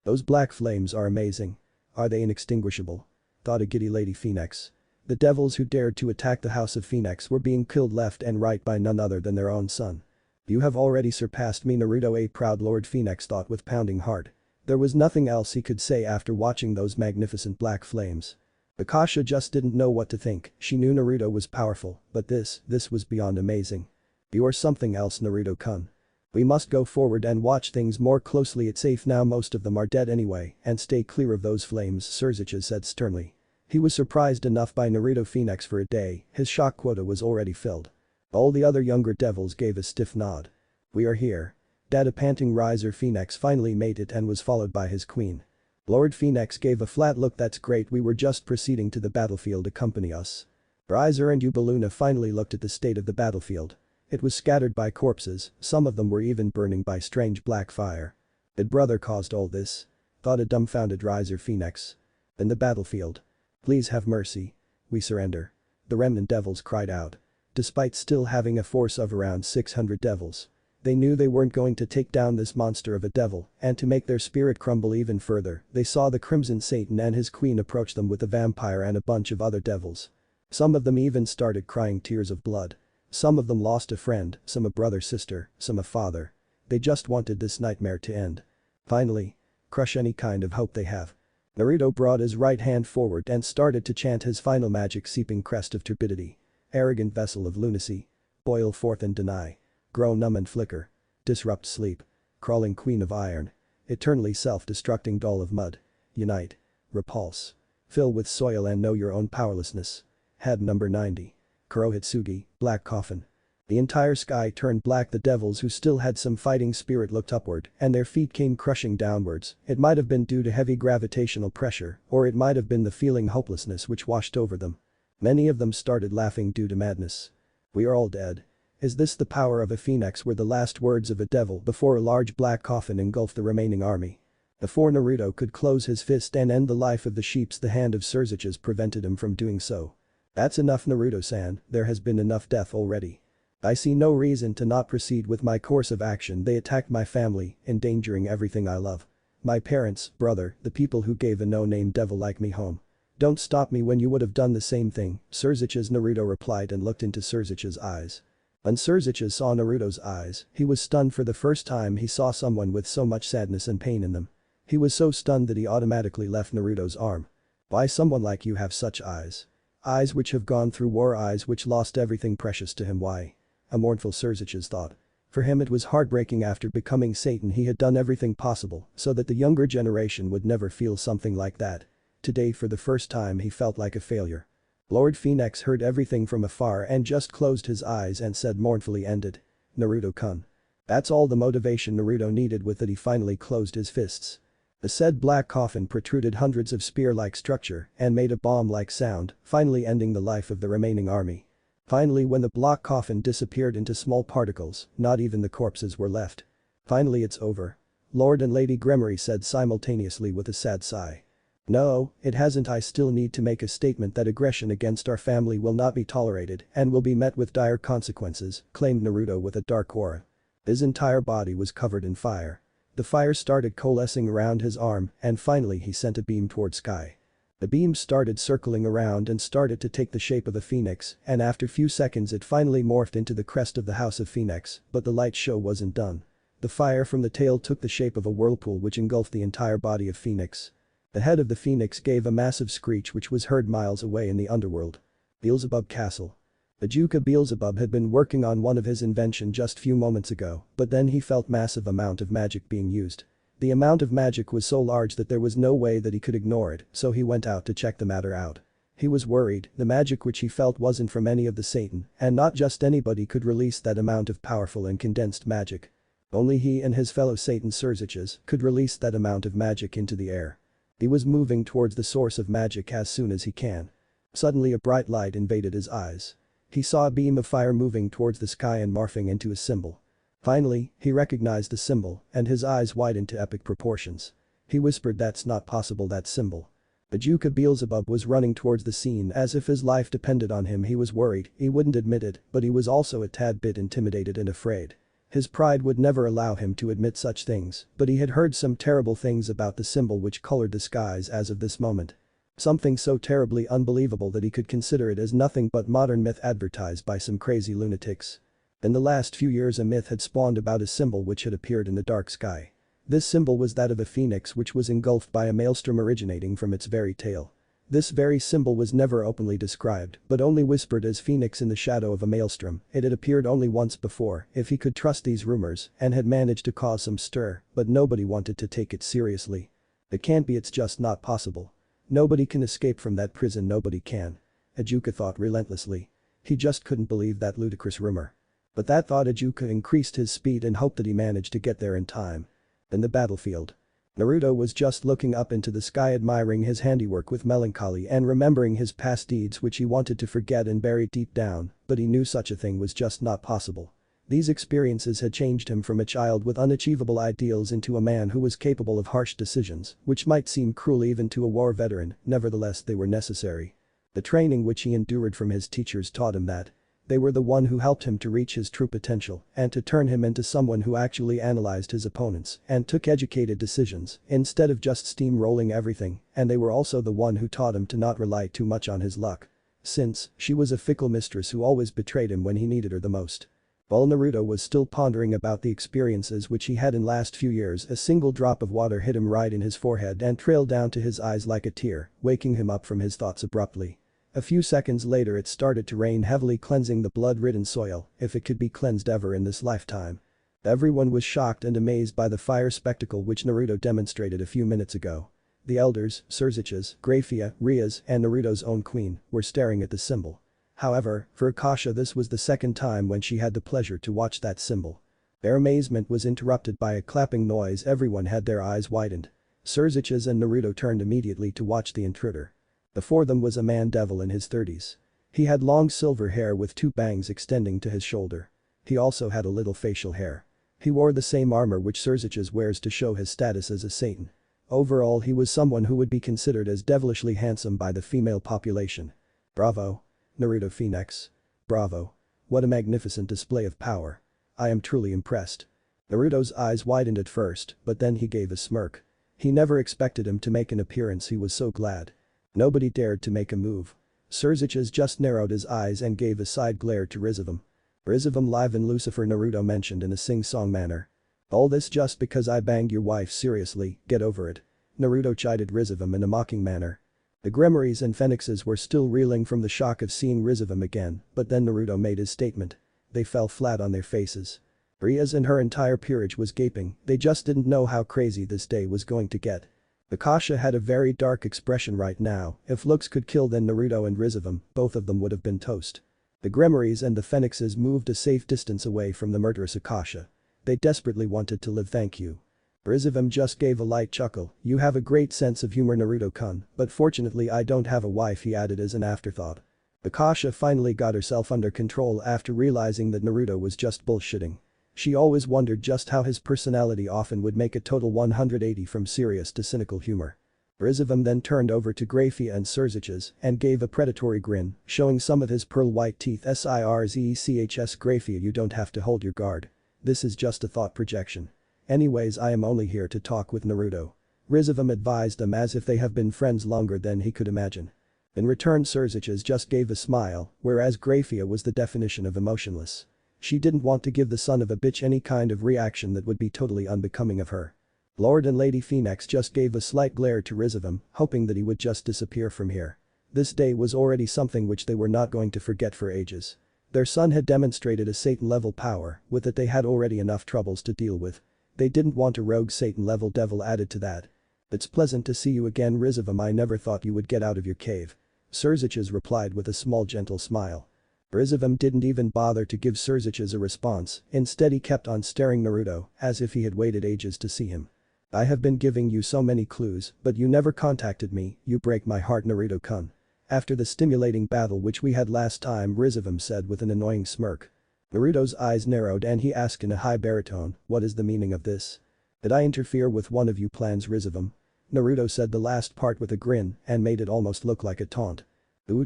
Those black flames are amazing. Are they inextinguishable? Thought a giddy Lady Phenex. The devils who dared to attack the house of Phenex were being killed left and right by none other than their own son. You have already surpassed me, Naruto, a proud Lord Phenex thought with pounding heart. There was nothing else he could say after watching those magnificent black flames. Akasha just didn't know what to think. She knew Naruto was powerful, but this was beyond amazing. You are something else, Naruto-kun. We must go forward and watch things more closely. It's safe now, most of them are dead anyway, and stay clear of those flames, Surzicha said sternly. He was surprised enough by Naruto Phenex for a day, his shock quota was already filled. All the other younger devils gave a stiff nod. We are here. Dad, a panting riser Phenex finally made it and was followed by his queen. Lord Phenex gave a flat look. That's great, we were just proceeding to the battlefield, accompany us. Riser and Ubeluna finally looked at the state of the battlefield. It was scattered by corpses, some of them were even burning by strange black fire. Did brother caused all this? Thought a dumbfounded riser Phenex. In the battlefield. Please have mercy. We surrender. The remnant devils cried out. Despite still having a force of around 600 devils. They knew they weren't going to take down this monster of a devil, and to make their spirit crumble even further, they saw the Crimson Satan and his queen approach them with a vampire and a bunch of other devils. Some of them even started crying tears of blood. Some of them lost a friend, some a brother, sister, some a father. They just wanted this nightmare to end. Finally. Crush any kind of hope they have. Naruto brought his right hand forward and started to chant his final magic, seeping crest of turbidity. Arrogant vessel of lunacy. Boil forth and deny. Grow numb and flicker. Disrupt sleep. Crawling queen of iron. Eternally self-destructing doll of mud. Unite. Repulse. Fill with soil and know your own powerlessness. Head number 90. Kurohitsugi, black coffin. The entire sky turned black. The devils who still had some fighting spirit looked upward and their feet came crushing downwards. It might have been due to heavy gravitational pressure, or it might have been the feeling hopelessness which washed over them. Many of them started laughing due to madness. We are all dead. Is this the power of a phoenix, were the last words of a devil before a large black coffin engulfed the remaining army. Before Naruto could close his fist and end the life of the sheeps, the hand of Surzichas prevented him from doing so. That's enough, Naruto-san, there has been enough death already. I see no reason to not proceed with my course of action. They attacked my family, endangering everything I love. My parents, brother, the people who gave a no-name devil like me home. Don't stop me when you would have done the same thing, Surzichas, Naruto replied and looked into Surzichas' eyes. When Surzichas saw Naruto's eyes, he was stunned. For the first time he saw someone with so much sadness and pain in them. He was so stunned that he automatically left Naruto's arm. Why someone like you have such eyes? Eyes which have gone through war, eyes which lost everything precious to him. Why? A mournful Surzichas thought. For him it was heartbreaking. After becoming Satan he had done everything possible so that the younger generation would never feel something like that. Today for the first time he felt like a failure. Lord Phenex heard everything from afar and just closed his eyes and said mournfully, "Ended. Naruto-kun." That's all the motivation Naruto needed. With it he finally closed his fists. The said black coffin protruded hundreds of spear-like structure and made a bomb-like sound, finally ending the life of the remaining army. Finally, when the black coffin disappeared into small particles, not even the corpses were left. Finally, it's over. Lord and Lady Gremory said simultaneously with a sad sigh. No, it hasn't. I still need to make a statement that aggression against our family will not be tolerated and will be met with dire consequences, claimed Naruto with a dark aura. His entire body was covered in fire. The fire started coalescing around his arm and finally he sent a beam toward sky. The beam started circling around and started to take the shape of a phoenix, and after few seconds it finally morphed into the crest of the House of Phoenix, but the light show wasn't done. The fire from the tail took the shape of a whirlpool which engulfed the entire body of Phoenix. The head of the phoenix gave a massive screech which was heard miles away in the underworld. Beelzebub Castle. The Duke of Beelzebub had been working on one of his invention just few moments ago, but then he felt massive amount of magic being used. The amount of magic was so large that there was no way that he could ignore it, so he went out to check the matter out. He was worried, the magic which he felt wasn't from any of the Satan, and not just anybody could release that amount of powerful and condensed magic. Only he and his fellow Satan crazyrajats could release that amount of magic into the air. He was moving towards the source of magic as soon as he can. Suddenly a bright light invaded his eyes. He saw a beam of fire moving towards the sky and morphing into a symbol. Finally, he recognized the symbol, and his eyes widened to epic proportions. He whispered, "That's not possible, that symbol." The Duke of Beelzebub was running towards the scene as if his life depended on him. He was worried, he wouldn't admit it, but he was also a tad bit intimidated and afraid. His pride would never allow him to admit such things, but he had heard some terrible things about the symbol which colored the skies as of this moment. Something so terribly unbelievable that he could consider it as nothing but modern myth advertised by some crazy lunatics. In the last few years a myth had spawned about a symbol which had appeared in the dark sky. This symbol was that of a phoenix which was engulfed by a maelstrom originating from its very tail. This very symbol was never openly described, but only whispered as phoenix in the shadow of a maelstrom. It had appeared only once before, if he could trust these rumors, and had managed to cause some stir, but nobody wanted to take it seriously. It can't be, it's just not possible. Nobody can escape from that prison, nobody can. Ajuka thought relentlessly. He just couldn't believe that ludicrous rumor. But that thought Ajuka increased his speed and hoped that he managed to get there in time. In the battlefield. Naruto was just looking up into the sky, admiring his handiwork with melancholy and remembering his past deeds which he wanted to forget and bury deep down, but he knew such a thing was just not possible. These experiences had changed him from a child with unachievable ideals into a man who was capable of harsh decisions, which might seem cruel even to a war veteran, nevertheless they were necessary. The training which he endured from his teachers taught him that. They were the one who helped him to reach his true potential and to turn him into someone who actually analyzed his opponents and took educated decisions instead of just steamrolling everything, and they were also the one who taught him to not rely too much on his luck. Since she was a fickle mistress who always betrayed him when he needed her the most. While Naruto was still pondering about the experiences which he had in last few years, a single drop of water hit him right in his forehead and trailed down to his eyes like a tear, waking him up from his thoughts abruptly. A few seconds later it started to rain heavily, cleansing the blood-ridden soil, if it could be cleansed ever in this lifetime. Everyone was shocked and amazed by the fire spectacle which Naruto demonstrated a few minutes ago. The elders, Crazyrajat, Graphia, Rias, and Naruto's own queen, were staring at the symbol. However, for Akasha this was the second time when she had the pleasure to watch that symbol. Their amazement was interrupted by a clapping noise. Everyone had their eyes widened. Crazyrajat and Naruto turned immediately to watch the intruder. Before them was a man-devil in his 30s. He had long silver hair with two bangs extending to his shoulder. He also had a little facial hair. He wore the same armor which Crazyrajat wears to show his status as a Satan. Overall he was someone who would be considered as devilishly handsome by the female population. Bravo. Naruto Phoenix. Bravo. What a magnificent display of power. I am truly impressed. Naruto's eyes widened at first, but then he gave a smirk. He never expected him to make an appearance, he was so glad. Nobody dared to make a move. Crazyrajat just narrowed his eyes and gave a side glare to Rizavam. Rizavam live in Lucifer, Naruto mentioned in a sing-song manner. All this just because I banged your wife, seriously, get over it. Naruto chided Rizavam in a mocking manner. The Grimoires and Phenexes were still reeling from the shock of seeing Rizavam again, but then Naruto made his statement. They fell flat on their faces. Rias and her entire peerage was gaping, they just didn't know how crazy this day was going to get. Akasha had a very dark expression right now. If looks could kill, then Naruto and Rizavam, both of them would have been toast. The Grimoires and the Phenexes moved a safe distance away from the murderous Akasha. They desperately wanted to live. Thank you. Rizavam just gave a light chuckle. You have a great sense of humor, Naruto-kun, but fortunately I don't have a wife, he added as an afterthought. Akasha finally got herself under control after realizing that Naruto was just bullshitting. She always wondered just how his personality often would make a total 180 from serious to cynical humor. Rizavam then turned over to Graphia and Crazyrajat and gave a predatory grin, showing some of his pearl-white teeth. Sirzechs, Graphia, you don't have to hold your guard. This is just a thought projection. Anyways, I am only here to talk with Naruto. Rizovim advised them as if they have been friends longer than he could imagine. In return Crazyrajat just gave a smile, whereas Grafia was the definition of emotionless. She didn't want to give the son of a bitch any kind of reaction that would be totally unbecoming of her. Lord and Lady Phenex just gave a slight glare to Rizovim, hoping that he would just disappear from here. This day was already something which they were not going to forget for ages. Their son had demonstrated a Satan-level power, with it they had already enough troubles to deal with. They didn't want a rogue Satan-level devil added to that. It's pleasant to see you again Rizovim, I never thought you would get out of your cave. Crazyrajat replied with a small gentle smile. Rizovim didn't even bother to give Crazyrajat a response, instead he kept on staring Naruto, as if he had waited ages to see him. I have been giving you so many clues, but you never contacted me, you break my heart Naruto-kun. After the stimulating battle which we had last time Rizovim said with an annoying smirk. Naruto's eyes narrowed and he asked in a high baritone, what is the meaning of this? Did I interfere with one of you plans Rizovim? Naruto said the last part with a grin and made it almost look like a taunt.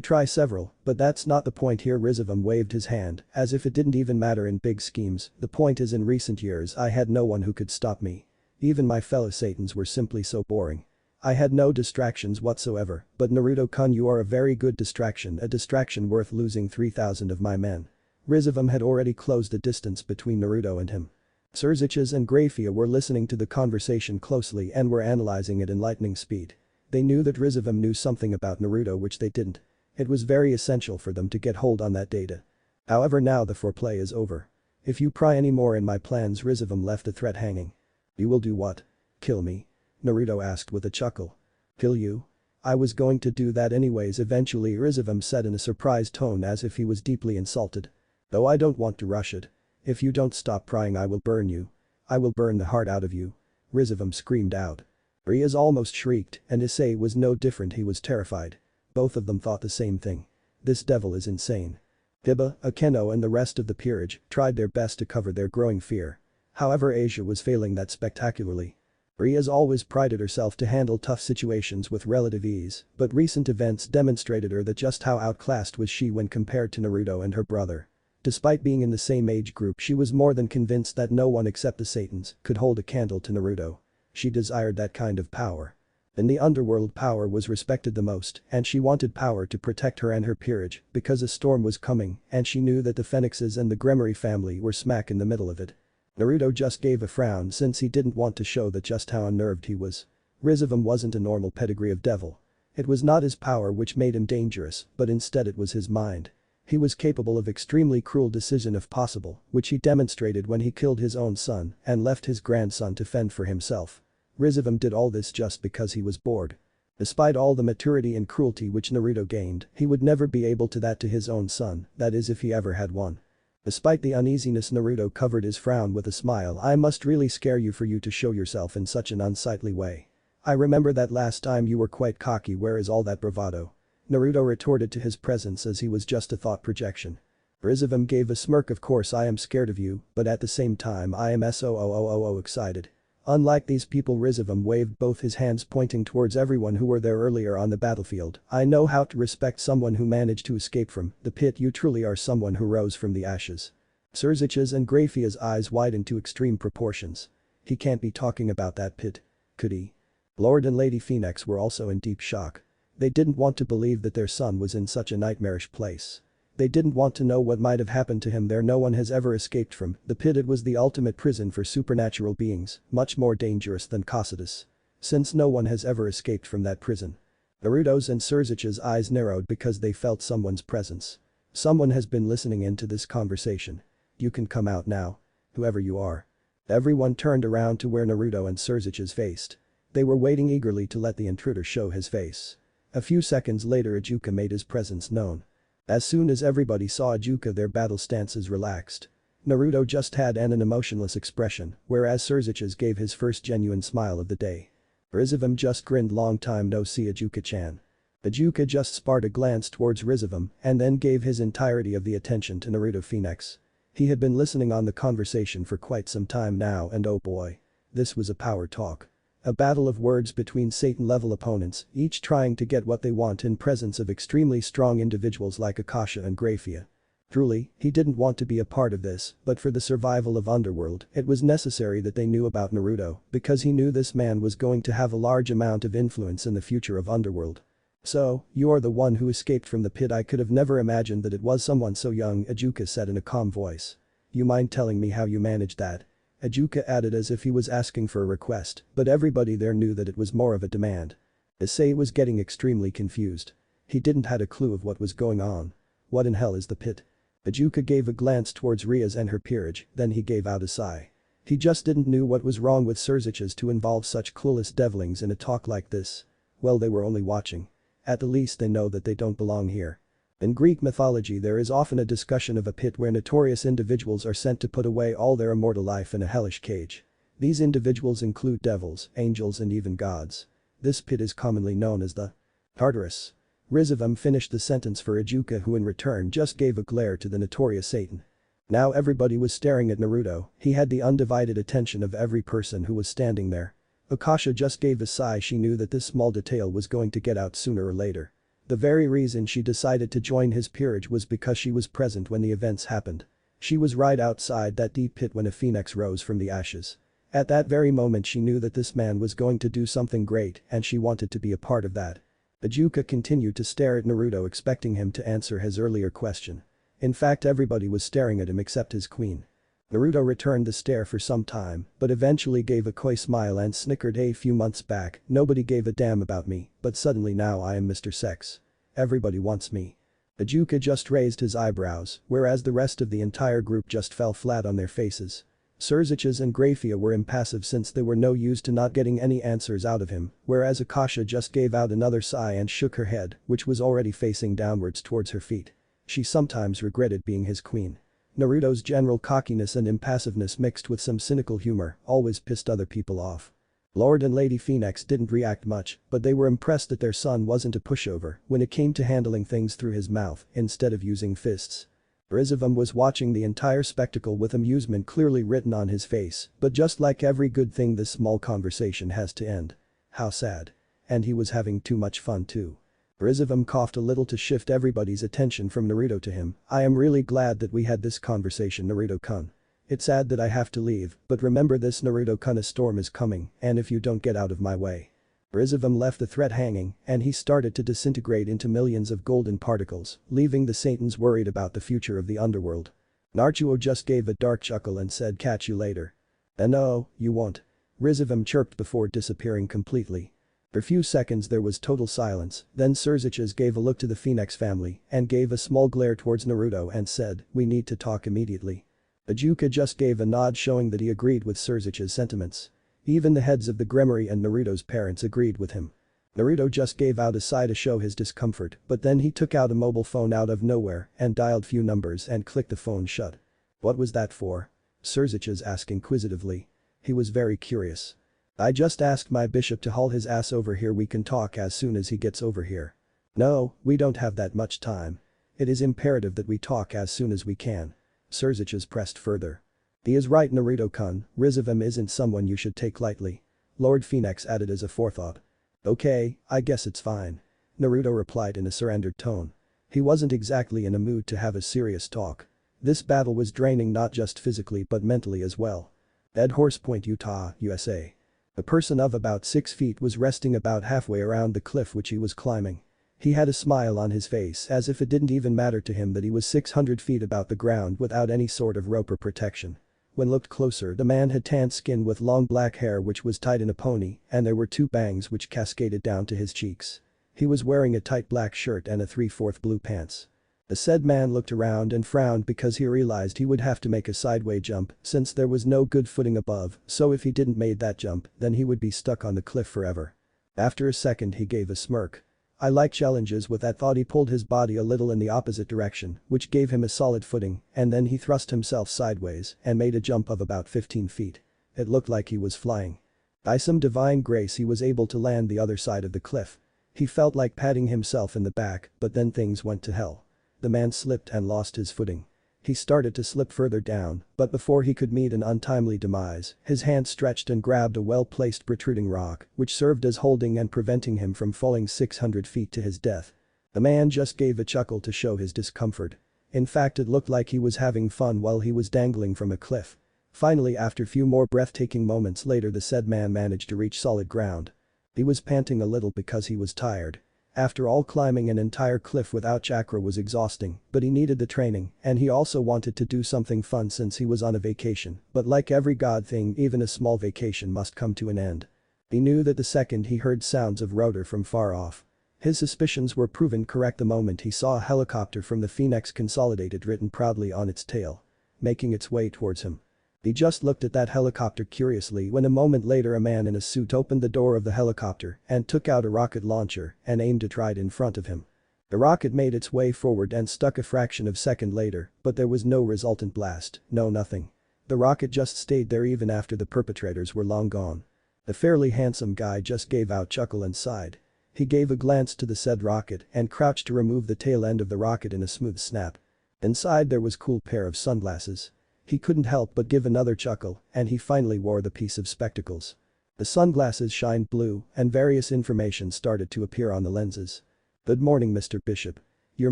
Try several, but that's not the point here Rizovim waved his hand, as if it didn't even matter in big schemes, the point is in recent years I had no one who could stop me. Even my fellow Satans were simply so boring. I had no distractions whatsoever, but Naruto-kun you are a very good distraction, a distraction worth losing 3,000 of my men. Rizovim had already closed the distance between Naruto and him. Crazyrajat and Grafia were listening to the conversation closely and were analyzing it in lightning speed. They knew that Rizovim knew something about Naruto which they didn't. It was very essential for them to get hold on that data. However now the foreplay is over. If you pry any more in my plans Rizovim left the threat hanging. You will do what? Kill me? Naruto asked with a chuckle. Kill you? I was going to do that anyways eventually Rizovim said in a surprised tone as if he was deeply insulted. Though I don't want to rush it. If you don't stop prying I will burn you. I will burn the heart out of you. Rizovim screamed out. Riaz almost shrieked and Issei was no different he was terrified. Both of them thought the same thing. This devil is insane. Hiba, Akeno and the rest of the peerage tried their best to cover their growing fear. However Asia was failing that spectacularly. Riaz always prided herself to handle tough situations with relative ease, but recent events demonstrated her that just how outclassed was she when compared to Naruto and her brother. Despite being in the same age group she was more than convinced that no one except the Satans could hold a candle to Naruto. She desired that kind of power. In the underworld power was respected the most and she wanted power to protect her and her peerage because a storm was coming and she knew that the Phenexes and the Gremory family were smack in the middle of it. Naruto just gave a frown since he didn't want to show that just how unnerved he was. Rizovim wasn't a normal pedigree of devil. It was not his power which made him dangerous, but instead it was his mind. He was capable of extremely cruel decision if possible, which he demonstrated when he killed his own son and left his grandson to fend for himself. Rizovim did all this just because he was bored. Despite all the maturity and cruelty which Naruto gained, he would never be able to that to his own son, that is if he ever had one. Despite the uneasiness Naruto covered his frown with a smile I must really scare you for you to show yourself in such an unsightly way. I remember that last time you were quite cocky where is all that bravado? Naruto retorted to his presence as he was just a thought projection. Rizovim gave a smirk of course I am scared of you, but at the same time I am so excited. Unlike these people Rizovim waved both his hands pointing towards everyone who were there earlier on the battlefield. I know how to respect someone who managed to escape from the pit you truly are someone who rose from the ashes. Crazyrajat's and Grafia's eyes widened to extreme proportions. He can't be talking about that pit. Could he? Lord and Lady Phenex were also in deep shock. They didn't want to believe that their son was in such a nightmarish place. They didn't want to know what might have happened to him there no one has ever escaped from the pit it was the ultimate prison for supernatural beings, much more dangerous than Cocytus. Since no one has ever escaped from that prison. Naruto's and Crazyrajat's eyes narrowed because they felt someone's presence. Someone has been listening into this conversation. You can come out now. Whoever you are. Everyone turned around to where Naruto and Crazyrajat faced. They were waiting eagerly to let the intruder show his face. A few seconds later Ijuka made his presence known. As soon as everybody saw Ijuka their battle stances relaxed. Naruto just had an emotionless expression, whereas Crazyrajat gave his first genuine smile of the day. Rizovim just grinned long time no see Ijuka-chan. Ijuka just sparred a glance towards Rizovim and then gave his entirety of the attention to Naruto Phenex. He had been listening on the conversation for quite some time now and oh boy. This was a power talk. A battle of words between Satan-level opponents, each trying to get what they want in presence of extremely strong individuals like Akasha and Grafia. Truly, he didn't want to be a part of this, but for the survival of Underworld, it was necessary that they knew about Naruto, because he knew this man was going to have a large amount of influence in the future of Underworld. So, you're the one who escaped from the pit. I could have never imagined that it was someone so young, Ajuka said in a calm voice. You mind telling me how you managed that? Ajuka added as if he was asking for a request, but everybody there knew that it was more of a demand. Issei was getting extremely confused. He didn't had a clue of what was going on. What in hell is the pit? Ajuka gave a glance towards Rias and her peerage, then he gave out a sigh. He just didn't knew what was wrong with Crazyrajat to involve such clueless devlings in a talk like this. Well, they were only watching. At the least they know that they don't belong here. In Greek mythology there is often a discussion of a pit where notorious individuals are sent to put away all their immortal life in a hellish cage. These individuals include devils, angels and even gods. This pit is commonly known as the Tartarus. Rizavam finished the sentence for Ajuka, who in return just gave a glare to the notorious Satan. Now everybody was staring at Naruto. He had the undivided attention of every person who was standing there. Akasha just gave a sigh. She knew that this small detail was going to get out sooner or later. The very reason she decided to join his peerage was because she was present when the events happened. She was right outside that deep pit when a phoenix rose from the ashes. At that very moment she knew that this man was going to do something great and she wanted to be a part of that. Ajuka continued to stare at Naruto, expecting him to answer his earlier question. In fact, everybody was staring at him except his queen. Naruto returned the stare for some time, but eventually gave a coy smile and snickered. A few months back, nobody gave a damn about me, but suddenly now I am Mr. Sex. Everybody wants me. Ajuka just raised his eyebrows, whereas the rest of the entire group just fell flat on their faces. Crazyrajat and Graphia were impassive since they were no use to not getting any answers out of him, whereas Akasha just gave out another sigh and shook her head, which was already facing downwards towards her feet. She sometimes regretted being his queen. Naruto's general cockiness and impassiveness mixed with some cynical humor always pissed other people off. Lord and Lady Phenex didn't react much, but they were impressed that their son wasn't a pushover when it came to handling things through his mouth instead of using fists. Rizavam was watching the entire spectacle with amusement clearly written on his face, but just like every good thing, this small conversation has to end. How sad. And he was having too much fun too. Rizavam coughed a little to shift everybody's attention from Naruto to him. I am really glad that we had this conversation, Naruto-kun. It's sad that I have to leave, but remember this, Naruto-kun, a storm is coming, and if you don't get out of my way. Rizavam left the threat hanging, and he started to disintegrate into millions of golden particles, leaving the Satans worried about the future of the underworld. Naruto just gave a dark chuckle and said, catch you later. No, you won't. Rizavam chirped before disappearing completely. For a few seconds there was total silence, then Crazyrajat gave a look to the Phenex family and gave a small glare towards Naruto and said, we need to talk immediately. Ajuka just gave a nod showing that he agreed with Crazyrajat's sentiments. Even the heads of the Grimoire and Naruto's parents agreed with him. Naruto just gave out a sigh to show his discomfort, but then he took out a mobile phone out of nowhere and dialed few numbers and clicked the phone shut. What was that for? Crazyrajat asked inquisitively. He was very curious. I just asked my bishop to haul his ass over here. We can talk as soon as he gets over here. No, we don't have that much time. It is imperative that we talk as soon as we can. Crazyrajat pressed further. He is right, Naruto-kun, Rizavam isn't someone you should take lightly. Lord Phenex added as a forethought. Okay, I guess it's fine. Naruto replied in a surrendered tone. He wasn't exactly in a mood to have a serious talk. This battle was draining not just physically but mentally as well. At Horse Point, Utah, USA. A person of about 6 feet was resting about halfway around the cliff which he was climbing. He had a smile on his face as if it didn't even matter to him that he was 600 feet about the ground without any sort of rope or protection. When looked closer, the man had tanned skin with long black hair which was tied in a pony, and there were 2 bangs which cascaded down to his cheeks. He was wearing a tight black shirt and a 3/4 blue pants. The said man looked around and frowned because he realized he would have to make a sideways jump since there was no good footing above, so if he didn't made that jump, then he would be stuck on the cliff forever. After a second he gave a smirk. I like challenges. With that thought he pulled his body a little in the opposite direction, which gave him a solid footing, and then he thrust himself sideways and made a jump of about 15 feet. It looked like he was flying. By some divine grace he was able to land the other side of the cliff. He felt like patting himself in the back, but then things went to hell. The man slipped and lost his footing. He started to slip further down, but before he could meet an untimely demise, his hand stretched and grabbed a well-placed protruding rock, which served as holding and preventing him from falling 600 feet to his death. The man just gave a chuckle to show his discomfort. In fact, it looked like he was having fun while he was dangling from a cliff. Finally, after few more breathtaking moments later, the said man managed to reach solid ground. He was panting a little because he was tired. After all, climbing an entire cliff without chakra was exhausting, but he needed the training, and he also wanted to do something fun since he was on a vacation, but like every god thing, even a small vacation must come to an end. He knew that the second he heard sounds of rotor from far off. His suspicions were proven correct the moment he saw a helicopter from the Phenex Consolidated written proudly on its tail, making its way towards him. He just looked at that helicopter curiously when a moment later a man in a suit opened the door of the helicopter and took out a rocket launcher and aimed it right in front of him. The rocket made its way forward and stuck a fraction of a second later, but there was no resultant blast, no nothing. The rocket just stayed there even after the perpetrators were long gone. The fairly handsome guy just gave out a chuckle and sighed. He gave a glance to the said rocket and crouched to remove the tail end of the rocket in a smooth snap. Inside there was a cool pair of sunglasses. He couldn't help but give another chuckle, and he finally wore the piece of spectacles. The sunglasses shined blue, and various information started to appear on the lenses. "Good morning, Mr. Bishop. Your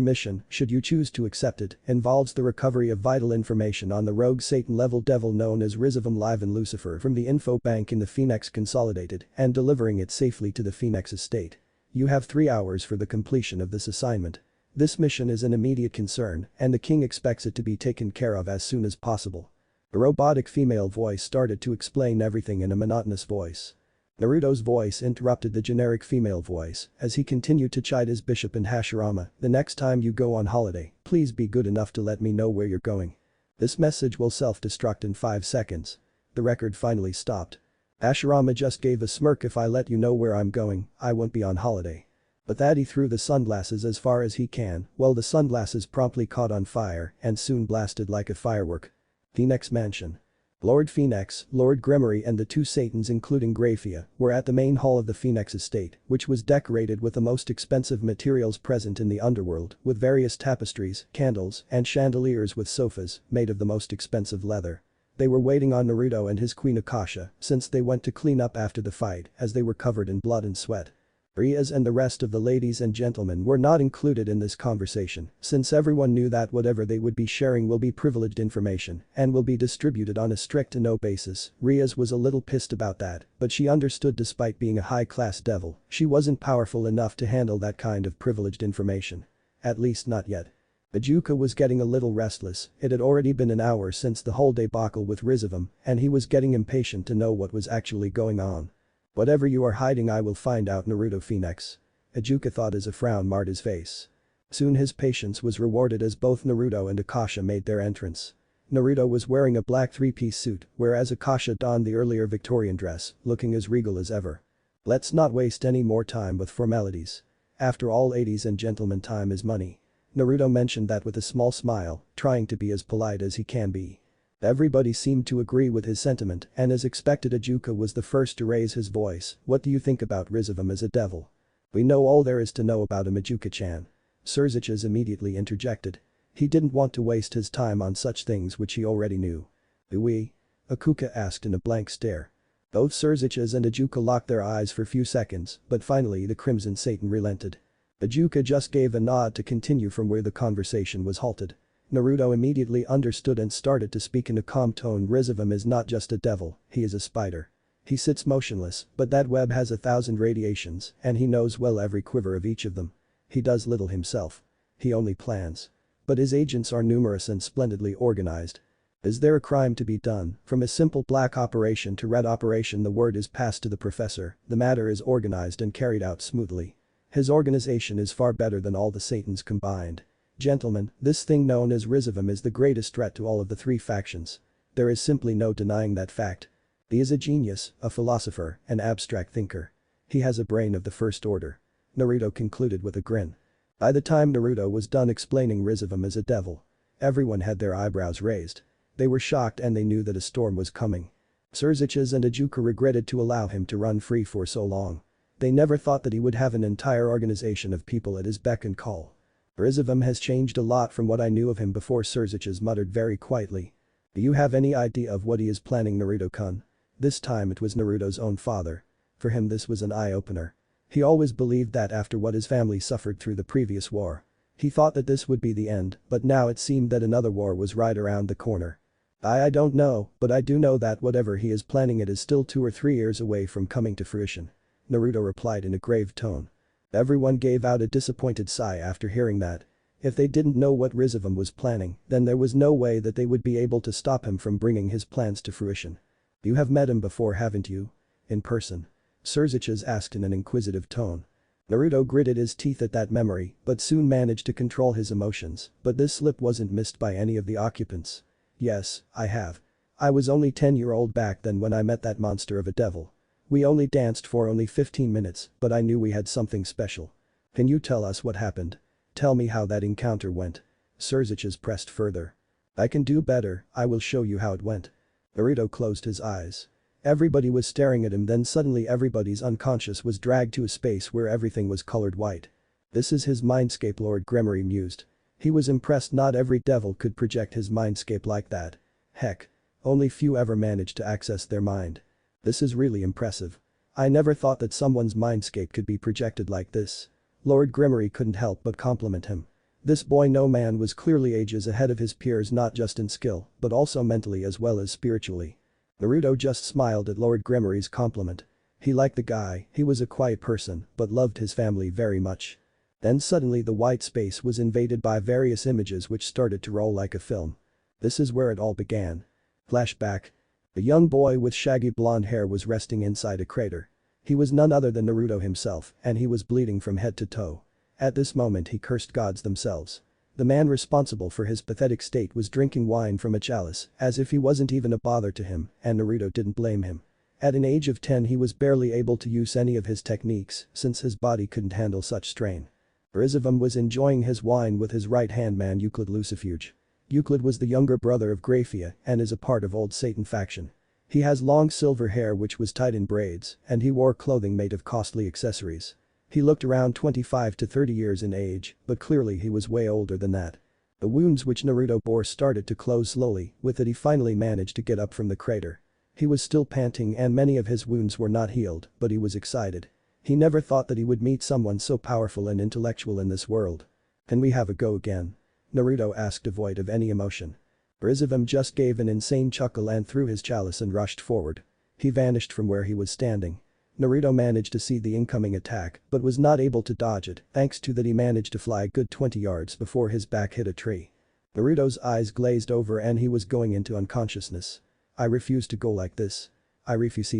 mission, should you choose to accept it, involves the recovery of vital information on the rogue Satan-level devil known as Rizavam Live and Lucifer from the info bank in the Phenex Consolidated and delivering it safely to the Phenex estate. You have 3 hours for the completion of this assignment. This mission is an immediate concern, and the king expects it to be taken care of as soon as possible." A robotic female voice started to explain everything in a monotonous voice. Naruto's voice interrupted the generic female voice as he continued to chide his bishop and Hashirama, "The next time you go on holiday, please be good enough to let me know where you're going. This message will self-destruct in 5 seconds. The record finally stopped. Hashirama just gave a smirk. "If I let you know where I'm going, I won't be on holiday." But that he threw the sunglasses as far as he can, well, the sunglasses promptly caught on fire and soon blasted like a firework. Phenex Mansion. Lord Phenex, Lord Gremory and the 2 Satans including Graphia were at the main hall of the Phenex estate, which was decorated with the most expensive materials present in the underworld, with various tapestries, candles, and chandeliers with sofas made of the most expensive leather. They were waiting on Naruto and his queen Akasha since they went to clean up after the fight as they were covered in blood and sweat. Rias and the rest of the ladies and gentlemen were not included in this conversation since everyone knew that whatever they would be sharing will be privileged information and will be distributed on a strict to no basis. Rias was a little pissed about that, but she understood despite being a high-class devil, she wasn't powerful enough to handle that kind of privileged information. At least not yet. Ajuka was getting a little restless, it had already been an hour since the whole debacle with Rizavam, and he was getting impatient to know what was actually going on. "Whatever you are hiding I will find out, Naruto Phenex," Ajuka thought as a frown marred his face. Soon his patience was rewarded as both Naruto and Akasha made their entrance. Naruto was wearing a black 3-piece suit, whereas Akasha donned the earlier Victorian dress, looking as regal as ever. "Let's not waste any more time with formalities. After all, ladies and gentlemen, time is money." Naruto mentioned that with a small smile, trying to be as polite as he can be. Everybody seemed to agree with his sentiment, and as expected Ajuka was the first to raise his voice. "What do you think about Rizavam as a devil?" "We know all there is to know about him, Ajuka-chan." Surziches immediately interjected. He didn't want to waste his time on such things which he already knew. "Do we?" Akuka asked in a blank stare. Both Surziches and Ajuka locked their eyes for a few seconds, but finally the Crimson Satan relented. Ajuka just gave a nod to continue from where the conversation was halted. Naruto immediately understood and started to speak in a calm tone. "Rizavam is not just a devil, he is a spider. He sits motionless, but that web has 1,000 radiations and he knows well every quiver of each of them. He does little himself. He only plans. But his agents are numerous and splendidly organized. Is there a crime to be done, from a simple black operation to red operation, the word is passed to the professor, the matter is organized and carried out smoothly. His organization is far better than all the Satans combined. Gentlemen, this thing known as Rizavam is the greatest threat to all of the 3 factions. There is simply no denying that fact. He is a genius, a philosopher, an abstract thinker. He has a brain of the first order." Naruto concluded with a grin. By the time Naruto was done explaining Rizavam as a devil, everyone had their eyebrows raised. They were shocked and they knew that a storm was coming. Surziches and Ajuka regretted to allow him to run free for so long. They never thought that he would have an entire organization of people at his beck and call. "Rizavam has changed a lot from what I knew of him before," Surziches muttered very quietly. "Do you have any idea of what he is planning, Naruto-kun?" This time it was Naruto's own father. For him this was an eye-opener. He always believed that after what his family suffered through the previous war, He thought that this would be the end, but now it seemed that another war was right around the corner. I don't know, but I do know that whatever he is planning it is still 2 or 3 years away from coming to fruition. Naruto replied in a grave tone. Everyone gave out a disappointed sigh after hearing that. If they didn't know what Rizavum was planning, then there was no way that they would be able to stop him from bringing his plans to fruition. You have met him before, haven't you? In person? Crazyrajat asked in an inquisitive tone. Naruto gritted his teeth at that memory, but soon managed to control his emotions, but this slip wasn't missed by any of the occupants. Yes, I have. I was only 10-year-old back then when I met that monster of a devil. We only danced for only 15 minutes, but I knew we had something special. Can you tell us what happened? Tell me how that encounter went. Crazyrajat pressed further. I can do better, I will show you how it went. Naruto closed his eyes. Everybody was staring at him, then suddenly everybody's unconscious was dragged to a space where everything was colored white. This is his mindscape, Lord Gremory mused. He was impressed not every devil could project his mindscape like that. Heck. Only few ever managed to access their mind. This is really impressive. I never thought that someone's mindscape could be projected like this. Lord Gremory couldn't help but compliment him. This boy no man was clearly ages ahead of his peers, not just in skill, but also mentally as well as spiritually. Naruto just smiled at Lord Gremory's compliment. He liked the guy, he was a quiet person, but loved his family very much. Then suddenly the white space was invaded by various images which started to roll like a film. This is where it all began. Flashback. A young boy with shaggy blonde hair was resting inside a crater. He was none other than Naruto himself, and he was bleeding from head to toe. At this moment he cursed gods themselves. The man responsible for his pathetic state was drinking wine from a chalice, as if he wasn't even a bother to him, and Naruto didn't blame him. At an age of 10 he was barely able to use any of his techniques, since his body couldn't handle such strain. Rizavum was enjoying his wine with his right-hand man Euclid Lucifuge. Euclid was the younger brother of Graphia and is a part of Old Satan faction. He has long silver hair which was tied in braids, and he wore clothing made of costly accessories. He looked around 25 to 30 years in age, but clearly he was way older than that. The wounds which Naruto bore started to close slowly, with it he finally managed to get up from the crater. He was still panting and many of his wounds were not healed, but he was excited. He never thought that he would meet someone so powerful and intellectual in this world. Can we have a go again? Naruto asked, devoid of any emotion. Rizavum just gave an insane chuckle and threw his chalice and rushed forward. He vanished from where he was standing. Naruto managed to see the incoming attack but was not able to dodge it, thanks to that he managed to fly a good 20 yards before his back hit a tree. Naruto's eyes glazed over and he was going into unconsciousness. I refuse to go like this. I refuse.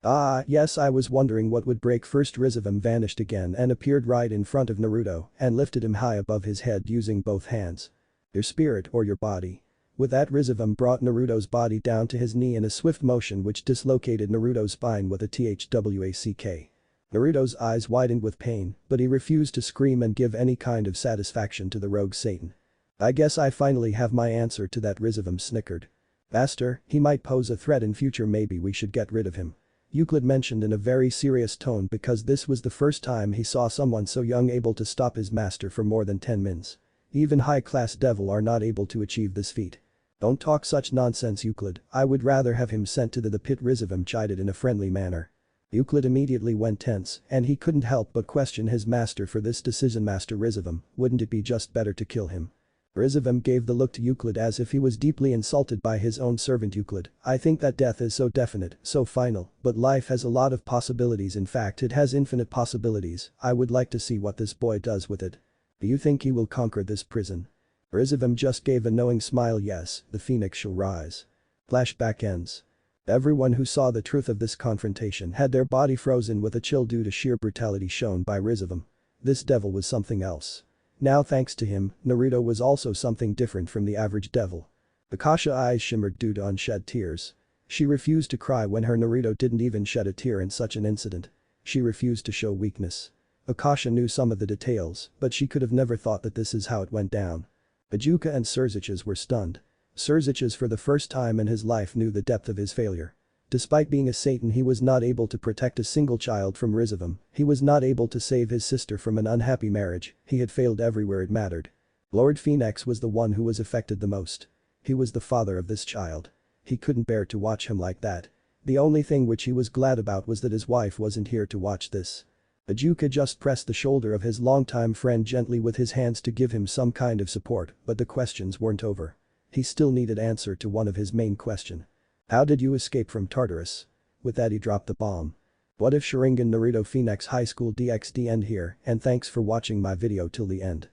Ah, yes, I was wondering what would break first. Rizavum vanished again and appeared right in front of Naruto and lifted him high above his head using both hands. Your spirit or your body. With that, Rizavum brought Naruto's body down to his knee in a swift motion which dislocated Naruto's spine with a thwack. Naruto's eyes widened with pain, but he refused to scream and give any kind of satisfaction to the rogue Satan. I guess I finally have my answer to that. Rizavum snickered. Master, he might pose a threat in future, maybe we should get rid of him. Euclid mentioned in a very serious tone because this was the first time he saw someone so young able to stop his master for more than 10 minutes. Even high-class devil are not able to achieve this feat. Don't talk such nonsense, Euclid, I would rather have him sent to the pit. Rizavum chided in a friendly manner. Euclid immediately went tense and he couldn't help but question his master for this decision. Master Rizavum, wouldn't it be just better to kill him? Rizavum gave the look to Euclid as if he was deeply insulted by his own servant. Euclid, I think that death is so definite, so final, but life has a lot of possibilities. In fact, it has infinite possibilities. I would like to see what this boy does with it. Do you think he will conquer this prison? Rizavum just gave a knowing smile. Yes, the phoenix shall rise. Flashback ends. Everyone who saw the truth of this confrontation had their body frozen with a chill due to sheer brutality shown by Rizavum. This devil was something else. Now thanks to him, Naruto was also something different from the average devil. Akasha's eyes shimmered due to unshed tears. She refused to cry when her Naruto didn't even shed a tear in such an incident. She refused to show weakness. Akasha knew some of the details, but she could have never thought that this is how it went down. Ajuka and Crazyrajat were stunned. Crazyrajat for the first time in his life knew the depth of his failure. Despite being a Satan, he was not able to protect a single child from Rizavum. He was not able to save his sister from an unhappy marriage. He had failed everywhere it mattered. Lord Phenex was the one who was affected the most. He was the father of this child. He couldn't bear to watch him like that. The only thing which he was glad about was that his wife wasn't here to watch this. Ajuka just pressed the shoulder of his longtime friend gently with his hands to give him some kind of support, but the questions weren't over. He still needed answer to one of his main question. How did you escape from Tartarus? With that he dropped the bomb. What if Sharingan Naruto Phenex High School DxD end here, and thanks for watching my video till the end.